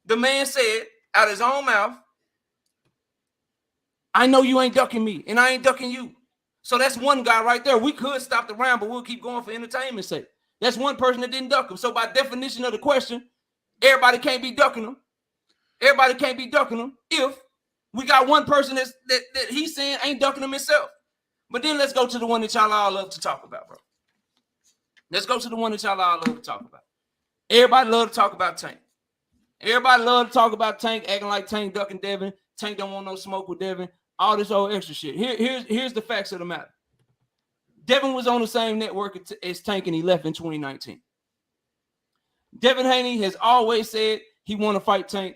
The man said out his own mouth, I know you ain't ducking me, and I ain't ducking you. So that's one guy right there. We could stop the round, but we'll keep going for entertainment's sake. That's one person that didn't duck him. So by definition of the question, everybody can't be ducking him. Everybody can't be ducking him if we got one person that he's saying ain't ducking him himself. But then let's go to the one that y'all all love to talk about, bro. Let's go to the one that y'all all love to talk about. Everybody love to talk about Tank. Everybody love to talk about Tank, acting like Tank ducking Devin. Tank don't want no smoke with Devin. All this old extra shit. Here's the facts of the matter. Devin was on the same network as Tank, and he left in 2019. Devin Haney has always said he want to fight Tank.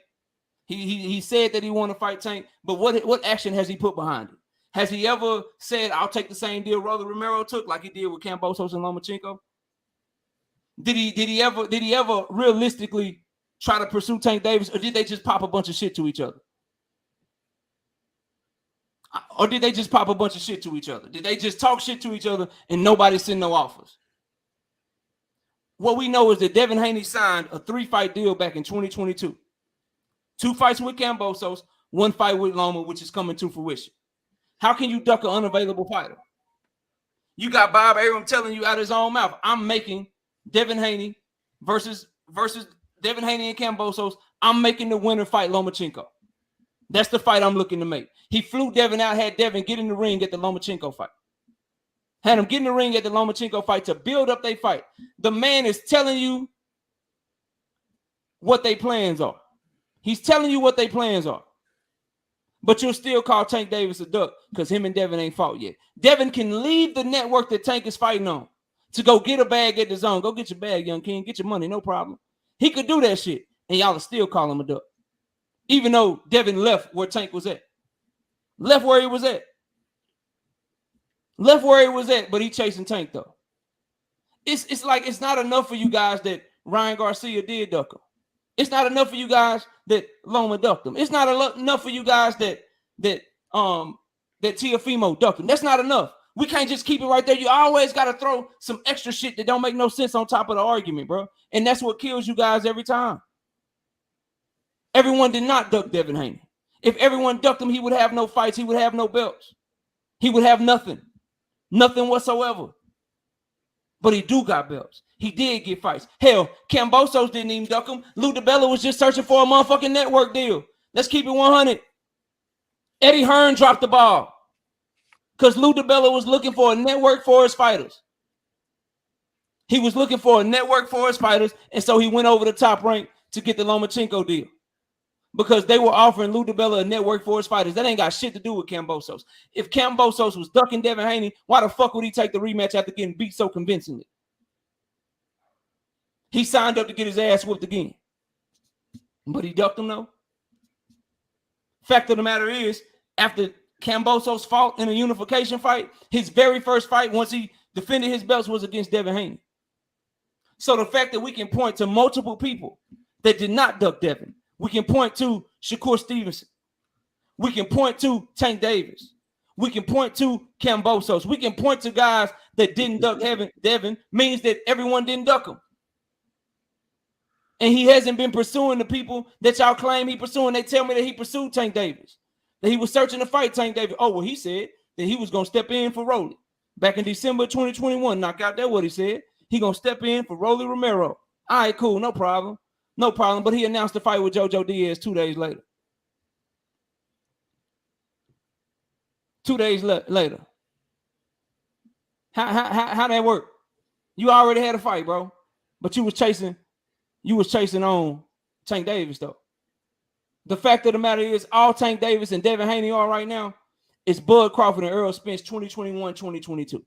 He said that he want to fight Tank, but what action has he put behind it? Has he ever said, I'll take the same deal Rolly Romero took, like he did with Kambosos and Lomachenko? Did he ever realistically try to pursue Tank Davis, or did they just pop a bunch of shit to each other? Or did they just pop a bunch of shit to each other? Did they just talk shit to each other and nobody send no offers? What we know is that Devin Haney signed a 3-fight deal back in 2022. 2 fights with Kambosos, 1 fight with Loma, which is coming to fruition. How can you duck an unavailable fighter? You got Bob Arum telling you out his own mouth, I'm making Devin Haney versus Devin Haney and Kambosos. I'm making the winner fight Lomachenko. That's the fight I'm looking to make. He flew Devin out, had Devin get in the ring at the Lomachenko fight. Had him get in the ring at the Lomachenko fight to build up their fight. The man is telling you what their plans are. He's telling you what their plans are. But you'll still call Tank Davis a duck because him and Devin ain't fought yet. Devin can leave the network that Tank is fighting on to go get a bag at the zone. Go get your bag, young king. Get your money, no problem. He could do that shit, and y'all will still call him a duck. Even though Devin left where Tank was at. Left where he was at. Left where he was at, but he chasing Tank, though. It's like it's not enough for you guys that Ryan Garcia did duck him. It's not enough for you guys that Loma ducked him. It's not enough for you guys that Teofimo ducked him. That's not enough. We can't just keep it right there. You always got to throw some extra shit that don't make no sense on top of the argument, bro. And that's what kills you guys every time. Everyone did not duck Devin Haney. If everyone ducked him, he would have no fights. He would have no belts. He would have nothing. Nothing whatsoever. But he do got belts. He did get fights. Hell, Kambosos didn't even duck him. Lou DiBella was just searching for a motherfucking network deal. Let's keep it 100. Eddie Hearn dropped the ball because Lou DiBella was looking for a network for his fighters. He was looking for a network for his fighters, and so he went over the Top Rank to get the Lomachenko deal because they were offering Lou DiBella a network for his fighters. That ain't got shit to do with Kambosos. If Kambosos was ducking Devin Haney, why the fuck would he take the rematch after getting beat so convincingly? He signed up to get his ass whooped again. But he ducked him, though. Fact of the matter is, after Kambosos fought in a unification fight, his very first fight, once he defended his belts, was against Devin Haney. So the fact that we can point to multiple people that did not duck Devin, we can point to Shakur Stevenson. We can point to Tank Davis. We can point to Kambosos. We can point to guys that didn't duck Devin, means that everyone didn't duck him. And he hasn't been pursuing the people that y'all claim he pursuing. They tell me that he pursued Tank Davis, that he was searching to fight Tank Davis. Oh, well, he said that he was going to step in for Rolly. Back in December 2021, knockout, that's what he said. He going to step in for Rolly Romero. All right, cool, no problem. No problem, but he announced the fight with JoJo Diaz 2 days later. 2 days later. How that work? You already had a fight, bro, but you was chasing on Tank Davis though. The fact of the matter is, all Tank Davis and Devin Haney are right now is Bud Crawford and Errol Spence 2021, 2022.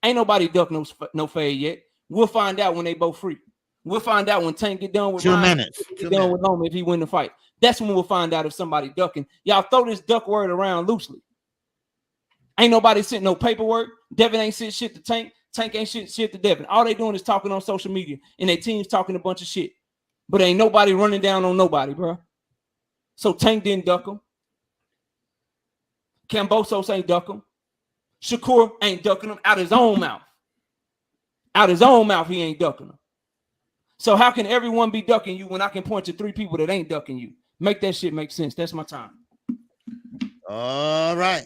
Ain't nobody duck no fade yet. We'll find out when they both free. We'll find out when Tank get done with 2 Ryan, minutes. get done with Loma if he win the fight. That's when we'll find out if somebody ducking. Y'all throw this duck word around loosely. Ain't nobody sent no paperwork. Devin ain't sent shit to Tank. Tank ain't shit to Devin. All they doing is talking on social media, and their team's talking a bunch of shit. But ain't nobody running down on nobody, bro. So Tank didn't duck him. Kambosos ain't duck him. Shakur ain't ducking him out his own mouth. Out his own mouth, he ain't ducking him. So how can everyone be ducking you when I can point to 3 people that ain't ducking you? Make that shit make sense. That's my time. All right.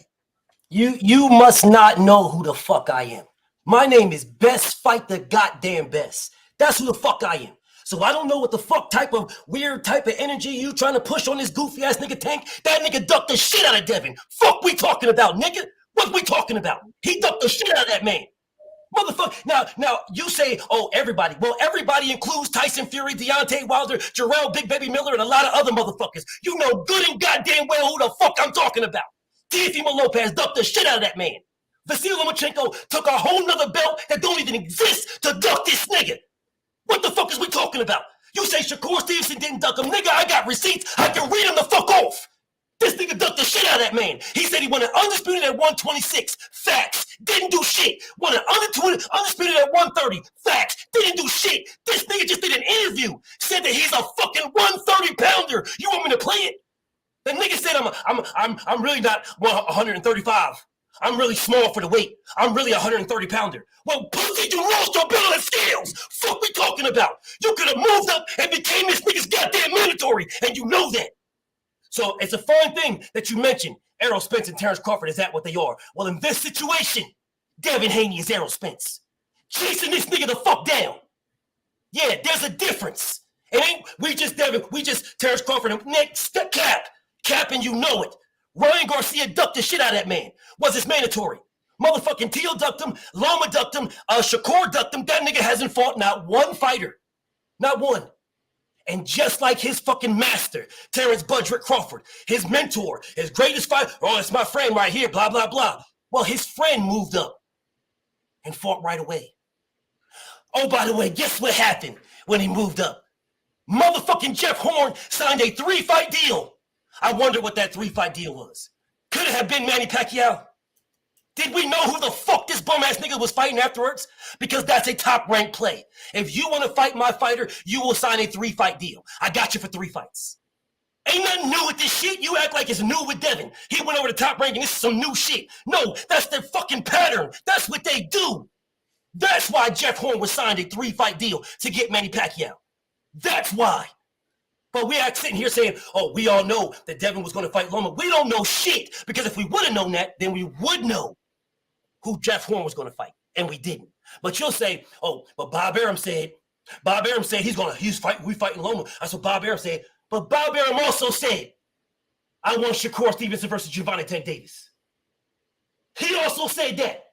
You must not know who the fuck I am. My name is Best Fight the Goddamn Best. That's who the fuck I am. So I don't know what the fuck type of weird type of energy you trying to push on this goofy ass nigga Tank. That nigga ducked the shit out of Devin. Fuck we talking about, nigga? What we talking about? He ducked the shit out of that man. Motherfucker. Now you say, oh, everybody. Well, everybody includes Tyson Fury, Deontay Wilder, Jarrell Big Baby Miller, and a lot of other motherfuckers. You know good and goddamn well who the fuck I'm talking about. Teofimo Lopez ducked the shit out of that man. Vasily Lomachenko took a whole nother belt that don't even exist to duck this nigga. What the fuck is we talking about? You say Shakur Stevenson didn't duck him. Nigga, I got receipts. I can read him the fuck off. This nigga ducked the shit out of that man. He said he wanted undisputed at 126. Facts. Didn't do shit. Wanted undisputed at 130. Facts. Didn't do shit. This nigga just did an interview. Said that he's a fucking 130 pounder. You want me to play it? The nigga said I'm really not 135. I'm really small for the weight. I'm really a 130 pounder. Well, pussy, you lost your bill of scales. Fuck we talking about? You could have moved up and became this nigga's goddamn mandatory, and you know that. So it's a fine thing that you mentioned Errol Spence and Terence Crawford. Is that what they are? Well, in this situation, Devin Haney is Errol Spence. Chasing this nigga the fuck down. Yeah, there's a difference. It ain't we just Terence Crawford and Nick Cap, and you know it. Ryan Garcia ducked the shit out of that man. Was this mandatory? Motherfucking Teal ducked him. Loma ducked him. Shakur ducked him. That nigga hasn't fought not one fighter. Not one. And just like his fucking master, Terence Budrick Crawford, his mentor, his greatest fighter, oh, it's my friend right here, blah, blah, blah. Well, his friend moved up and fought right away. Oh, by the way, guess what happened when he moved up? Motherfucking Jeff Horn signed a 3-fight deal. I wonder what that 3-fight deal was. Could it have been Manny Pacquiao? Did we know who the fuck this bum-ass nigga was fighting afterwards? Because that's a top-ranked play. If you want to fight my fighter, you will sign a 3-fight deal. I got you for 3 fights. Ain't nothing new with this shit. You act like it's new with Devin. He went over the top rank and this is some new shit. No, that's their fucking pattern. That's what they do. That's why Jeff Horn was signed a 3-fight deal to get Manny Pacquiao. That's why. But we are sitting here saying, oh, we all know that Devin was going to fight Loma. We don't know shit. Because if we would have known that, then we would know who Jeff Horn was going to fight. And we didn't. But you'll say, oh, but Bob Arum said we fighting Loma. That's what Bob Arum said. But Bob Arum also said, I want Shakur Stevenson versus Gervonta Tank Davis. He also said that.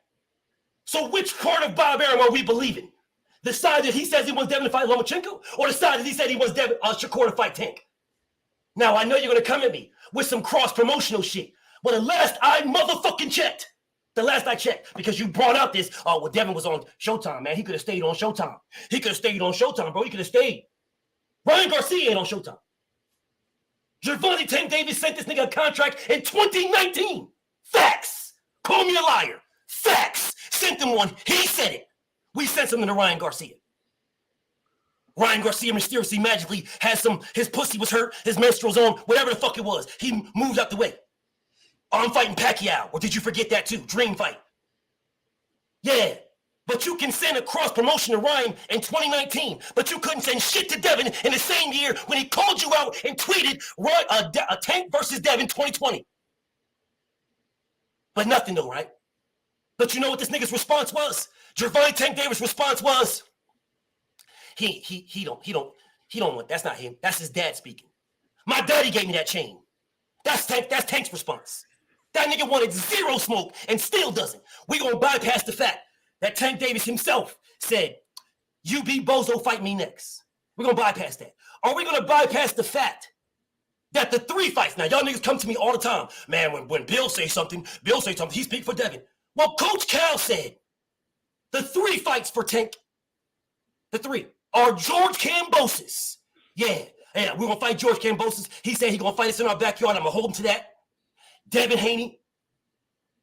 So which part of Bob Arum are we believing? The side that he says he wants Devin to fight Lomachenko, or the side that he said he wants Shakur to fight Tank? Now, I know you're going to come at me with some cross-promotional shit. But the last I checked, because you brought out this, oh, well, Devin was on Showtime, man. He could have stayed on Showtime. Bro. He could have stayed. Ryan Garcia ain't on Showtime. Gervonta Tank Davis sent this nigga a contract in 2019. Facts. Call me a liar. Facts. Sent him one. He said it. We sent something to Ryan Garcia. Ryan Garcia mysteriously, magically has his pussy was hurt, his menstrual's on, whatever the fuck it was. He moved out the way. Oh, I'm fighting Pacquiao. Or did you forget that too? Dream fight. Yeah. But you can send a cross promotion to Ryan in 2019, but you couldn't send shit to Devin in the same year when he called you out and tweeted a Tank versus Devin 2020. But nothing though, right? But you know what this nigga's response was? Gervonta Tank Davis' response was, he don't want, that's not him. That's his dad speaking. My daddy gave me that chain. That's Tank's response. That nigga wanted zero smoke and still doesn't. We gonna bypass the fact that Tank Davis himself said, you beat Bozo, fight me next. We're going to bypass that. Are we going to bypass the fact that the 3 fights, now y'all niggas come to me all the time, man, when Bill says something, he speaks for Devin. Well, Coach Cal said the 3 fights for Tank, the 3 are George Kambosos. Yeah, we're going to fight George Kambosos. He said he's going to fight us in our backyard. I'm going to hold him to that. Devin Haney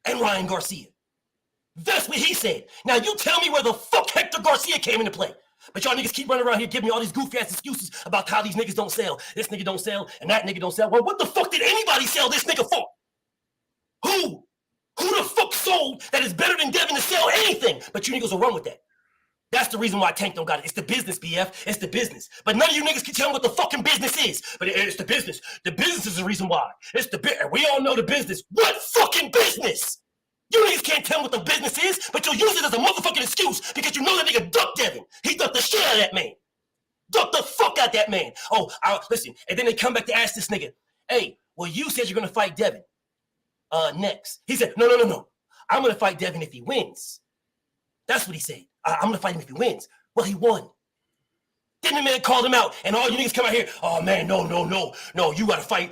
and Ryan Garcia. That's what he said. Now you tell me where the fuck Hector Garcia came into play. But y'all niggas keep running around here giving me all these goofy ass excuses about how these niggas don't sell. This nigga don't sell and that nigga don't sell. Well, what the fuck did anybody sell this nigga for? Who? Who the fuck sold that is better than Devin to sell anything? But you niggas will run with that. That's the reason why Tank don't got it. It's the business, BF. It's the business. But none of you niggas can tell me what the fucking business is. But it's the business. The business is the reason why. It's the business. We all know the business. What fucking business? You niggas can't tell me what the business is, but you'll use it as a motherfucking excuse because you know that nigga ducked Devin. He ducked the shit out of that man. Ducked the fuck out that man. Oh, listen. And then they come back to ask this nigga, hey, well, you said you're going to fight Devin next. He said, no. I'm going to fight Devin if he wins. That's what he said. I'm going to fight him if he wins. Well, he won. Then the man called him out, and all you niggas come out here, oh, man, no, you got to fight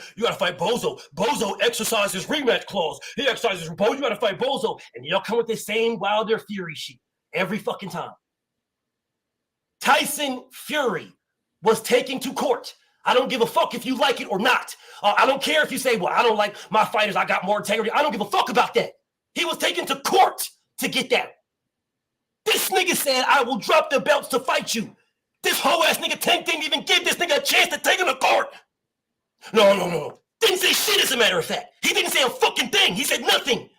Bozo. Bozo exercises rematch clause. He exercises, you got to fight Bozo. And y'all come with this same Wilder Fury shit every fucking time. Tyson Fury was taken to court. I don't give a fuck if you like it or not. I don't care if you say, well, I don't like my fighters, I got more integrity. I don't give a fuck about that. He was taken to court to get that. This nigga said, I will drop the belts to fight you. This whole ass nigga Tank didn't even give this nigga a chance to take him to court. No. Didn't say shit, as a matter of fact. He didn't say a fucking thing. He said nothing.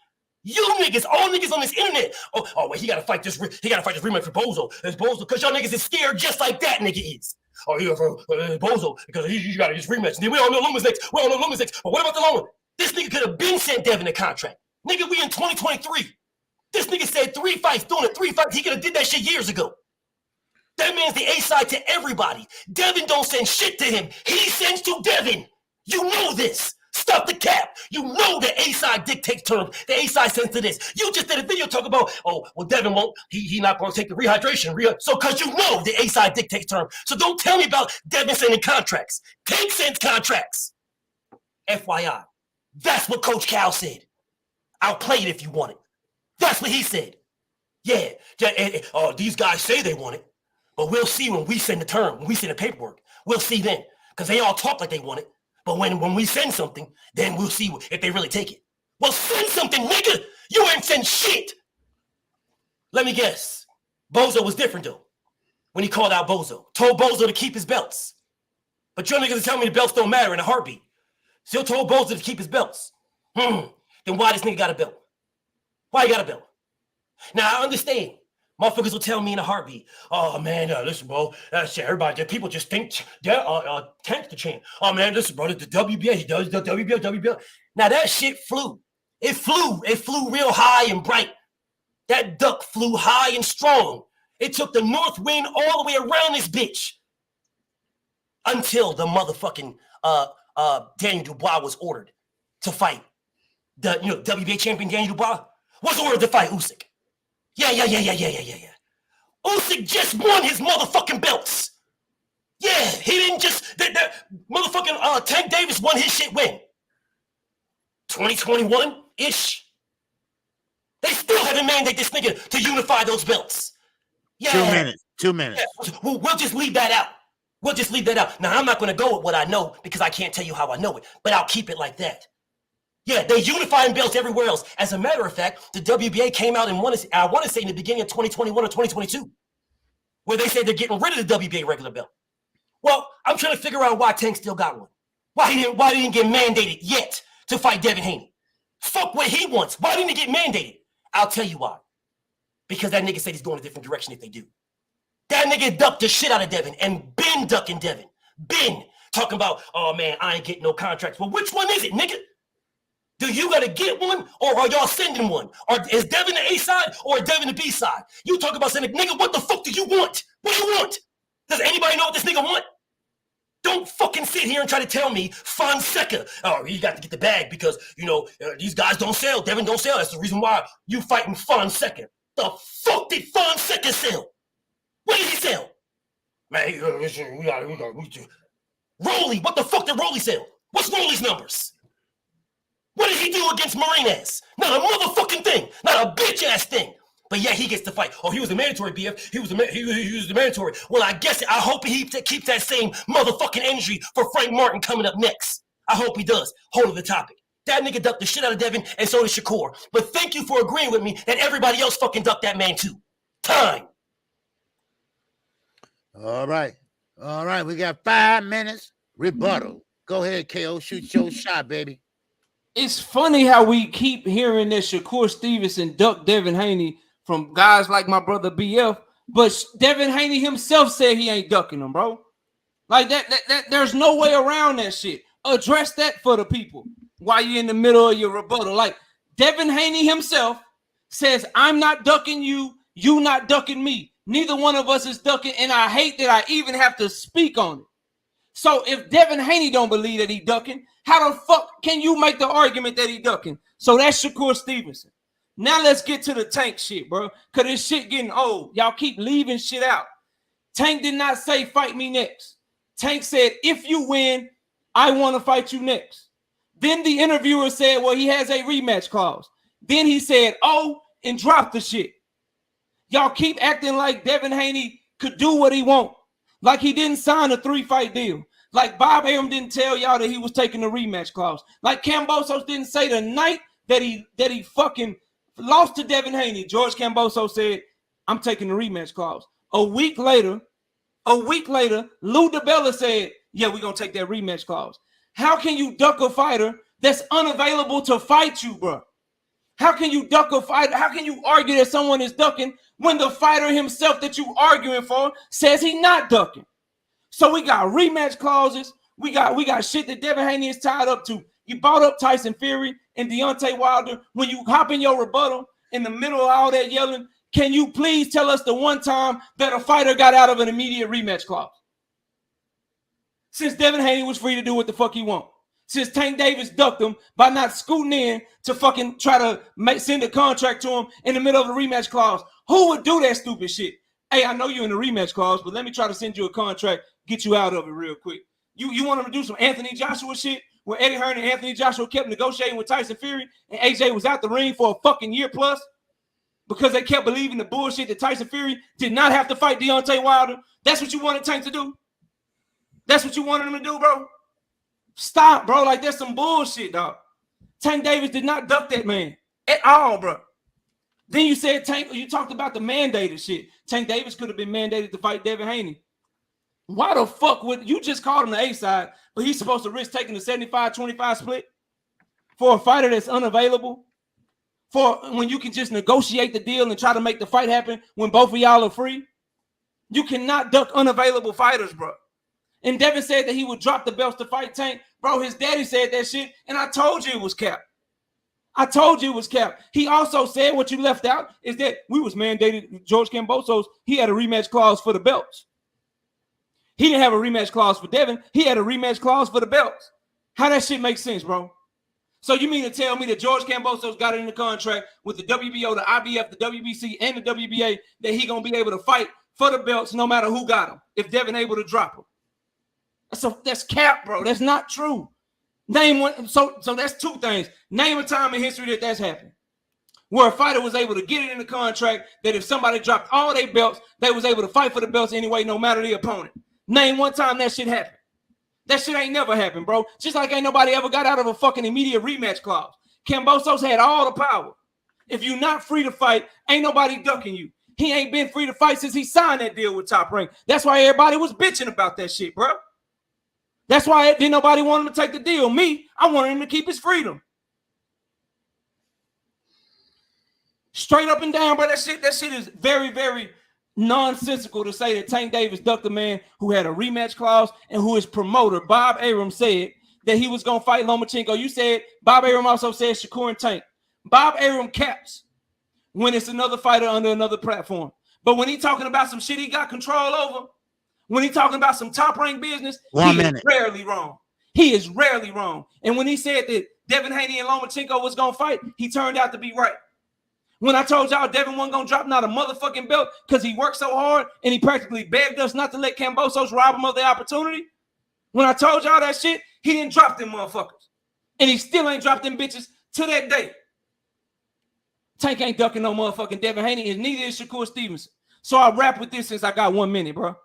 You niggas, all niggas on this internet. Oh, wait, he gotta fight this rematch for Bozo. It's Bozo, because y'all niggas is scared just like that nigga is. Oh, yeah, for Bozo, because you gotta just rematch. We all know Luma's next. But what about the long one? This nigga could have been sent Devin a contract. Nigga, we in 2023. This nigga said 3 fights, doing it 3 fights. He could have did that shit years ago. That man's the A-side to everybody. Devin don't send shit to him. He sends to Devin. You know this. Stop the cap. You know the A-side dictates terms. The A-side sends to this. You just did a video talking about, oh, well, Devin won't. He not going to take the rehydration. So because you know the A-side dictates terms. So don't tell me about Devin sending contracts. Tank sends contracts. FYI. That's what Coach Cal said. I'll play it if you want it. That's what he said. Yeah. These guys say they want it. But we'll see when we send the term, when we send the paperwork. We'll see then. Because they all talk like they want it. But when we send something, then we'll see if they really take it. Well, send something, nigga. You ain't send shit. Let me guess. Bozo was different, though. When he called out Bozo. Told Bozo to keep his belts. But your niggas are telling me the belts don't matter in a heartbeat. Still told Bozo to keep his belts. Then why this nigga got a belt? Why he got a belt? Now, I understand. Motherfuckers will tell me in a heartbeat, oh, man, listen, bro, shit, everybody, people just think Tank's the champ. Oh, man, listen, bro, the WBA, he does the WBA. Now, that shit flew. It flew real high and bright. That duck flew high and strong. It took the north wind all the way around this bitch until the motherfucking Daniel Dubois was ordered to fight. The WBA champion Daniel Dubois was ordered to fight Usyk. Yeah. Usyk just won his motherfucking belts. Yeah, he didn't just... That motherfucking Tank Davis won his shit when? 2021-ish? They still haven't mandated this nigga to unify those belts. Yeah. 2 minutes. Yeah. We'll just leave that out. Now, I'm not going to go with what I know because I can't tell you how I know it, but I'll keep it like that. Yeah, they unifying belts everywhere else. As a matter of fact, the WBA came out and I want to say in the beginning of 2021 or 2022, where they say they're getting rid of the WBA regular belt. Well, I'm trying to figure out why Tank still got one. Why he didn't get mandated yet to fight Devin Haney. Fuck what he wants. Why didn't he get mandated? I'll tell you why. Because that nigga said he's going a different direction if they do. That nigga ducked the shit out of Devin and been ducking Devin. Been talking about, oh man, I ain't getting no contracts. Well, which one is it, nigga? Do you got to get one, or are y'all sending one? Or is Devin the A side, or Devin the B side? You talk about sending, nigga, what the fuck do you want? What do you want? Does anybody know what this nigga want? Don't fucking sit here and try to tell me Fonseca, oh, you got to get the bag because, these guys don't sell. Devin don't sell. That's the reason why you fighting Fonseca. The fuck did Fonseca sell? What did he sell? Man, we got. Rolly, what the fuck did Rolly sell? What's Rolly's numbers? What did he do against Marinez? Not a motherfucking thing. Not a bitch-ass thing. But yeah, he gets to fight. Oh, he was a mandatory, BF. He was the mandatory. Well, I guess I hope he keeps that same motherfucking energy for Frank Martin coming up next. I hope he does. Hold on the topic. That nigga ducked the shit out of Devin, and so did Shakur. But thank you for agreeing with me that everybody else fucking ducked that man too. Time. All right. We got 5 minutes. Rebuttal. Go ahead, KO. Shoot your shot, baby. It's funny how we keep hearing that Shakur Stevenson ducked Devin Haney from guys like my brother BF, but Devin Haney himself said he ain't ducking him, bro. Like that there's no way around that shit. Address that for the people while you're in the middle of your rebuttal. Like Devin Haney himself says, I'm not ducking you, you not ducking me. Neither one of us is ducking, and I hate that I even have to speak on it. So if Devin Haney don't believe that he ducking, how the fuck can you make the argument that he ducking? So that's Shakur Stevenson. Now let's get to the Tank shit, bro. Because this shit getting old. Y'all keep leaving shit out. Tank did not say fight me next. Tank said, if you win, I want to fight you next. Then the interviewer said, well, he has a rematch clause. Then he said, oh, and dropped the shit. Y'all keep acting like Devin Haney could do what he want. Like he didn't sign a 3-fight deal. Like Bob Arum didn't tell y'all that he was taking the rematch clause. Like Kambosos didn't say the night that he fucking lost to Devin Haney, George Kambosos said, I'm taking the rematch clause. A week later, Lou DiBella said, yeah, we're going to take that rematch clause. How can you duck a fighter that's unavailable to fight you, bro? How can you duck a fighter? How can you argue that someone is ducking when the fighter himself that you arguing for says he's not ducking? So we got rematch clauses. We got shit that Devin Haney is tied up to. You brought up Tyson Fury and Deontay Wilder. When you hop in your rebuttal in the middle of all that yelling, can you please tell us the one time that a fighter got out of an immediate rematch clause? Since Devin Haney was free to do what the fuck he want. Since Tank Davis ducked him by not scooting in to fucking try to send a contract to him in the middle of the rematch clause. Who would do that stupid shit? Hey, I know you're in the rematch clause, but let me try to send you a contract, get you out of it real quick. You want him to do some Anthony Joshua shit where Eddie Hearn and Anthony Joshua kept negotiating with Tyson Fury and AJ was out the ring for a fucking year plus because they kept believing the bullshit that Tyson Fury did not have to fight Deontay Wilder? That's what you wanted Tank to do? That's what you wanted him to do, bro? Stop, bro. Like, that's some bullshit, dog. Tank Davis did not duck that man at all, bro. Then you said you talked about the mandated shit. Tank Davis could have been mandated to fight Devin Haney. Why the fuck would you just call him the A side, but he's supposed to risk taking the 75-25 split for a fighter that's unavailable? For when you can just negotiate the deal and try to make the fight happen when both of y'all are free? You cannot duck unavailable fighters, bro. And Devin said that he would drop the belts to fight Tank. Bro, his daddy said that shit, and I told you it was cap. I told you it was cap. He also said what you left out is that we was mandated, George Kambosos, he had a rematch clause for the belts. He didn't have a rematch clause for Devin. He had a rematch clause for the belts. How that shit makes sense, bro? So you mean to tell me that George Kambosos got it in the contract with the WBO, the IBF, the WBC, and the WBA that he going to be able to fight for the belts no matter who got him if Devin able to drop him? So that's cap, bro. That's not true. Name one. So that's two things. Name a time in history that's happened where a fighter was able to get it in the contract that if somebody dropped all their belts, they was able to fight for the belts anyway, no matter the opponent. Name one time that shit happened. That shit ain't never happened, bro. Just like ain't nobody ever got out of a fucking immediate rematch clause. Kambosos had all the power. If you're not free to fight, ain't nobody ducking you. He ain't been free to fight since he signed that deal with Top Rank. That's why everybody was bitching about that shit, bro. That's why didn't nobody want him to take the deal. Me, I wanted him to keep his freedom. Straight up and down, bro. That shit is very, very nonsensical to say that Tank Davis ducked a man who had a rematch clause and who his promoter, Bob Arum, said that he was going to fight Lomachenko. You said Bob Arum also said Shakur and Tank. Bob Arum caps when it's another fighter under another platform. But when he talking about some shit he got control over, when he talking about some top rank business, is rarely wrong. He is rarely wrong. And when he said that Devin Haney and Lomachenko was going to fight, he turned out to be right. When I told y'all Devin wasn't gonna drop not a motherfucking belt because he worked so hard and he practically begged us not to let Kambosos rob him of the opportunity. When I told y'all that shit, he didn't drop them motherfuckers. And he still ain't dropped them bitches to that day. Tank ain't ducking no motherfucking Devin Haney, and neither is Shakur Stevenson. So I'll wrap with this since I got 1 minute, bro.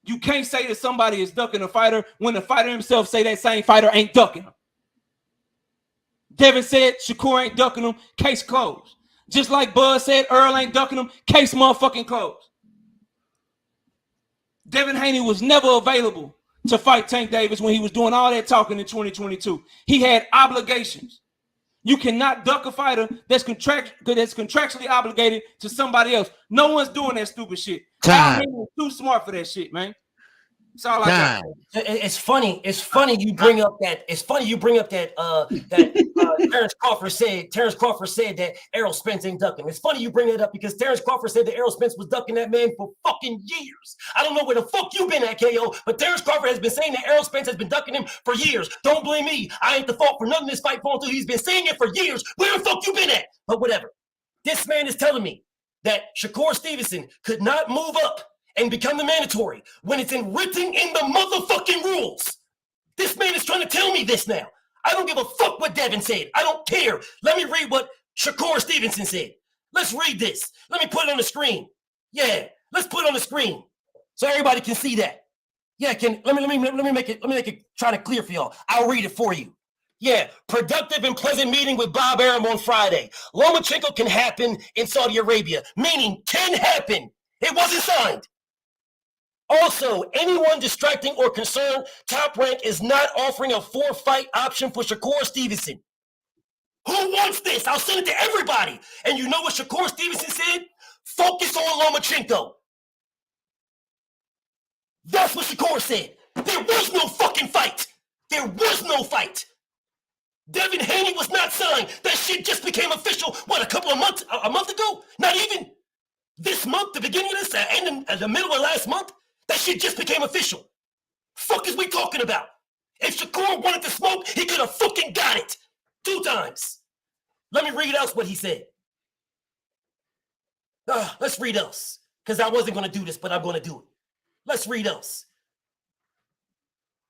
You can't say that somebody is ducking a fighter when the fighter himself say that same fighter ain't ducking him. Devin said Shakur ain't ducking him, case closed. Just like Bud said Earl ain't ducking him, case motherfucking closed. Devin Haney was never available to fight Tank Davis when he was doing all that talking in 2022. He had obligations. You cannot duck a fighter that's contractually obligated to somebody else. No one's doing that stupid shit. Al Haymon was too smart for that shit, man. That's all I got. It's funny. It's funny you bring up that. Terence Crawford said that Errol Spence ain't ducking. It's funny you bring it up because Terence Crawford said that Errol Spence was ducking that man for fucking years. I don't know where the fuck you been at, KO, but Terence Crawford has been saying that Errol Spence has been ducking him for years. Don't blame me. I ain't the fault for nothing this fight falling through. He's been saying it for years. Where the fuck you been at? But whatever. This man is telling me that Shakur Stevenson could not move up and become the mandatory when it's written in the motherfucking rules. This man is trying to tell me this now. I don't give a fuck what Devin said. I don't care. Let me read what Shakur Stevenson said. Let's read this. Let me put it on the screen. Yeah, let's put it on the screen so everybody can see that. Yeah, let me make it try to clear for y'all. I'll read it for you. Yeah, productive and pleasant meeting with Bob Arum on Friday. Lomachenko can happen in Saudi Arabia, meaning can happen. It wasn't signed. Also, anyone distracting or concerned, Top Rank is not offering a 4-fight option for Shakur Stevenson. Who wants this? I'll send it to everybody. And you know what Shakur Stevenson said? Focus on Lomachenko. That's what Shakur said. There was no fucking fight. There was no fight. Devin Haney was not signed. That shit just became official, a month ago? Not even. This month, the beginning of this, and the middle of last month, that shit just became official. Fuck is we talking about? If Shakur wanted to smoke, he could have fucking got it 2 times. Let me read else what he said. Let's read else. Because I wasn't going to do this, but I'm going to do it. Let's read else.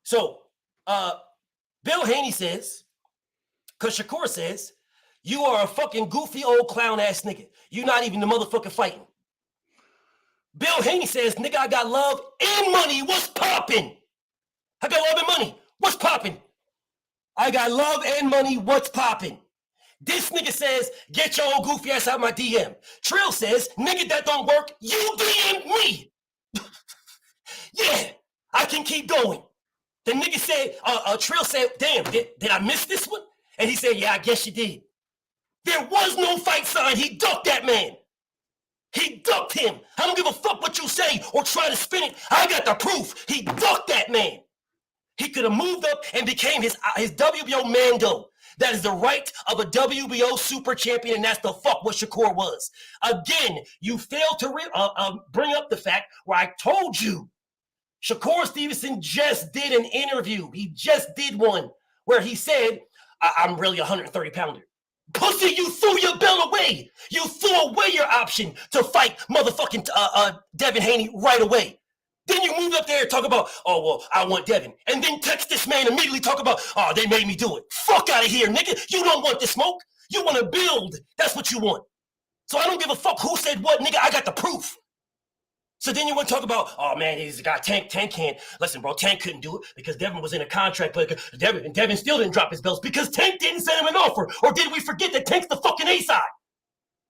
So, Bill Haney says, because Shakur says, you are a fucking goofy old clown ass nigga. You're not even the motherfucker fighting. Bill Haney says, nigga, I got love and money. What's popping? I got love and money. What's popping? I got love and money. What's popping? This nigga says, get your old goofy ass out my DM. Trill says, nigga, that don't work. You DM me. Yeah, I can keep going. The nigga said, Trill said, damn, did I miss this one? And he said, yeah, I guess you did. There was no fight signed. He ducked that man. He ducked him. I don't give a fuck what you say or try to spin it. I got the proof. He ducked that man. He could have moved up and became his WBO Mando. That is the right of a WBO super champion, and that's the fuck what Shakur was. Again, you failed to bring up the fact where I told you Shakur Stevenson just did an interview. He just did one where he said, I'm really a 130-pounder. Pussy, you threw your belt away. You threw away your option to fight motherfucking Devin Haney right away. Then you moved up there and talk about, oh, well, I want Devin. And then text this man immediately talk about, oh, they made me do it. Fuck out of here, nigga. You don't want the smoke. You want to build. That's what you want. So I don't give a fuck who said what, nigga. I got the proof. So then you want to talk about, oh, man, he's got Tank. Tank can't. Listen, bro, Tank couldn't do it because Devin was in a contract. But Devin still didn't drop his belts because Tank didn't send him an offer. Or did we forget that Tank's the fucking A-side?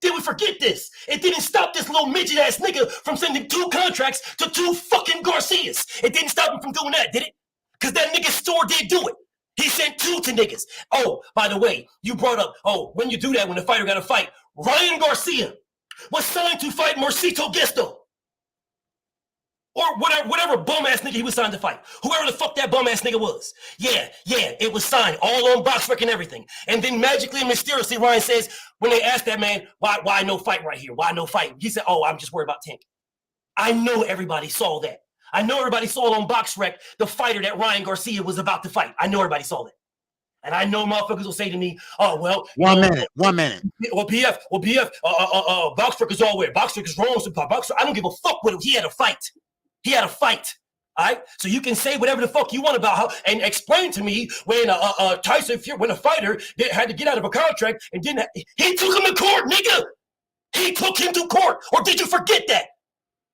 Did we forget this? It didn't stop this little midget-ass nigga from sending 2 contracts to 2 fucking Garcias. It didn't stop him from doing that, did it? Because that nigga store did do it. He sent 2 to niggas. Oh, by the way, you brought up, when you do that, when the fighter got to fight, Ryan Garcia was signed to fight Marcito Gesto. Or whatever bum-ass nigga he was signed to fight. Whoever the fuck that bum-ass nigga was. Yeah, it was signed. All on BoxRec and everything. And then magically and mysteriously, Ryan says, when they asked that man, why no fight right here? Why no fight? He said, oh, I'm just worried about Tank. I know everybody saw that. I know everybody saw on BoxRec the fighter that Ryan Garcia was about to fight. I know everybody saw that. And I know motherfuckers will say to me, "Oh well, one minute. Well, BF, Boxford is all weird. Boxford is wrong. So Boxford, I don't give a fuck what he had a fight. He had a fight. All right, so you can say whatever the fuck you want about how and explain to me when Tyson Fury, when a fighter had to get out of a contract and didn't. He took him to court, nigga. He took him to court. Or did you forget that?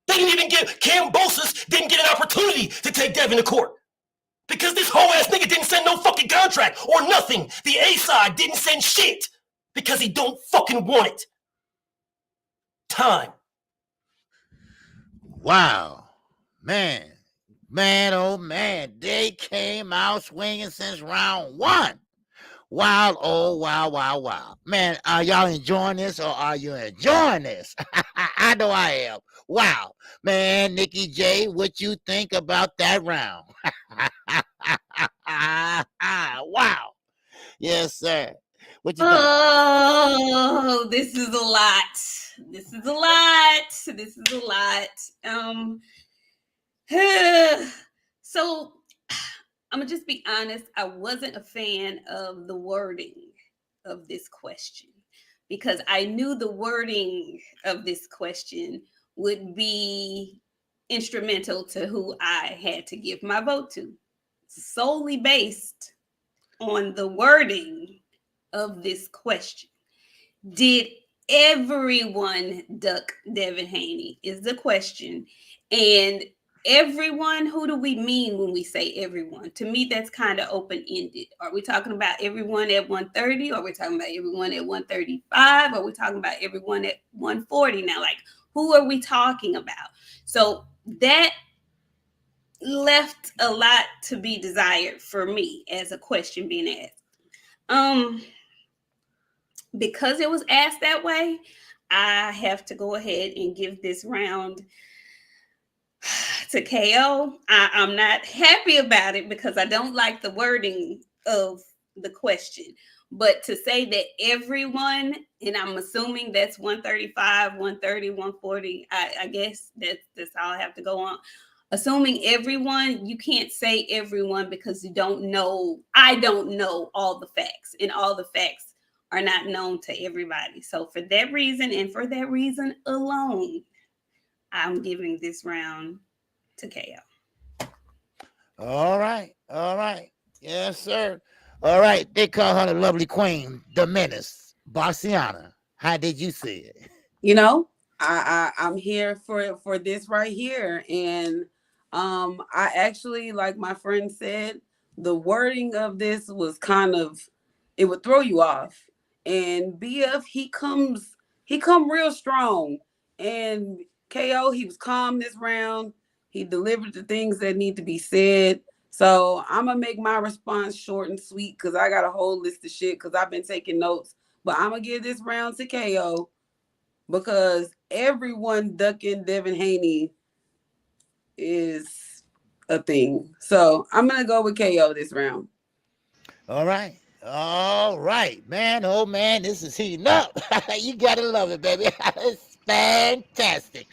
They didn't even give Kambosos didn't get an opportunity to take Devin to court. Because this whole ass nigga didn't send no fucking contract or nothing. The A side didn't send shit because he don't fucking want it. Time. Wow. Man, oh man, they came out swinging since round 1. Wow, oh, wow. Man, are y'all enjoying this or are you enjoying this? I know I am. Wow. Man, Nikki J, what you think about that round? Wow. Yes, sir. What you think? Oh, this is a lot. So I'm gonna just be honest. I wasn't a fan of the wording of this question because I knew the wording of this question would be instrumental to who I had to give my vote to, solely based on the wording of this question. Did everyone duck Devin Haney is the question. And everyone, who do we mean when we say everyone? To me, that's kind of open-ended. Are we talking about everyone at 130? Are we talking about everyone at 135? Are we talking about everyone at 140 now? Like, who are we talking about? So that left a lot to be desired for me as a question being asked. Because it was asked that way, I have to go ahead and give this round to KO. I'm not happy about it because I don't like the wording of the question. But to say that everyone, and I'm assuming that's 135, 130, 140, I guess that's all I have to go on. Assuming everyone, you can't say everyone because you don't know. I don't know all the facts, and all the facts are not known to everybody. So for that reason, and for that reason alone, I'm giving this round to KO. All right. Yes, sir. All right. They call her the lovely queen, the menace, Boxiana. How did you see it? You know, I'm here for this right here. And I actually, like my friend said, the wording of this was kind of, it would throw you off. And BF, he come real strong. And KO, he was calm this round. He delivered the things that need to be said. So I'm going to make my response short and sweet because I got a whole list of shit because I've been taking notes. But I'm going to give this round to KO because everyone ducking Devin Haney is a thing. So I'm going to go with KO this round. All right, man. Oh, man, this is heating up. You got to love it, baby. It's fantastic.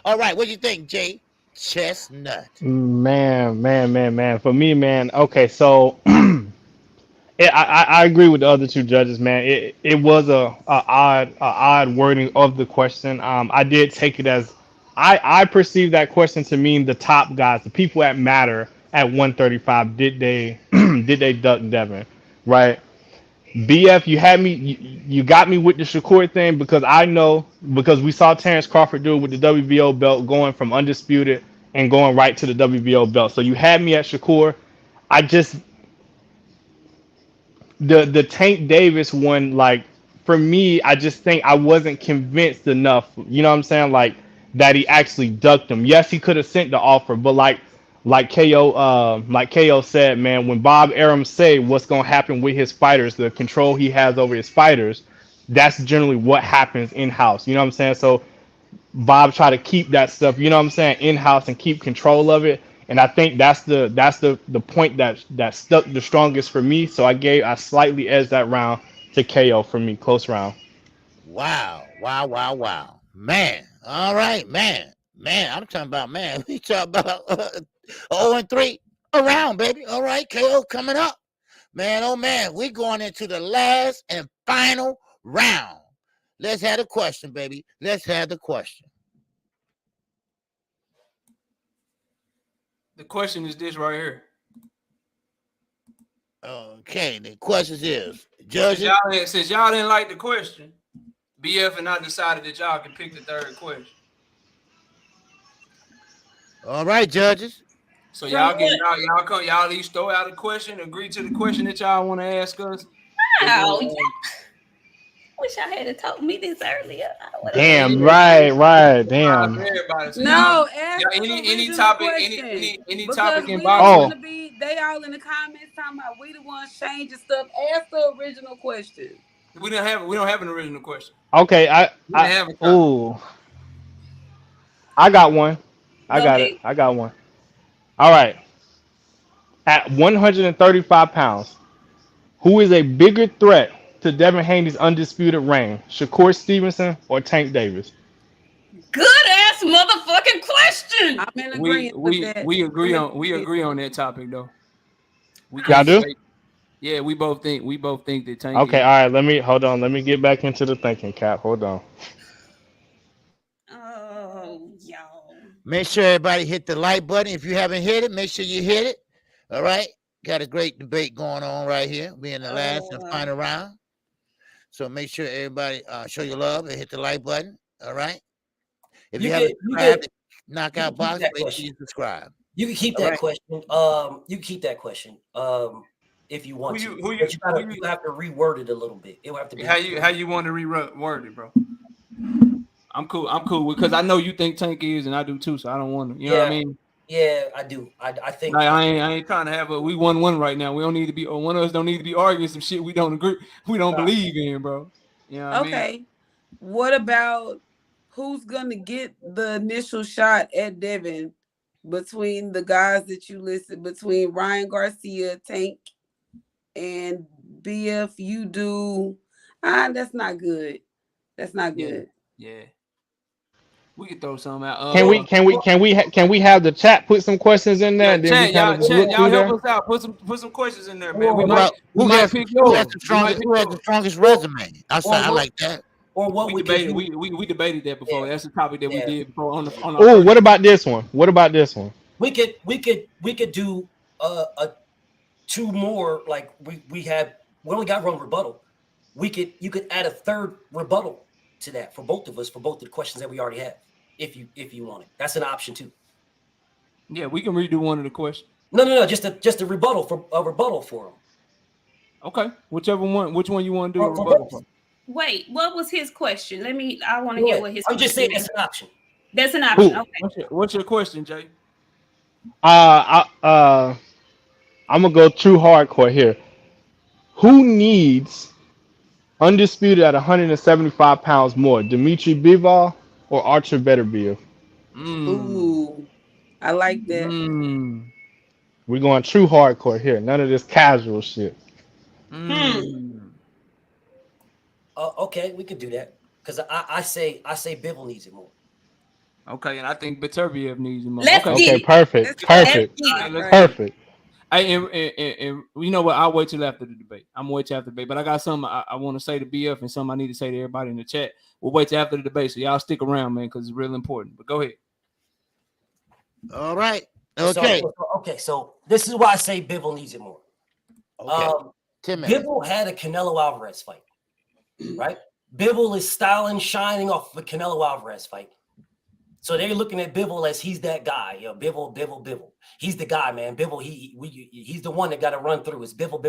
All right, what do you think, Jay Chestnut? Man. For me, man. Okay, so I agree with the other two judges, man. It was a odd wording of the question. I did take it as I perceived that question to mean the top guys, the people that matter at 135. Did they did they duck Devin, right? BF, you had me, you got me with the Shakur thing because we saw Terence Crawford do it with the WBO belt, going from undisputed and going right to the WBO belt. So you had me at Shakur. I just the Tank Davis one, like for me, I just think I wasn't convinced enough. You know what I'm saying? That he actually ducked him. Yes, he could have sent the offer, but like KO said, man, when Bob Arum say what's gonna happen with his fighters, the control he has over his fighters, that's generally what happens in house. You know what I'm saying? So Bob try to keep that stuff, you know what I'm saying, in house and keep control of it. And I think that's the point that stuck the strongest for me. So I slightly edged that round to KO for me, close round. Wow. Man. All right, man. I'm talking about, man. We talking about 0-3 around, baby. All right, KO coming up. Man, oh man, we're going into the last and final round. Let's have the question, baby. Let's have the question. The question is this right here. Okay, the question is, judges. Since y'all didn't like the question, BF and I decided that y'all can pick the third question. All right, judges. So y'all each throw out a question, agree to the question that y'all want to ask us. Wow, yeah. Wish I had told me this earlier. Damn, right, damn. No, ask any topic, any topic in boxing. They all in the comments talking about we the ones changing stuff. Ask the original question. We don't have an original question. Okay, I got one. I got one. All right. At 135 pounds, who is a bigger threat to Devin Haney's undisputed reign? Shakur Stevenson or Tank Davis? Good ass motherfucking question. I'm in agreement with that. We agree on that topic though. Y'all do? Yeah, we both think that Tank. Okay, all right. Let me get back into the thinking cap. Hold on. Oh, y'all. Make sure everybody hit the like button. If you haven't hit it, make sure you hit it. All right. Got a great debate going on right here. We're in the last and final round. So make sure everybody show your love and hit the like button. All right. If you haven't subscribed to Knockout Box, make sure you subscribe. You can keep that question. You can keep that question. If you want to. You have to reword it a little bit. It will have to be how you want to reword it, bro. I'm cool because I know you think Tank is, and I do too. So I don't want to. You know what I mean? Yeah, I do. I think I ain't trying to have we 1-1 right now. We don't need to be, or one of us don't need to be arguing some shit we don't agree, we don't believe in, bro. You know what I mean? What about who's gonna get the initial shot at Devin between the guys that you listed, between Ryan Garcia, Tank, and BF? You do. That's not good. That's not good. Yeah. We can throw some out. Can we have the chat put some questions in there? Yeah, y'all help us out. Put some questions in there, man. Who has the strongest resume? I like that. Or what we debated that before. That's the topic that we did before on the. Oh, what about this one? We could do two more. Like we only got one rebuttal. You could add a third rebuttal to that for both of us, for both of the questions that we already have, if you want it. That's an option too. Yeah, we can redo one of the questions. No, just a rebuttal for them. Okay, which one you want to do a rebuttal for? Wait, what was his question? I want to hear what his. I'm just saying that's an option. That's an option. Okay. What's your question, Jay? I'm gonna go true hardcore here. Who needs undisputed at 175 pounds more, Dimitri Bivol or Archer Beterbiev? Ooh, I like that. We're going true hardcore here. None of this casual shit. Okay, we could do that because I say Bivol needs it more. Okay, and I think Beterbiev needs it more. Okay, perfect. Hey, and you know what? I'll wait till after the debate. I'm gonna wait till after the debate, but I got something I want to say to BF and something I need to say to everybody in the chat. We'll wait till after the debate, so y'all stick around, man, because it's real important. But go ahead. All right. Okay. So this is why I say Bivol needs it more. Okay. Bivol had a Canelo Alvarez fight, right? Bivol is styling, shining off of a Canelo Alvarez fight. So they're looking at Bivol as he's that guy. Bivol. He's the guy, man. Bivol, he's the one that got to run through. It's Bivol.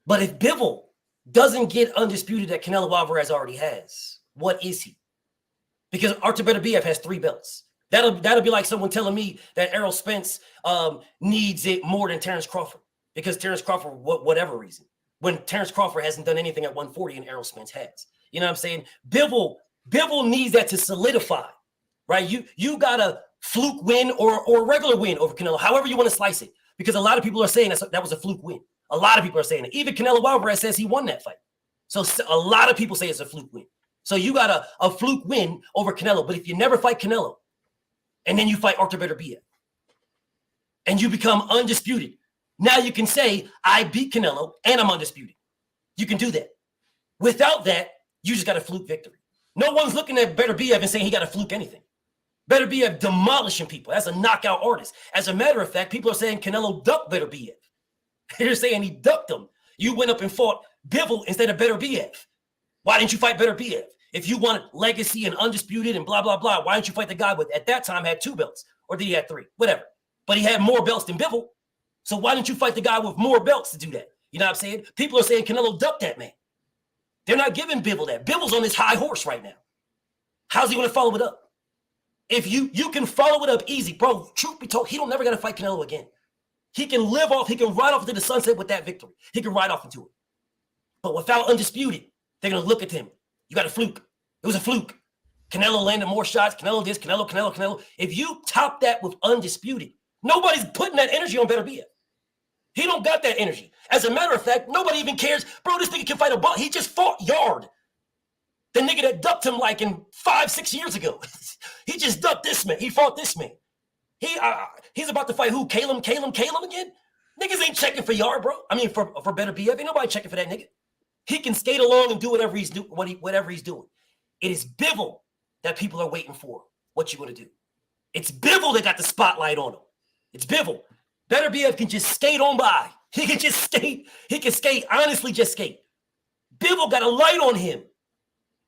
But if Bivol doesn't get undisputed that Canelo Alvarez already has, what is he? Because Artur Beterbiev has 3 belts. That'll be like someone telling me that Errol Spence needs it more than Terence Crawford. Because Terence Crawford, whatever reason, when Terence Crawford hasn't done anything at 140 and Errol Spence has. You know what I'm saying? Bivol needs that to solidify, right? You got a fluke win or a regular win over Canelo, however you want to slice it. Because a lot of people are saying that was a fluke win. A lot of people are saying it. Even Canelo Alvarez says he won that fight. So a lot of people say it's a fluke win. So you got a fluke win over Canelo. But if you never fight Canelo, and then you fight Artur Beterbiev, and you become undisputed, Now you can say, I beat Canelo and I'm undisputed. You can do that. Without that, you just got a fluke victory. No one's looking at Beterbiev and saying he got a fluke anything. Beterbiev demolishing people. That's a knockout artist. As a matter of fact, people are saying Canelo ducked Beterbiev. They're saying he ducked him. You went up and fought Bivol instead of Beterbiev. Why didn't you fight Beterbiev? If you wanted legacy and undisputed and blah, blah, blah, why didn't you fight the guy with, at that time, had 2 belts? Or did he have 3? Whatever. But he had more belts than Bivol. So why didn't you fight the guy with more belts to do that? You know what I'm saying? People are saying Canelo ducked that man. They're not giving Bivol that. Bivol's on this high horse right now. How's he going to follow it up? If you can follow it up easy, bro, truth be told, he don't never got to fight Canelo again. He can live off, he can ride off into the sunset with that victory. He can ride off into it. But without undisputed, they're going to look at him. You got a fluke. It was a fluke. Canelo landed more shots. Canelo this, Canelo. If you top that with undisputed, nobody's putting that energy on Beterbiev. He don't got that energy. As a matter of fact, nobody even cares. Bro, this nigga can fight a ball. He just fought Yard. The nigga that ducked him like in 5-6 years ago. He just ducked this man. He fought this man. He's about to fight who? Caleb again? Niggas ain't checking for Yard, bro. I mean, for Beterbiev. Ain't nobody checking for that nigga. He can skate along and do whatever he's doing. It is Bivol that people are waiting for. What you gonna do? It's Bivol that got the spotlight on him. It's Bivol. Beterbiev can just skate on by. He can just skate. He can skate. Honestly, just skate. Bivol got a light on him.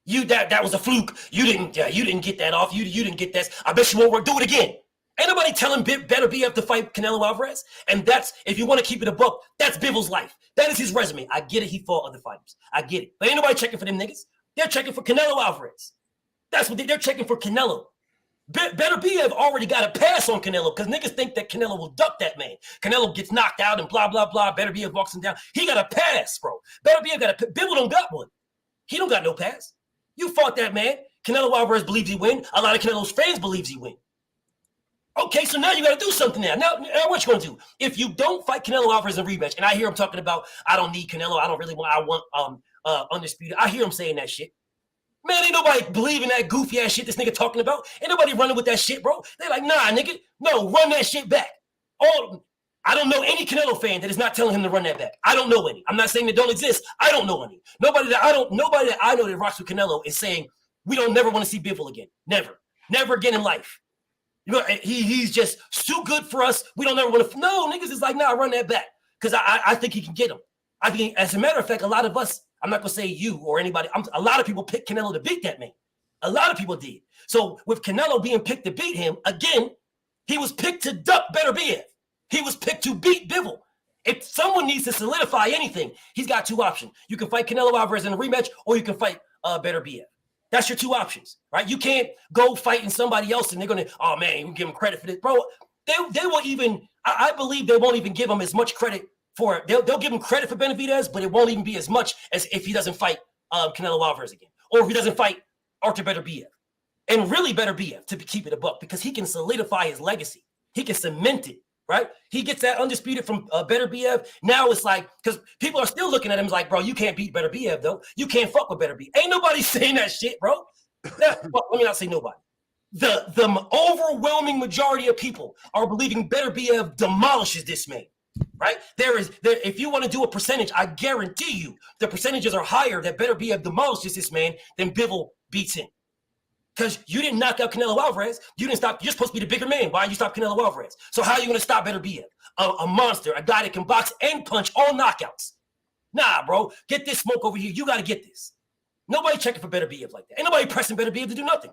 That was a fluke. You didn't get that off. You didn't get that. I bet you won't work. Do it again. Ain't nobody telling Beterbiev to fight Canelo Alvarez. And that's, if you want to keep it a buck, that's Bivol's life. That is his resume. I get it. He fought other fighters. I get it. But ain't nobody checking for them niggas. They're checking for Canelo Alvarez. That's what they're checking for. Canelo. Beterbiev already got a pass on Canelo because niggas think that Canelo will duck that man. Canelo gets knocked out and blah, blah, blah. Beterbiev walks him down. He got a pass, bro. Beterbiev got a Bivol don't got one. He don't got no pass. You fought that man. Canelo Alvarez believes he win. A lot of Canelo's fans believes he win. Okay, so now you got to do something now. Now what you going to do? If you don't fight Canelo Alvarez in a rematch, and I hear him talking about, I don't need Canelo. I want undisputed. I hear him saying that shit. Man, ain't nobody believing that goofy ass shit this nigga talking about. Ain't nobody running with that shit, bro. They're like, nah, nigga. No, run that shit back. I don't know any Canelo fan that is not telling him to run that back. I don't know any. I'm not saying they don't exist. I don't know any. Nobody that I know that rocks with Canelo is saying we don't never want to see Bivol again. Never. Never again in life. You know, he's just too good for us. We don't ever want to. No, niggas is like, nah, run that back. Because I think he can get him. I think, as a matter of fact, a lot of us, I'm not going to say you or anybody, a lot of people picked Canelo to beat that man. A lot of people did. So with Canelo being picked to beat him, again, he was picked to duck Beterbiev. He was picked to beat Bivol. If someone needs to solidify anything, he's got 2 options. You can fight Canelo Alvarez in a rematch, or you can fight Beterbiev. That's your 2 options, right? You can't go fighting somebody else and they're going to, oh man, you give him credit for this. Bro, they won't even, I believe they won't even give him as much credit for it. They'll give him credit for Benavidez, but it won't even be as much as if he doesn't fight Canelo Alvarez again, or if he doesn't fight Artur Beterbiev. And really Beterbiev, to keep it a buck, because he can solidify his legacy. He can cement it, right? He gets that undisputed from Beterbiev. Now it's like, because people are still looking at him like, bro, you can't beat Beterbiev, though. You can't fuck with Beterbiev. Ain't nobody saying that shit, bro. Well, let me not say nobody. The overwhelming majority of people are believing Beterbiev demolishes this man, right? If you want to do a percentage, I guarantee you the percentages are higher that Beterbiev demolishes this man than Bivol beats him. Because you didn't knock out Canelo Alvarez. You didn't stop. You're supposed to be the bigger man. Why you stop Canelo Alvarez? So how are you going to stop Beterbiev? A monster, a guy that can box and punch all knockouts. Nah, bro. Get this smoke over here. You got to get this. Nobody checking for Beterbiev like that. Ain't nobody pressing Beterbiev to do nothing.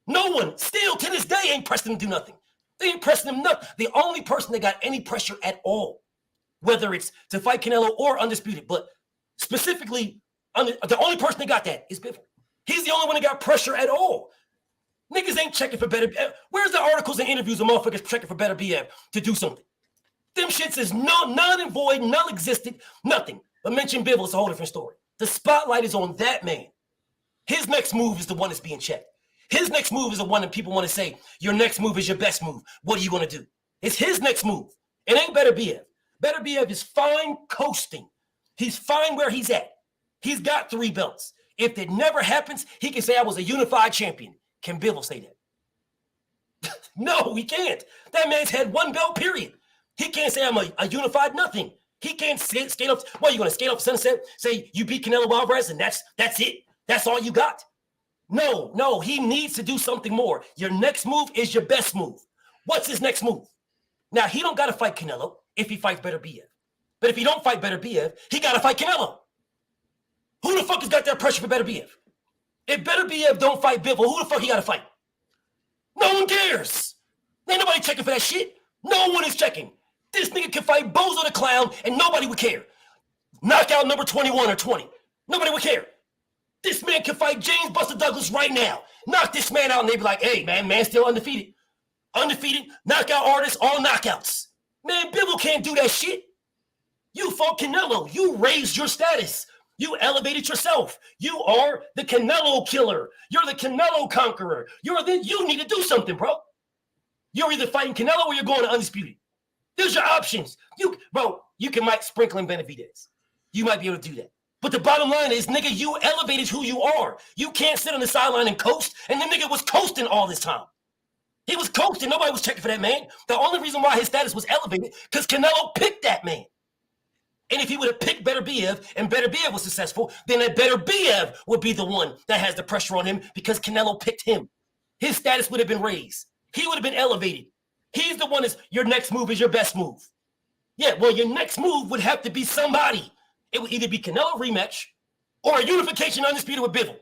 No one, still to this day, ain't pressing him to do nothing. They ain't pressing him nothing. The only person that got any pressure at all, whether it's to fight Canelo or undisputed, but specifically, the only person that got that is Bivol. He's the only one that got pressure at all. Niggas ain't checking for Beterbiev. Where's the articles and interviews of motherfuckers checking for Beterbiev to do something? Them shits is null and void, non-existent, nothing. But mention Bivol is a whole different story. The spotlight is on that man. His next move is the one that's being checked. His next move is the one that people want to say, your next move is your best move. What are you going to do? It's his next move. It ain't Beterbiev. Beterbiev is fine coasting. He's fine where he's at. He's got 3 belts. If it never happens, he can say I was a unified champion. Can Bivol say that? No, he can't. That man's had 1 belt, period. He can't say I'm a unified nothing. He can't skate up. What, are you going to skate up Sunset, say you beat Canelo Alvarez, and that's it? That's all you got? No, he needs to do something more. Your next move is your best move. What's his next move? Now, he don't got to fight Canelo if he fights Beterbiev. But if he don't fight Beterbiev, he got to fight Canelo. Who the fuck has got that pressure for Beterbiev? If Beterbiev don't fight Bivol, who the fuck he got to fight? No one cares. Ain't nobody checking for that shit. No one is checking. This nigga can fight Bozo the Clown and nobody would care. Knockout number 21 or 20. Nobody would care. This man can fight James Buster Douglas right now. Knock this man out and they be like, hey, man's still undefeated. Undefeated, knockout artist, all knockouts. Man, Bivol can't do that shit. You fought Canelo. You raised your status. You elevated yourself. You are the Canelo killer. You're the Canelo conqueror. You need to do something, bro. You're either fighting Canelo or you're going to undisputed. There's your options. You can might sprinkle in Benavidez. You might be able to do that. But the bottom line is, nigga, you elevated who you are. You can't sit on the sideline and coast. And the nigga was coasting all this time. He was coasting. Nobody was checking for that man. The only reason why his status was elevated because Canelo picked that man. And if he would have picked Beterbiev and Beterbiev was successful, then that Beterbiev would be the one that has the pressure on him because Canelo picked him. His status would have been raised. He would have been elevated. He's the one that's your next move is your best move. Yeah, well, your next move would have to be somebody. It would either be Canelo rematch or a unification undisputed with Bivol.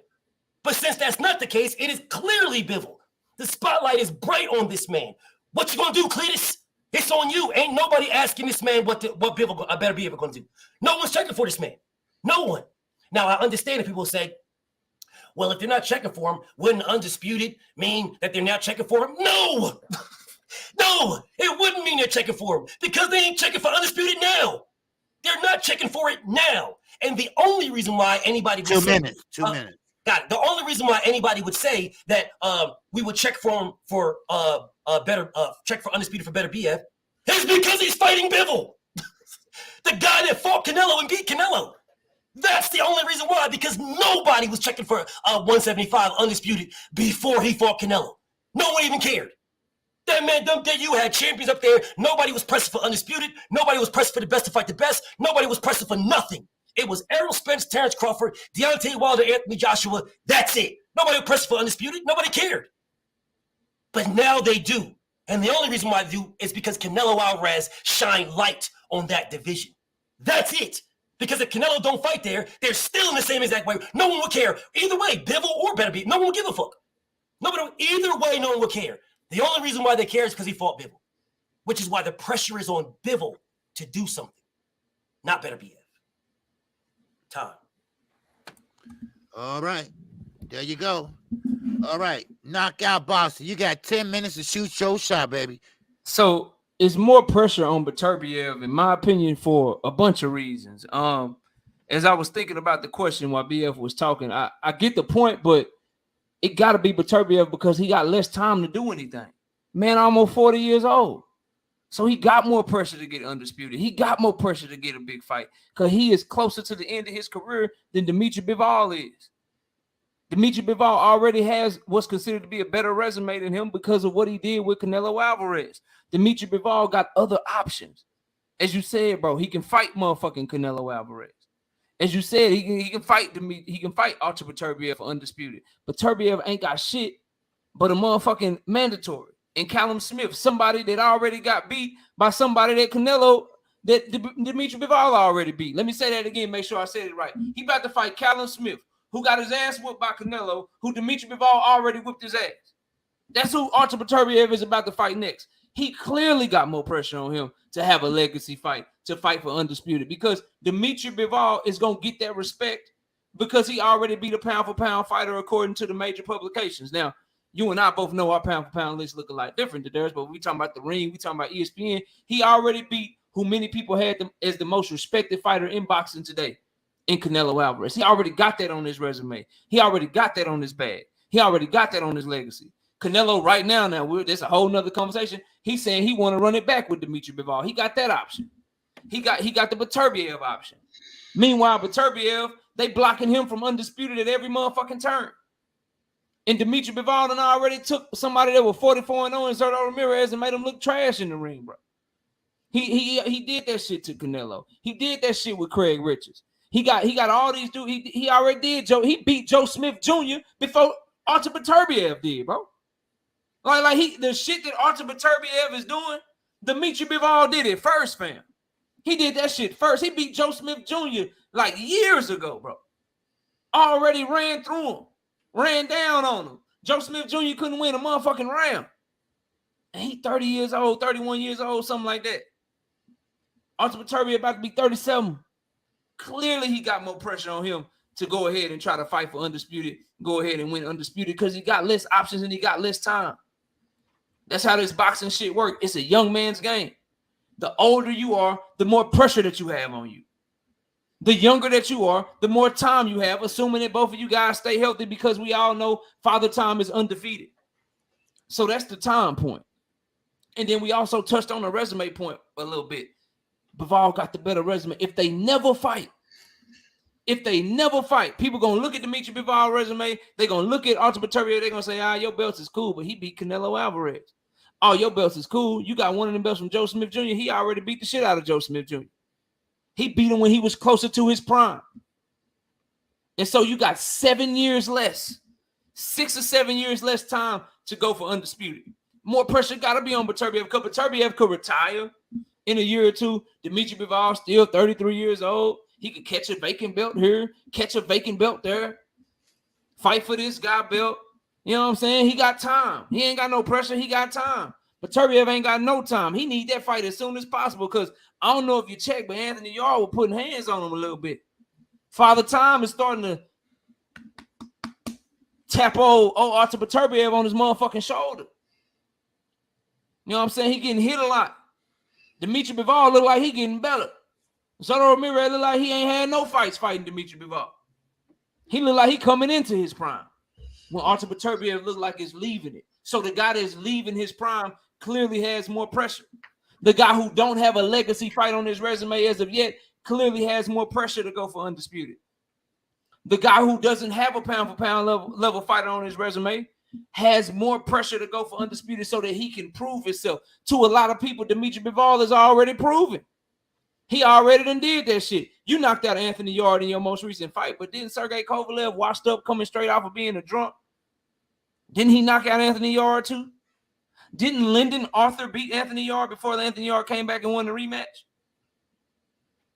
But since that's not the case, it is clearly Bivol. The spotlight is bright on this man. What you gonna do, Cletus? It's on you. Ain't nobody asking this man what Bivol Beterbiev gonna do. No one's checking for this man. No one. Now, I understand if people say, well, if they're not checking for him, wouldn't undisputed mean that they're not checking for him? No! No, it wouldn't mean they're checking for him because they ain't checking for undisputed now. They're not checking for it now. And the only reason why anybody would Two minutes. Got it. The only reason why anybody would say that we would check for him for check for undisputed for Beterbiev is because he's fighting Bivol, the guy that fought Canelo and beat Canelo. That's the only reason why, because nobody was checking for 175 undisputed before he fought Canelo. No one even cared. That man, you had champions up there. Nobody was pressing for undisputed. Nobody was pressing for the best to fight the best. Nobody was pressing for nothing. It was Errol Spence, Terence Crawford, Deontay Wilder, Anthony Joshua. That's it. Nobody was pressing for undisputed. Nobody cared. But now they do. And the only reason why they do is because Canelo Alvarez shined light on that division. That's it. Because if Canelo don't fight there, they're still in the same exact way. No one will care. Either way, Bivol or Beterbiev, no one will give a fuck. Either way, no one will care. The only reason why they care is because he fought Bivol, which is why the pressure is on Bivol to do something, not Beterbiev. Time. All right. There you go. All right. Knockout boxing. You got 10 minutes to shoot your shot, baby. So it's more pressure on Beterbiev, in my opinion, for a bunch of reasons. As I was thinking about the question while BF was talking, I get the point, but it got to be Beterbiev because he got less time to do anything. Man, almost 40 years old. So he got more pressure to get undisputed. He got more pressure to get a big fight because he is closer to the end of his career than Dimitri Bivol is. Dimitri Bivol already has what's considered to be a better resume than him because of what he did with Canelo Alvarez. Dimitri Bivol got other options. As you said, bro, he can fight motherfucking Canelo Alvarez. As you said, he can fight Artur Beterbiev for undisputed. Beterbiev ain't got shit but a motherfucking mandatory. And Callum Smith, somebody that already got beat by somebody that Dimitri Bivol already beat. Let me say that again, make sure I said it right. He about to fight Callum Smith, who got his ass whooped by Canelo, who Dimitri Bivol already whipped his ass. That's who Artur Beterbiev is about to fight next. He clearly got more pressure on him to have a legacy fight, to fight for undisputed, because Dimitri Bivol is going to get that respect because he already beat a pound-for-pound fighter according to the major publications. Now, you and I both know our pound-for-pound lists look a lot different to theirs, but we talking about the ring, we talking about ESPN. He already beat who many people had as the most respected fighter in boxing today in Canelo Alvarez. He already got that on his resume. He already got that on his bag. He already got that on his legacy. Canelo right now, that's a whole nother conversation. He's saying he want to run it back with Dimitri Bivol. He got that option. He got the Beterbiev option. Meanwhile, Beterbiev, they blocking him from undisputed at every motherfucking turn. And Dimitri Bivol and I already took somebody that was 44-0 and Zerto Ramirez and made him look trash in the ring, bro. He did that shit to Canelo. He did that shit with Craig Richards. He got all these dudes. He already did Joe. He beat Joe Smith Jr. before Artur Beterbiev did, bro. Like the shit that Artur Beterbiev is doing, Dimitri Bivol did it first, fam. He did that shit first. He beat Joe Smith Jr. like years ago, bro. Already ran through him, ran down on him. Joe Smith Jr. couldn't win a motherfucking round. And he 30 years old, 31 years old, something like that. Artur Beterbiev about to be 37. Clearly, he got more pressure on him to go ahead and try to fight for undisputed, go ahead and win undisputed because he got less options and he got less time. That's how this boxing shit works. It's a young man's game. The older you are, the more pressure that you have on you. The younger that you are, the more time you have, assuming that both of you guys stay healthy because we all know Father Time is undefeated. So that's the time point. And then we also touched on the resume point a little bit. Bivol got the better resume. If they never fight, people going to look at Dimitri Bivol resume. They're going to look at Artur Beterbiev. They're going to say, your belts is cool, but he beat Canelo Alvarez. Oh, your belts is cool. You got one of them belts from Joe Smith Jr. He already beat the shit out of Joe Smith Jr. He beat him when he was closer to his prime. And so you got 7 years less, 6 or 7 years less time to go for undisputed. More pressure got to be on Beterbiev because Beterbiev could retire in a year or two. Dimitri Bivol still 33 years old. He could catch a vacant belt here, catch a vacant belt there, fight for this guy belt. You know what I'm saying? He got time. He ain't got no pressure. He got time. Beterbiev ain't got no time. He need that fight as soon as possible because I don't know if you check, but Anthony Yarde was putting hands on him a little bit. Father Time is starting to tap old Artur Beterbiev on his motherfucking shoulder. You know what I'm saying? He getting hit a lot. Dimitri Bivol look like he getting better. Soto Ramirez look like he ain't had no fights fighting Dimitri Bivol. He look like he coming into his prime. When Artur Beterbiev look like he's leaving it. So the guy that's leaving his prime clearly has more pressure. The guy who don't have a legacy fight on his resume as of yet clearly has more pressure to go for undisputed. The guy who doesn't have a pound-for-pound level fighter on his resume has more pressure to go for undisputed so that he can prove himself. To a lot of people, Dimitri Bivol is already proven. He already done did that shit. You knocked out Anthony Yarde in your most recent fight, but didn't Sergey Kovalev washed up coming straight off of being a drunk? Didn't he knock out Anthony Yarde too? Didn't Lyndon Arthur beat Anthony Yarde before Anthony Yarde came back and won the rematch?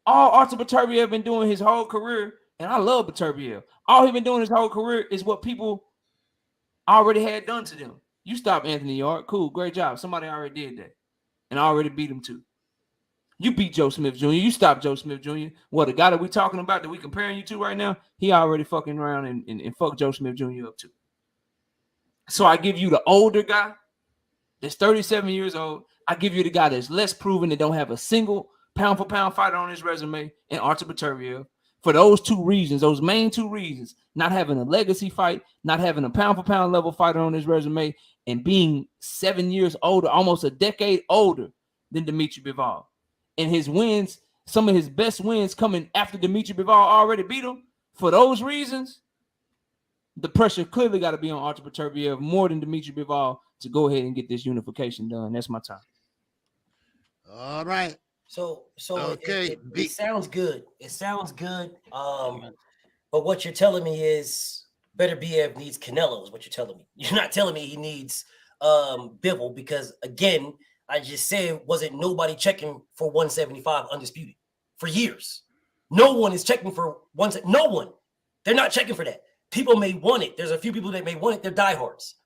All Artur Beterbiev been doing his whole career, and I love Beterbiev. All he been doing his whole career is what people already had done to them. You stop Anthony Yarde, cool, great job. Somebody already did that, and I already beat him too. You beat Joe Smith Jr. You stopped Joe Smith Jr. Well, the guy that we talking about that we comparing you to right now, he already fucking around and fucked Joe Smith Jr. up too. So I give you the older guy that's 37 years old. I give you the guy that's less proven that don't have a single pound-for-pound fighter on his resume, and Artur Beterbiev. For those two reasons, those main two reasons, not having a legacy fight, not having a pound-for-pound level fighter on his resume, and being 7 years older, almost a decade older than Dimitri Bivol. And his wins, some of his best wins coming after Dimitri Bivol already beat him. For those reasons, the pressure clearly got to be on Artur Beterbiev more than Dimitri Bivol to go ahead and get this unification done. That's my time. All right. So okay. It sounds good. It sounds good. But what you're telling me is Beterbiev needs Canelo is what you're telling me. You're not telling me he needs Bivol because, again, I just said wasn't nobody checking for 175 undisputed for years. No one is checking for no one. They're not checking for that. People may want it. There's a few people that may want it. They're diehards.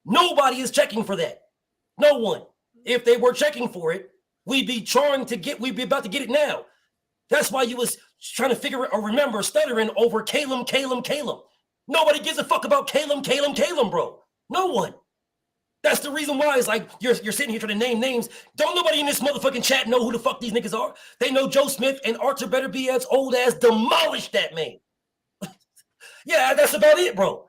Nobody is checking for that. No one. If they were checking for it, we'd be about to get it now. That's why you was trying to figure it or remember stuttering over Calum. Nobody gives a fuck about Calum, bro. No one. That's the reason why it's like you're sitting here trying to name names. Don't nobody in this motherfucking chat know who the fuck these niggas are. They know Joe Smith and Artur Beterbiev's old ass demolished that man. Yeah, that's about it, bro.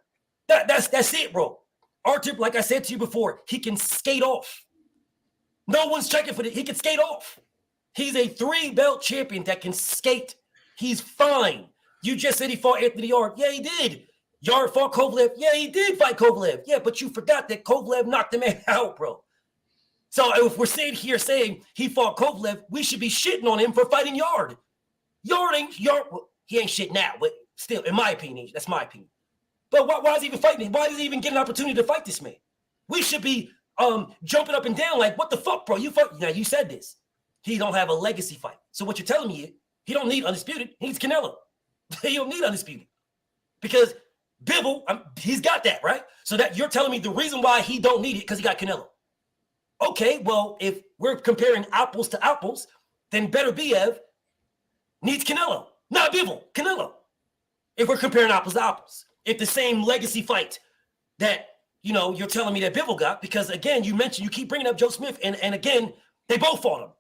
That's it, bro. Artur, like I said to you before, he can skate off. No one's checking for it. He can skate off. He's a 3-belt champion that can skate. He's fine. You just said he fought Anthony Yarde. Yeah, he did. Yarde fought Kovalev. Yeah, he did fight Kovalev. Yeah, but you forgot that Kovalev knocked the man out, bro. So if we're sitting here saying he fought Kovalev, we should be shitting on him for fighting Yard. Yard, well, he ain't shit now, but still, in my opinion, that's my opinion. But why is he even fighting? Why does he even get an opportunity to fight this man? We should be jumping up and down like, what the fuck, bro? You fuck. Now, you said this. He don't have a legacy fight. So what you're telling me is he don't need Undisputed. He needs Canelo. He don't need Undisputed. Because Bivol, he's got that, right? So that you're telling me the reason why he don't need it because he got Canelo. Okay, well, if we're comparing apples to apples, then Beterbiev needs Canelo, not Bivol, Canelo. If we're comparing apples to apples, if the same legacy fight that, you're telling me that Bivol got, because again, you keep bringing up Joe Smith, and again, they both fought him.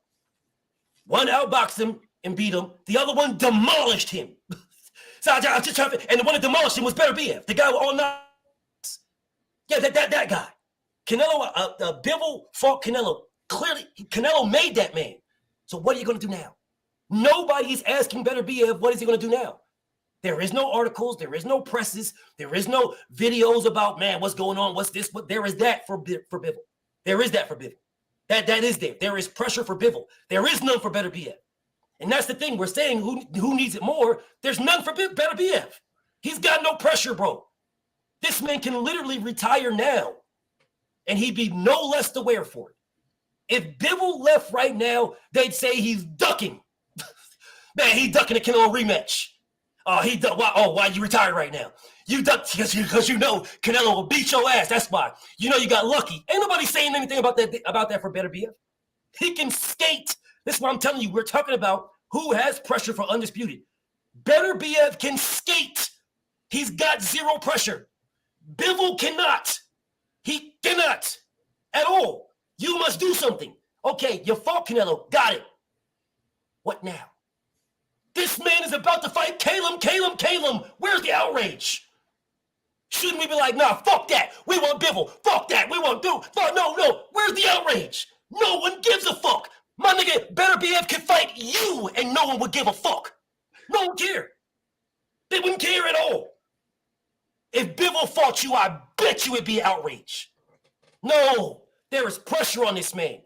One outboxed him and beat him. The other one demolished him. So I'm just trying to, and the one that demolished him was Beterbiev, the guy with all nine. Yeah, that guy. Canelo, Bivol fought Canelo. Clearly, Canelo made that man. So what are you going to do now? Nobody's asking Beterbiev, what is he going to do now? There is no articles. There is no presses. There is no videos about, man, what's going on? What's this? But there is that for Bivol. There is that for Bivol. That is there. There is pressure for Bivol. There is none for Beterbiev. And that's the thing. We're saying who needs it more. There's none for Beterbiev. He's got no pressure, bro. This man can literally retire now, and he'd be no less the wear for it. If Bivol left right now, they'd say he's ducking. Man, he's ducking a Canelo rematch. Why you retired right now? You ducked because Canelo will beat your ass. That's why. You got lucky. Ain't nobody saying anything about that for Beterbiev. He can skate. This is what I'm telling you. We're talking about who has pressure for Undisputed. Beterbiev can skate. He's got zero pressure. Bivol cannot. He cannot at all. You must do something. Okay, you fought Canelo. Got it. What now? This man is about to fight Calum. Where's the outrage? Shouldn't we be like, nah, fuck that. We want Bivol. Fuck that. We want Bivol. No. Where's the outrage? No one gives a fuck. My nigga, Beterbiev could fight you and no one would give a fuck. No one care. They wouldn't care at all. If Bivol fought you, I bet you it'd be outrage. No, there is pressure on this man.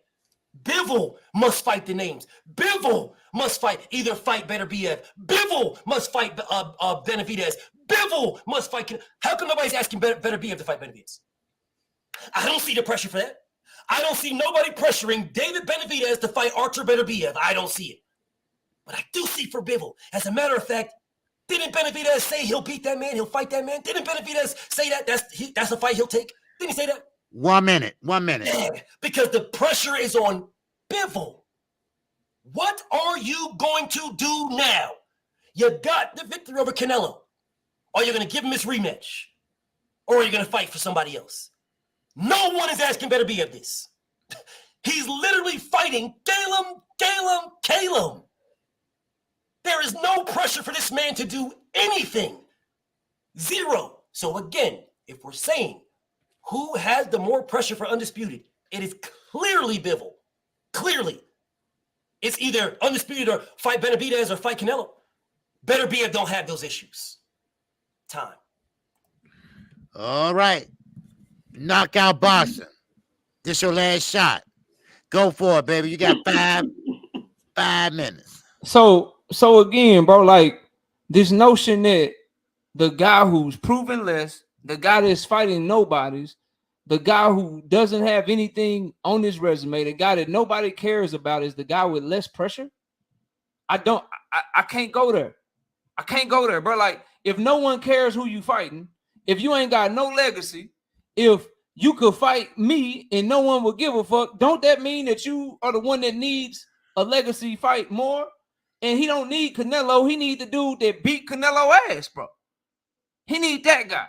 Bivol must fight the names. Bivol must either fight Beterbiev. Bivol must fight Benavidez. Bivol must fight. How come nobody's asking Beterbiev to fight Benavidez? I don't see the pressure for that. I don't see nobody pressuring David Benavidez to fight Artur Beterbiev. I don't see it. But I do see for Bivol. As a matter of fact, didn't Benavidez say he'll beat that man? He'll fight that man? Didn't Benavidez say that that's a fight he'll take? Didn't he say that? 1 minute. Yeah, because the pressure is on Bivol. What are you going to do now? You got the victory over Canelo. Are you going to give him his rematch? Or are you going to fight for somebody else? No one is asking Beterbiev this. He's literally fighting Calum. There is no pressure for this man to do anything. Zero. So again, if we're saying who has the more pressure for Undisputed, it is clearly Bivol. Clearly. It's either Undisputed or fight Benavidez or fight Canelo. Beterbiev don't have those issues. Time. All right. Knockout boxing. This your last shot. Go for it, baby. You got 5 minutes. So again, bro, like this notion that the guy who's proven less, the guy that's fighting nobodies, the guy who doesn't have anything on his resume, the guy that nobody cares about is the guy with less pressure. I can't go there. I can't go there, bro. Like, if no one cares who you fighting, if you ain't got no legacy, if you could fight me and no one would give a fuck, don't that mean that you are the one that needs a legacy fight more? And he don't need Canelo. He need the dude that beat Canelo ass, bro. He need that guy.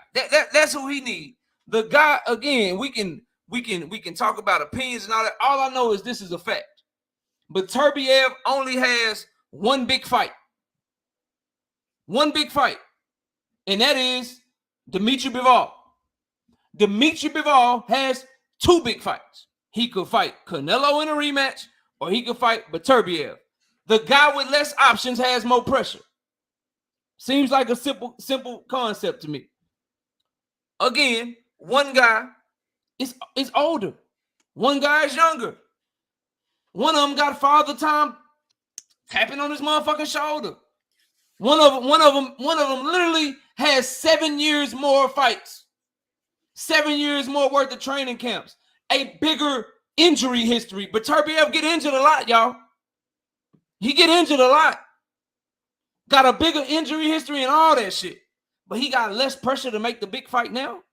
That's who he need. The guy, again, we can talk about opinions and all that. All I know is this is a fact. But Beterbiev only has one big fight. One big fight. And that is Dimitri Bivol. Dimitri Bivol has 2 big fights. He could fight Canelo in a rematch, or he could fight Beterbiev. The guy with less options has more pressure. Seems like a simple concept to me. Again, one guy is older. One guy is younger. One of them got Father Time tapping on his motherfucking shoulder. One of them literally has 7 years more fights, 7 years more worth of training camps, a bigger injury history. But Beterbiev get injured a lot, y'all. He get injured a lot. Got a bigger injury history and all that shit. But he got less pressure to make the big fight now.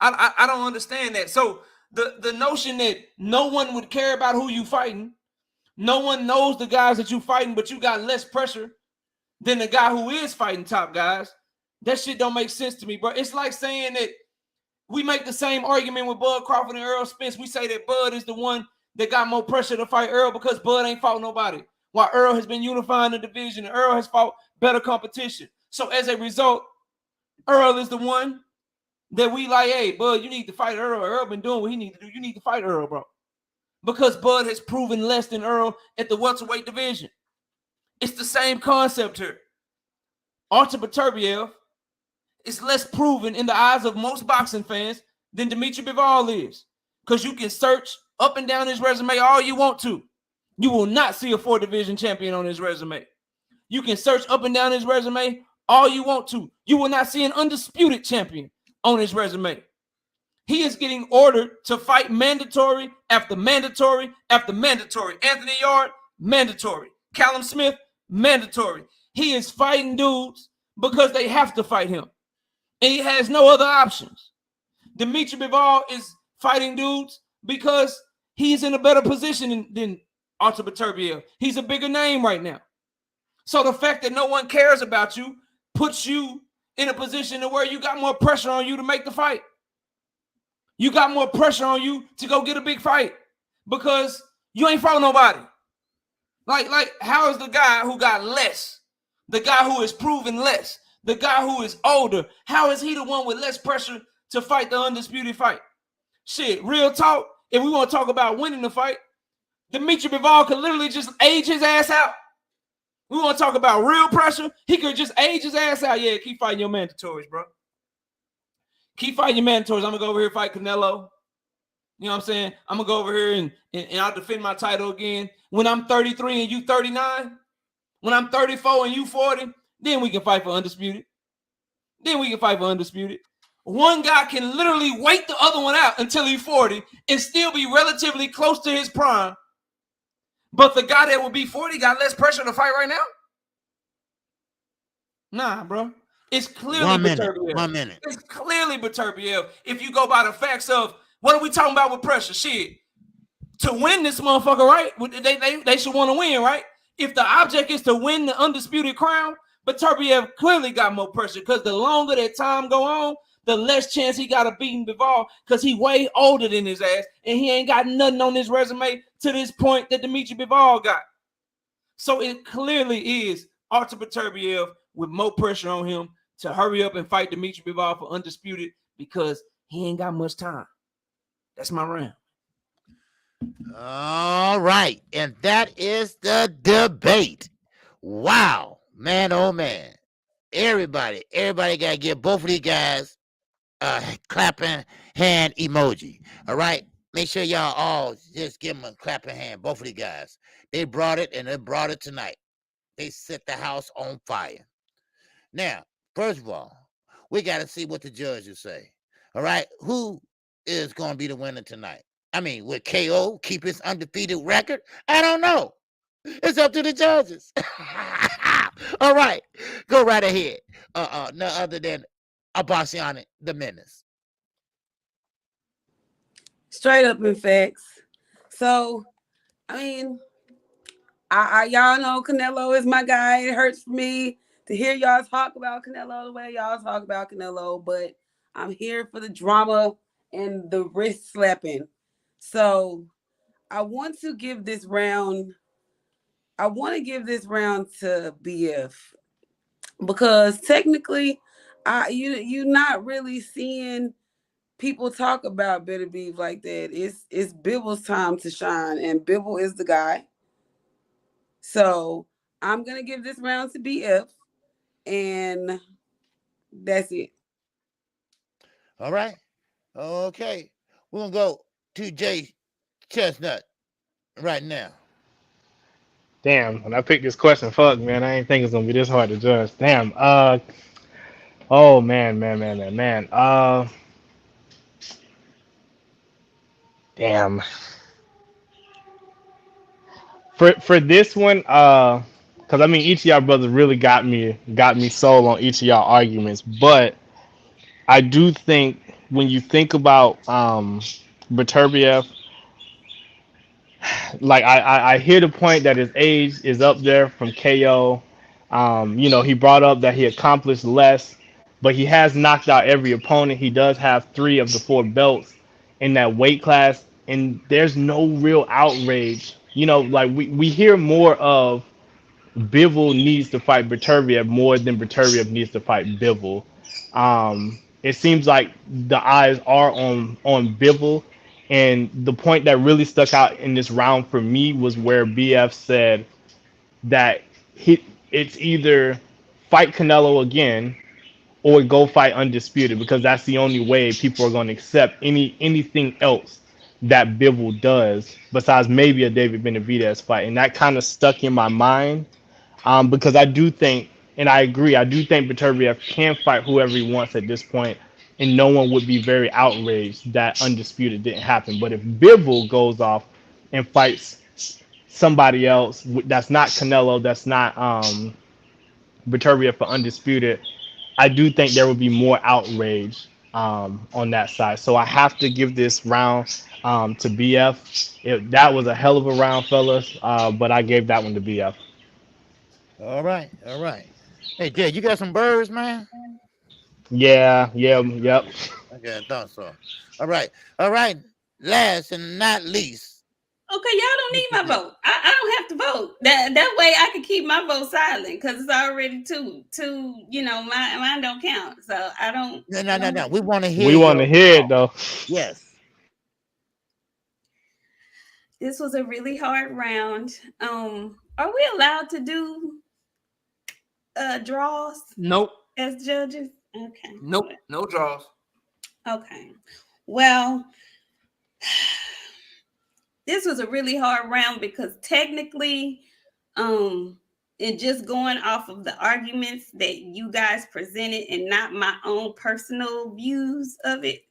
I don't understand that. So the notion that no one would care about who you fighting, no one knows the guys that you fighting, but you got less pressure than the guy who is fighting top guys, that shit don't make sense to me, bro. It's like saying that we make the same argument with Bud Crawford and Earl Spence. We say that Bud is the one that got more pressure to fight Earl because Bud ain't fought nobody, while Earl has been unifying the division and Earl has fought better competition. So as a result, Earl is the one that we like, hey, Bud, you need to fight Earl. Earl been doing what he need to do. You need to fight Earl, bro. Because Bud has proven less than Earl at the welterweight division. It's the same concept here. Artur Beterbiev is less proven in the eyes of most boxing fans than Dimitri Bivol is. Because you can search up and down his resume all you want to. You will not see a 4-division champion on his resume. You can search up and down his resume all you want to. You will not see an undisputed champion on his resume. He is getting ordered to fight mandatory after mandatory after mandatory. Anthony Yard, mandatory. Callum Smith, mandatory. He is fighting dudes because they have to fight him. And he has no other options. Dimitri Bivol is fighting dudes because he's in a better position than Artur Beterbiev. He's a bigger name right now. So the fact that no one cares about you puts you in a position to where you got more pressure on you to make the fight. You got more pressure on you to go get a big fight because you ain't fought nobody. Like, how is the guy who got less, the guy who is proven less, the guy who is older, how is he the one with less pressure to fight the undisputed fight? Shit, real talk, if we want to talk about winning the fight, Dimitri Bivol could literally just age his ass out. We want to talk about real pressure, he could just age his ass out. Yeah, keep fighting your mandatories, bro. Keep fighting your mandatories. I'm going to go over here and fight Canelo. You know what I'm saying? I'm going to go over here and I'll defend my title again. When I'm 33 and you 39, when I'm 34 and you 40, then we can fight for undisputed. Then we can fight for undisputed. One guy can literally wait the other one out until he's 40 and still be relatively close to his prime. But the guy that will be 40 got less pressure to fight right now? Nah, bro. It's clearly Beterbiev. 1 minute. It's clearly Beterbiev. If you go by the facts of what are we talking about with pressure? Shit. To win this motherfucker, right? They should want to win, right? If the object is to win the undisputed crown, Beterbiev clearly got more pressure because the longer that time go on, the less chance he got of beating Bivol because he way older than his ass and he ain't got nothing on his resume to this point that Dimitri Bivol got. So it clearly is Artur Beterbiev with more pressure on him to hurry up and fight Dimitri Bivol for undisputed because he ain't got much time. That's my round. All right. And that is the debate. Wow. Man, oh man. Everybody got to give both of these guys a clapping hand emoji. All right. Make sure y'all all just give them a clapping hand. Both of these guys. They brought it and they brought it tonight. They set the house on fire. Now, first of all, we got to see what the judges say. All right. Who is going to be the winner tonight? I mean, will KO keep his undefeated record? I don't know. It's up to the judges. All right. Go right ahead. No other than Boxiana, the menace. Straight up in facts. So, I mean, I y'all know Canelo is my guy. It hurts for me to hear y'all talk about Canelo the way y'all talk about Canelo, but I'm here for the drama and the wrist slapping. So I want to give this round to BF because technically you're not really seeing people talk about Beterbiev like that. It's Bivol's time to shine, and Bivol is the guy. So I'm gonna give this round to BF, and that's it. All right. Okay. We're gonna go to Jay Chestnut. right now? Damn, when I picked this question, fuck, man, I ain't think it's gonna be this hard to judge. Damn. Oh man. Damn. For this one, because I mean, each of y'all brothers really got me sold on each of y'all arguments, but I do think when you think about Beterbiev, like I hear the point that his age is up there from KO. You know, he brought up that he accomplished less, but he has knocked out every opponent. He does have 3 of the 4 belts in that weight class, and there's no real outrage. You know, like we hear more of Bivol needs to fight Beterbiev more than Beterbiev needs to fight Bivol. It seems like the eyes are on Bivol, and the point that really stuck out in this round for me was where BF said that it's either fight Canelo again or go fight Undisputed, because that's the only way people are going to accept anything else that Bivol does besides maybe a David Benavidez fight. And that kind of stuck in my mind, because I do think, and I agree, I do think Beterbiev can fight whoever he wants at this point, and no one would be very outraged that Undisputed didn't happen. But if Bivol goes off and fights somebody else that's not Canelo, that's not Beterbiev for Undisputed, I do think there would be more outrage on that side. So I have to give this round to BF. That was a hell of a round, fellas, but I gave that one to BF. All right. Hey, Jay, you got some birds, man? Yep. Okay, I thought so. All right. Last and not least. Okay, y'all don't need my vote. I don't have to vote. That way I can keep my vote silent because it's already two. You know, mine don't count. So I don't. No. We want to hear. We want to hear it though. Yes. This was a really hard round. Are we allowed to do draws? Nope. As judges? Okay. Nope. No draws. Okay. Well, this was a really hard round because technically, and just going off of the arguments that you guys presented and not my own personal views of it,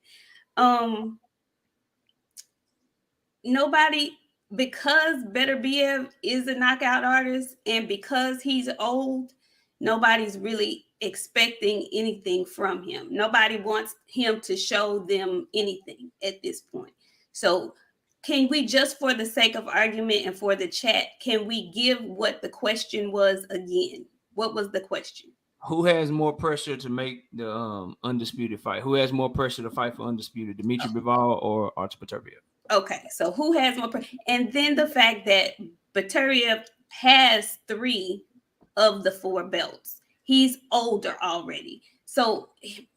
nobody, because Beterbiev is a knockout artist and because he's old, nobody's really expecting anything from him. Nobody wants him to show them anything at this point. So can we, just for the sake of argument and for the chat, can we give what the question was again? What was the question? Who has more pressure to make the Undisputed fight? Who has more pressure to fight for Undisputed, Dimitri Bivol or Artur Beterbiev? Okay, so who has more pressure? And then the fact that Beterbiev has 3 of the 4 belts. He's older already. So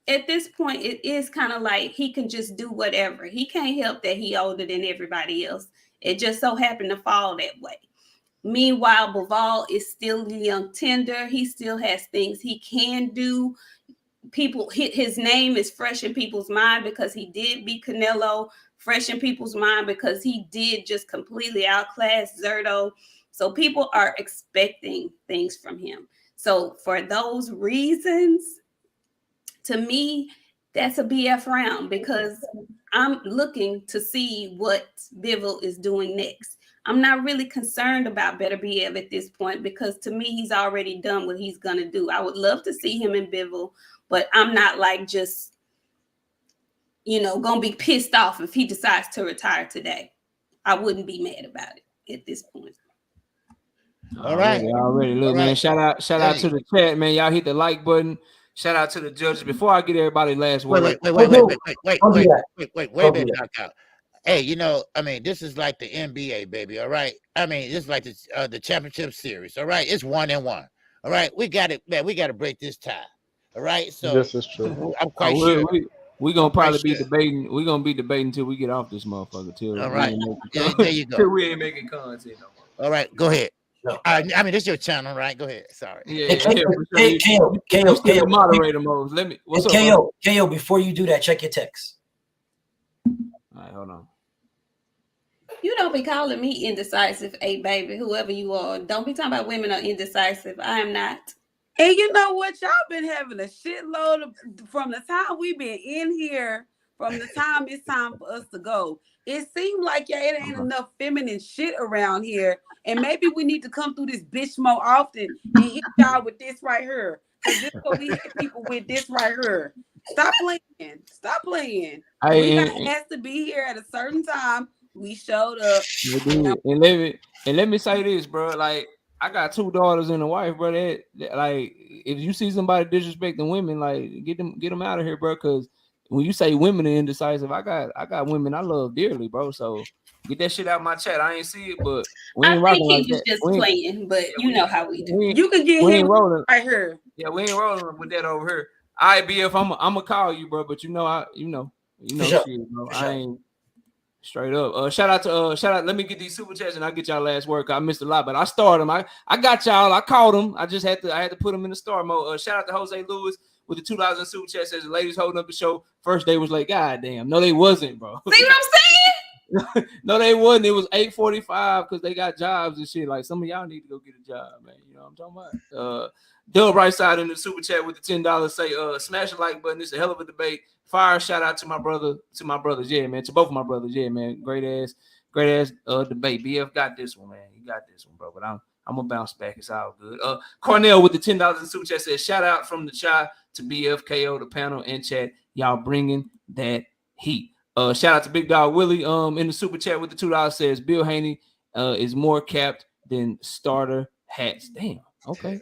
at this point, it is kind of like he can just do whatever. He can't help that he older than everybody else. It just so happened to fall that way. Meanwhile, Bivol is still a young tender. He still has things he can do. His name is fresh in people's mind because he did beat Canelo, fresh in people's mind because he did just completely outclass Zerto. So people are expecting things from him. So for those reasons, to me, that's a BF round because I'm looking to see what Bivol is doing next. I'm not really concerned about Beterbiev at this point because to me, he's already done what he's going to do. I would love to see him in Bivol, but I'm not like just, going to be pissed off if he decides to retire today. I wouldn't be mad about it at this point. All right. Already. Look, man, shout out to the chat, man. Y'all hit the like button. Shout out to the judges. Before I get everybody last word. Wait a minute, knockout. Hey, this is like the NBA, baby. All right. This is like the championship series. All right. It's 1-1. All right. We got it, man. We got to break this tie. All right. So this is true. I'm quite sure. We're gonna probably be debating. We're gonna be debating until we get off this motherfucker. All right. There you go. Till we ain't making content no more. All right. Go ahead. No. This is your channel, right? Go ahead. Sorry. Yeah. KO, moderator mode. Let me. What's up, KO, before you do that, check your text. All right, hold on. You don't be calling me indecisive, baby, whoever you are. Don't be talking about women are indecisive. I am not. And you know what? Y'all been having a shitload of from the time we been in here, from the time it's time for us to go. It seemed like it ain't enough feminine shit around here. And maybe we need to come through this bitch more often and hit y'all with this right here. Because this is what we hit people with this right here. Stop playing. Stop playing. We got asked to be here at a certain time. We showed up. And let me say this, bro. Like, I got 2 daughters and a wife, bro. Like, if you see somebody disrespecting women, like, get them out of here, bro. Because when you say women are indecisive, I got women I love dearly, bro. So get that shit out of my chat. I ain't see it, but we ain't rocking like that. Just playing, but you know how we do. You can get him right here. Yeah, we ain't rolling with that over here. All right, BF, I'm gonna call you, bro. But you know, sure. shit, bro. I ain't. Straight up. Shout out. Let me get these super chats and I'll get y'all last word. I missed a lot, but I started them. I got y'all. I caught them. I just had to put them in the star mode. Shout out to Jose Lewis with the $2 super chat. Says the ladies holding up the show. First day was like, God damn. No, they wasn't, bro. See what I'm saying? No, they wasn't. It was 8:45 because they got jobs and shit. Like, some of y'all need to go get a job, man. You know what I'm talking about? Dub right side in the super chat with the $10 say, smash the like button. It's a hell of a debate. Fire shout out to my brothers, yeah, man, to both of my brothers, yeah, man. Great ass debate. BF got this one, man. You got this one, bro. But I'm gonna bounce back. It's all good. Cornell with the $10 in super chat says, shout out from the Chai to BF, KO, the panel, and chat. Y'all bringing that heat. Shout out to Big Dog Willie in the super chat with the $2 says Bill Haney is more capped than starter hats. Damn. Okay.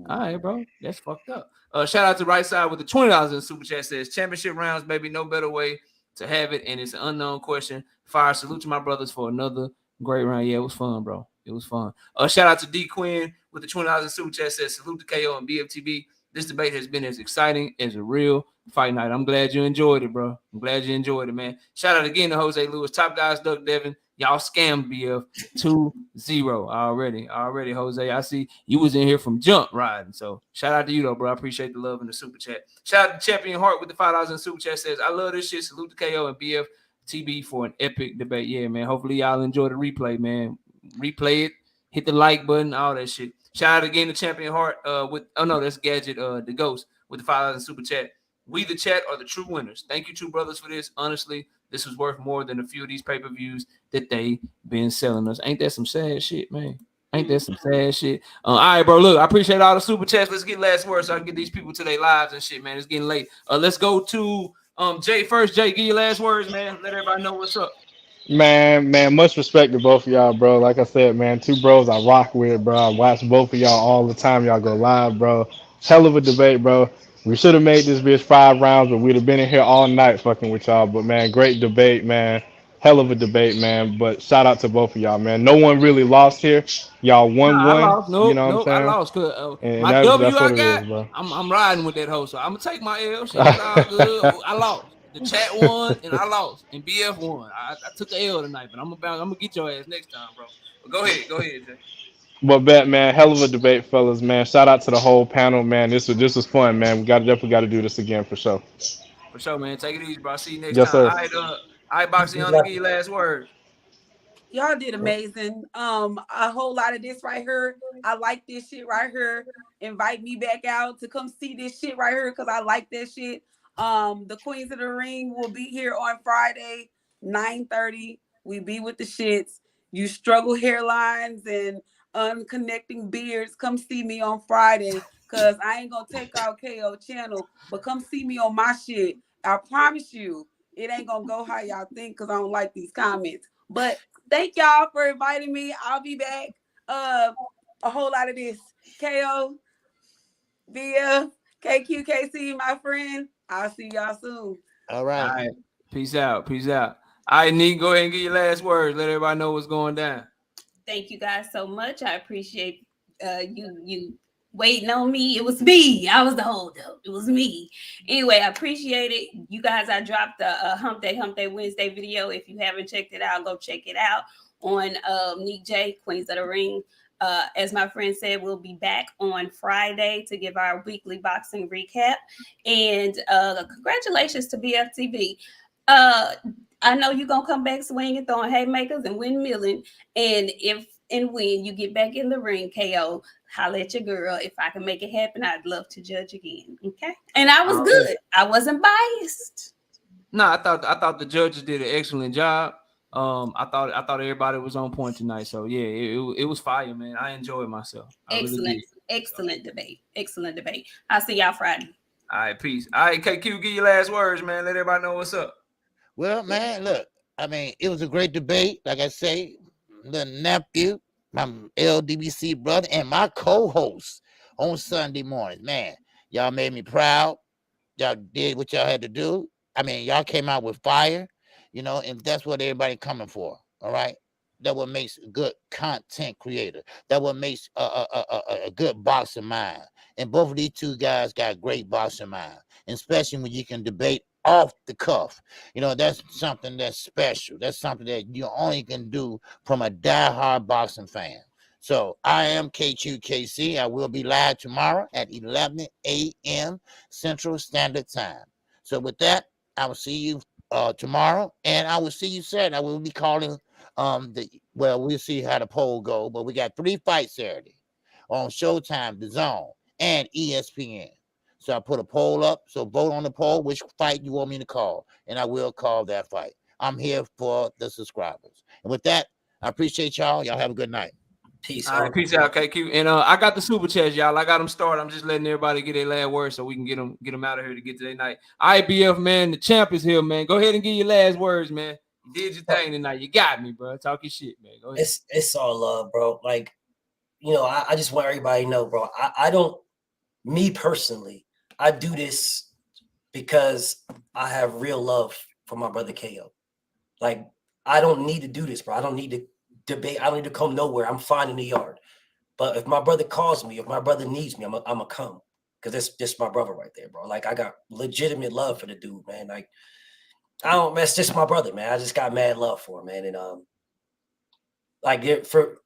All right, bro. That's fucked up. Shout out to Right Side with the $20 in super chat says championship rounds, baby. No better way to have it. And it's an unknown question. Fire. Salute to my brothers for another great round. Yeah, it was fun, bro. It was fun. Shout out to D Quinn with the $20 in super chat says salute to KO and BFTB. This debate has been as exciting as a real fight night. I'm glad you enjoyed it, bro. I'm glad you enjoyed it, man. Shout out again to Jose Lewis. Top guys, Doug Devin. Y'all scammed BF 2-0 already, Jose. I see you was in here from jump riding. So shout out to you though, bro. I appreciate the love in the super chat. Shout out to Champion Heart with the $5 in super chat says, I love this shit. Salute to KO and BF TB for an epic debate. Yeah, man. Hopefully y'all enjoy the replay, man. Replay it, hit the like button, all that shit. Shout out again to Champion Heart that's Gadget the Ghost with the $5 in super chat. We the chat are the true winners. Thank you, two brothers, for this. Honestly, this was worth more than a few of these pay-per-views that they been selling us. Ain't that some sad shit, man? Ain't that some sad shit? All right, bro. Look, I appreciate all the super chats. Let's get last words so I can get these people to their lives and shit, man. It's getting late. Let's go to Jay first. Jay, give your last words, man. Let everybody know what's up. Man, much respect to both of y'all, bro. Like I said, man, two bros I rock with, bro. I watch both of y'all all the time. Y'all go live, bro. Hell of a debate, bro. We should have made this bitch 5 rounds, but we'd have been in here all night fucking with y'all. But man, great debate, man. Hell of a debate, man. But shout out to both of y'all, man. No one really lost here. Y'all won Nah, I one. lost. Nope, You know what I'm saying? I lost. Cause, And my W that's what I it got, is, bro. I'm riding with that hoe. So I'm gonna take my L. Shit, it's all good. I lost. The chat won and I lost, and BF won. I took the L tonight, but I'm gonna get your ass next time, bro. But go ahead, Jay. But bet, man, hell of a debate, fellas, man. Shout out to the whole panel, man. This was fun, man. We definitely got to do this again for sure. For sure, man. Take it easy, bro. I'll see you next Yes, time. sir. All right, Boxiana, give your last words. Y'all did amazing. A whole lot of this right here. I like this shit right here. Invite me back out to come see this shit right here because I like that shit. The Queens of the Ring will be here on Friday, 9:30. We be with the shits. You struggle hairlines and unconnecting beards. Come see me on Friday because I ain't gonna take out KO channel, but come see me on my shit. I promise you, it ain't gonna go how y'all think because I don't like these comments. But thank y'all for inviting me. I'll be back. A whole lot of this. KO, BF, KQKC, my friend. I'll see y'all soon. All right. All right. Peace out. All right, Nick, go ahead and get your last words. Let everybody know what's going down. Thank you guys so much. I appreciate you waiting on me. It was me. I was the holdup. It was me. Anyway, I appreciate it. You guys, I dropped the Hump Day Wednesday video. If you haven't checked it out, go check it out on Nick J, Queens of the Ring. As my friend said, we'll be back on Friday to give our weekly boxing recap. And congratulations to BFTV. I know you're gonna come back swinging, throwing haymakers and windmilling. And if and when you get back in the ring, KO, holla at your girl. If I can make it happen, I'd love to judge again. Okay. And I was good. I wasn't biased. No, I thought the judges did an excellent job. I thought everybody was on point tonight. So yeah, it was fire, man. I enjoyed myself. Excellent debate. Excellent debate. I'll see y'all Friday. All right, peace. All right, KQ, give your last words, man. Let everybody know what's up. Well, man, look, I mean, it was a great debate. Like I say, the nephew, my LDBC brother, and my co-host on Sunday mornings. Man, y'all made me proud. Y'all did what y'all had to do. I mean, y'all came out with fire, you know, and that's what everybody coming for. All right. That what makes a good content creator. That what makes a good boxing mind. And both of these two guys got great boxing mind, and especially when you can debate off the cuff. You know, that's something that's special. That's something that you only can do from a diehard boxing fan. So I am KQKC. I will be live tomorrow at 11 a.m. Central Standard Time. So with that, I will see you tomorrow, and I will see you Saturday. I will be calling we'll see how the poll go, but we got 3 fights Saturday on Showtime, The Zone, and ESPN. So I put a poll up. So vote on the poll which fight you want me to call, and I will call that fight. I'm here for the subscribers. And with that, I appreciate y'all. Y'all have a good night. Peace. All right, peace out, KQ. And I got the super chats, y'all. I got them started. I'm just letting everybody get their last word so we can get them out of here to get to their night. IBF, man, the champ is here, man. Go ahead and give your last words, man. You did your thing tonight. You got me, bro. Talk your shit, man. Go ahead. It's all love, bro. Like, you know, I just want everybody to know, bro. I don't, me personally, I do this because I have real love for my brother KO. Like, I don't need to do this, bro. I don't need to debate. I don't need to come nowhere. I'm fine in the yard. But if my brother calls me, if my brother needs me, I'm gonna come, because that's just my brother right there, bro. Like, I got legitimate love for the dude, man. Like, that's just my brother, man. I just got mad love for him, man. And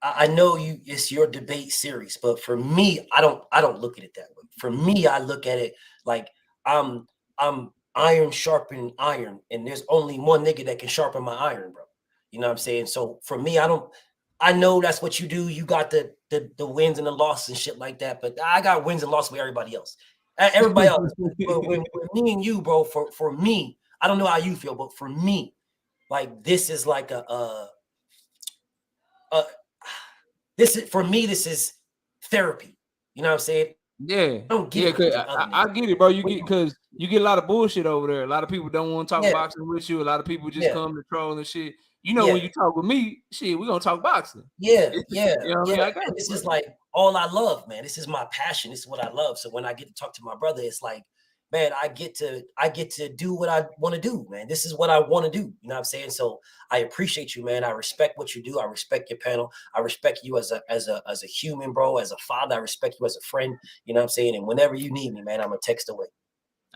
I know it's your debate series, but for me, I don't look at it that way. For me, I look at it like I'm iron sharpening iron, and there's only one nigga that can sharpen my iron, bro. You know what I'm saying? So for me, I know that's what you do. You got the wins and the losses and shit like that, but I got wins and losses with everybody else. Everybody else. But when me and you, bro, for me, I don't know how you feel, but for me, like, this is like this is therapy. You know what I'm saying? Yeah, I get it, bro. You get a lot of bullshit over there. A lot of people don't want to talk boxing with you. A lot of people just come to troll and shit. You know, when you talk with me, shit, we gonna talk boxing. Yeah. You know what I mean? This is like all I love, man. This is my passion. This is what I love. So when I get to talk to my brother, it's like, man, I get to do what I want to do, man. This is what I want to do. You know what I'm saying? So I appreciate you, man. I respect what you do. I respect your panel. I respect you as a human, bro, as a father. I respect you as a friend. You know what I'm saying? And whenever you need me, man, I'm gonna text away.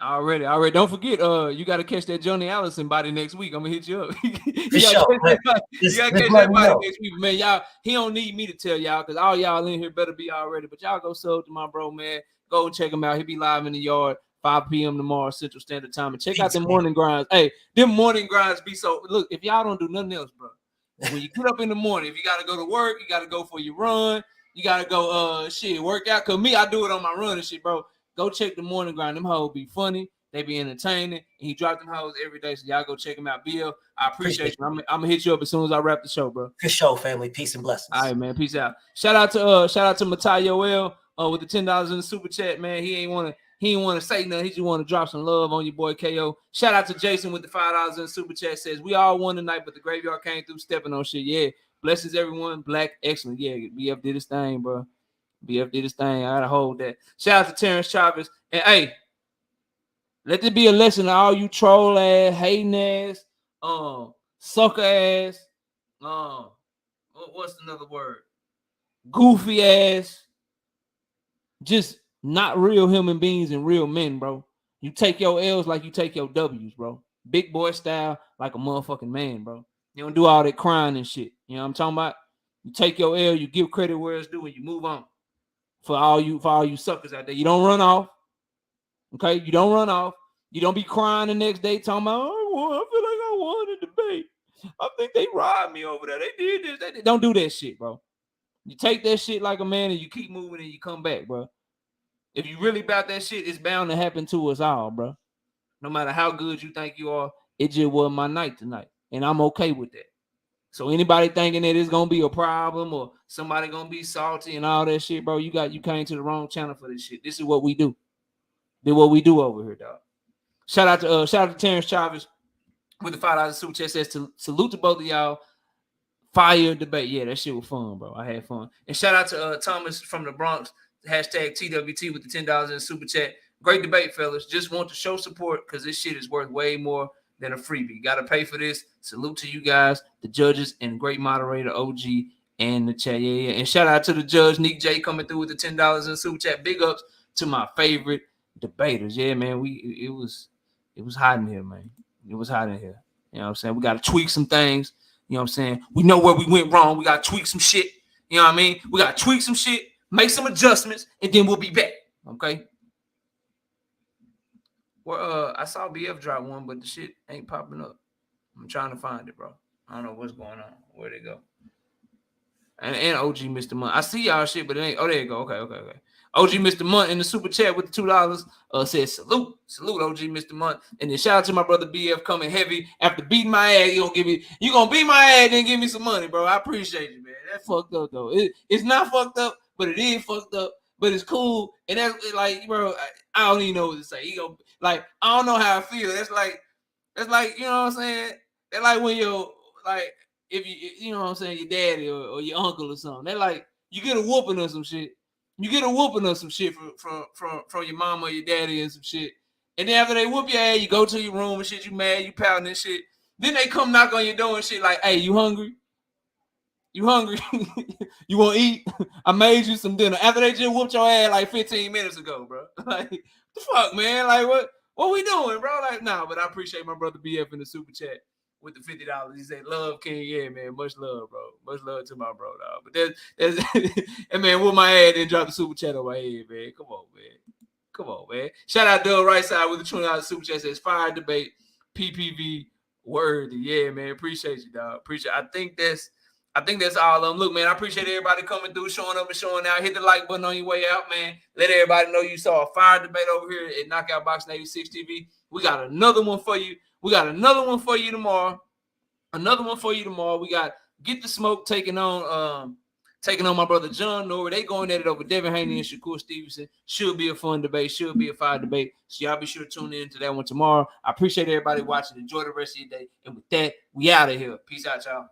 Already. Don't forget, you got to catch that Johnny Allison body next week. I'm gonna hit you up. For sure. You gotta catch that body next week, man. Y'all, he don't need me to tell y'all, because all y'all in here better be already. But y'all go sub to my bro, man. Go and check him out. He'll be live in the yard 5 p.m. tomorrow Central Standard Time. And check out them morning grinds. Hey, them morning grinds be so. Look, if y'all don't do nothing else, bro, when you get up in the morning, if you gotta go to work, you gotta go for your run, you gotta go work out. Cause me, I do it on my run and shit, bro. Go check the morning grind. Them hoes be funny. They be entertaining. And he drop them hoes every day. So y'all go check him out. Bill, I appreciate you. I'm gonna hit you up as soon as I wrap the show, bro. For sure, family. Peace and blessings. All right, man. Peace out. Shout out to Matayo L with the $10 in the super chat, man. He ain't want to say nothing. He just want to drop some love on your boy KO. Shout out to Jason with the $5 in the super chat. Says we all won tonight, but the graveyard came through stepping on shit. Yeah. Blessings everyone. Black excellent. Yeah, BF did his thing, bro. BF did his thing. I gotta hold that. Shout out to Terence Chavez. And hey, let this be a lesson to all you troll ass, hating ass, sucker ass, what's another word? Goofy ass, just not real human beings and real men, bro. You take your L's like you take your W's, bro. Big boy style, like a motherfucking man, bro. You don't do all that crying and shit. You know what I'm talking about? You take your L, you give credit where it's due, and you move on. For all you suckers out there, you don't run off. Okay, you don't run off. You don't be crying the next day talking about, I feel like I won the debate. I think they robbed me over there. They did this. They did. Don't do that shit, bro. You take that shit like a man and you keep moving and you come back, bro. If you really about that shit, it's bound to happen to us all, bro. No matter how good you think you are, it just wasn't my night tonight. And I'm okay with that. So anybody thinking that it's gonna be a problem or somebody gonna be salty and all that shit, bro, you came to the wrong channel for this shit. This is what we do. This is what we do over here, dog. Shout out to Terence Chavez with the $5 super chat. Says salute to both of y'all. Fire debate. Yeah, that shit was fun, bro. I had fun. And shout out to Thomas from the Bronx. Hashtag TWT with the $10 in the super chat. Great debate, fellas. Just want to show support because this shit is worth way more than a freebie. Got to pay for this. Salute to you guys, the judges, and great moderator OG and the chat. Yeah. And shout out to the judge Nick J coming through with the $10 in the super chat. Big ups to my favorite debaters. Yeah, man. It was hot in here, man. It was hot in here. You know what I'm saying? We got to tweak some things. You know what I'm saying? We know where we went wrong. We got to tweak some shit. You know what I mean? We got to tweak some shit, make some adjustments, and then we'll be back. Okay? Well, I saw BF drop one, but the shit ain't popping up. I'm trying to find it, bro. I don't know what's going on. Where'd it go? And OG Mr. Month. I see y'all shit, but it ain't. Oh, there you go. Okay. OG Mr. Month in the super chat with the $2 says salute OG Mr. Month. And then shout out to my brother BF coming heavy after beating my ass. You gonna beat my ass and give me some money, bro. I appreciate you, man. That's fucked up though. It's not fucked up, but it is fucked up. But it's cool. And that's like, bro, I don't even know what to say. I don't know how I feel. That's like, you know what I'm saying? That's like when you're like, if you know what I'm saying, your daddy or your uncle or something. They're like, you get a whooping or some shit. You get a whooping or some shit from your mama or your daddy and some shit. And then after they whoop your ass, you go to your room and shit, you mad, you pouting and shit. Then they come knock on your door and shit like, hey, you hungry? You hungry? You want to eat? I made you some dinner. After they just whooped your ass like 15 minutes ago, bro. Like, the fuck, man? Like, what we doing, bro? Like, nah, but I appreciate my brother BF in the super chat with the $50. He said, love, King. Yeah, man. Much love, bro. Much love to my bro, dog. But that's and man, whoop my ass and drop the super chat on my head, man. Come on, man. Shout out Doug Right Side with the $20 super chat. Says, fire debate, PPV worthy. Yeah, man. Appreciate you, dog. I think that's all of them. Look, man, I appreciate everybody coming through, showing up and showing out. Hit the like button on your way out, man. Let everybody know you saw a fire debate over here at Knockout Boxing 86 TV. We got another one for you. We got another one for you tomorrow. We got Get the Smoke taking on my brother John Norrie. They going at it over Devin Haney and Shakur Stevenson. Should be a fun debate. Should be a fire debate. So y'all be sure to tune in to that one tomorrow. I appreciate everybody watching. Enjoy the rest of your day. And with that, we out of here. Peace out, y'all.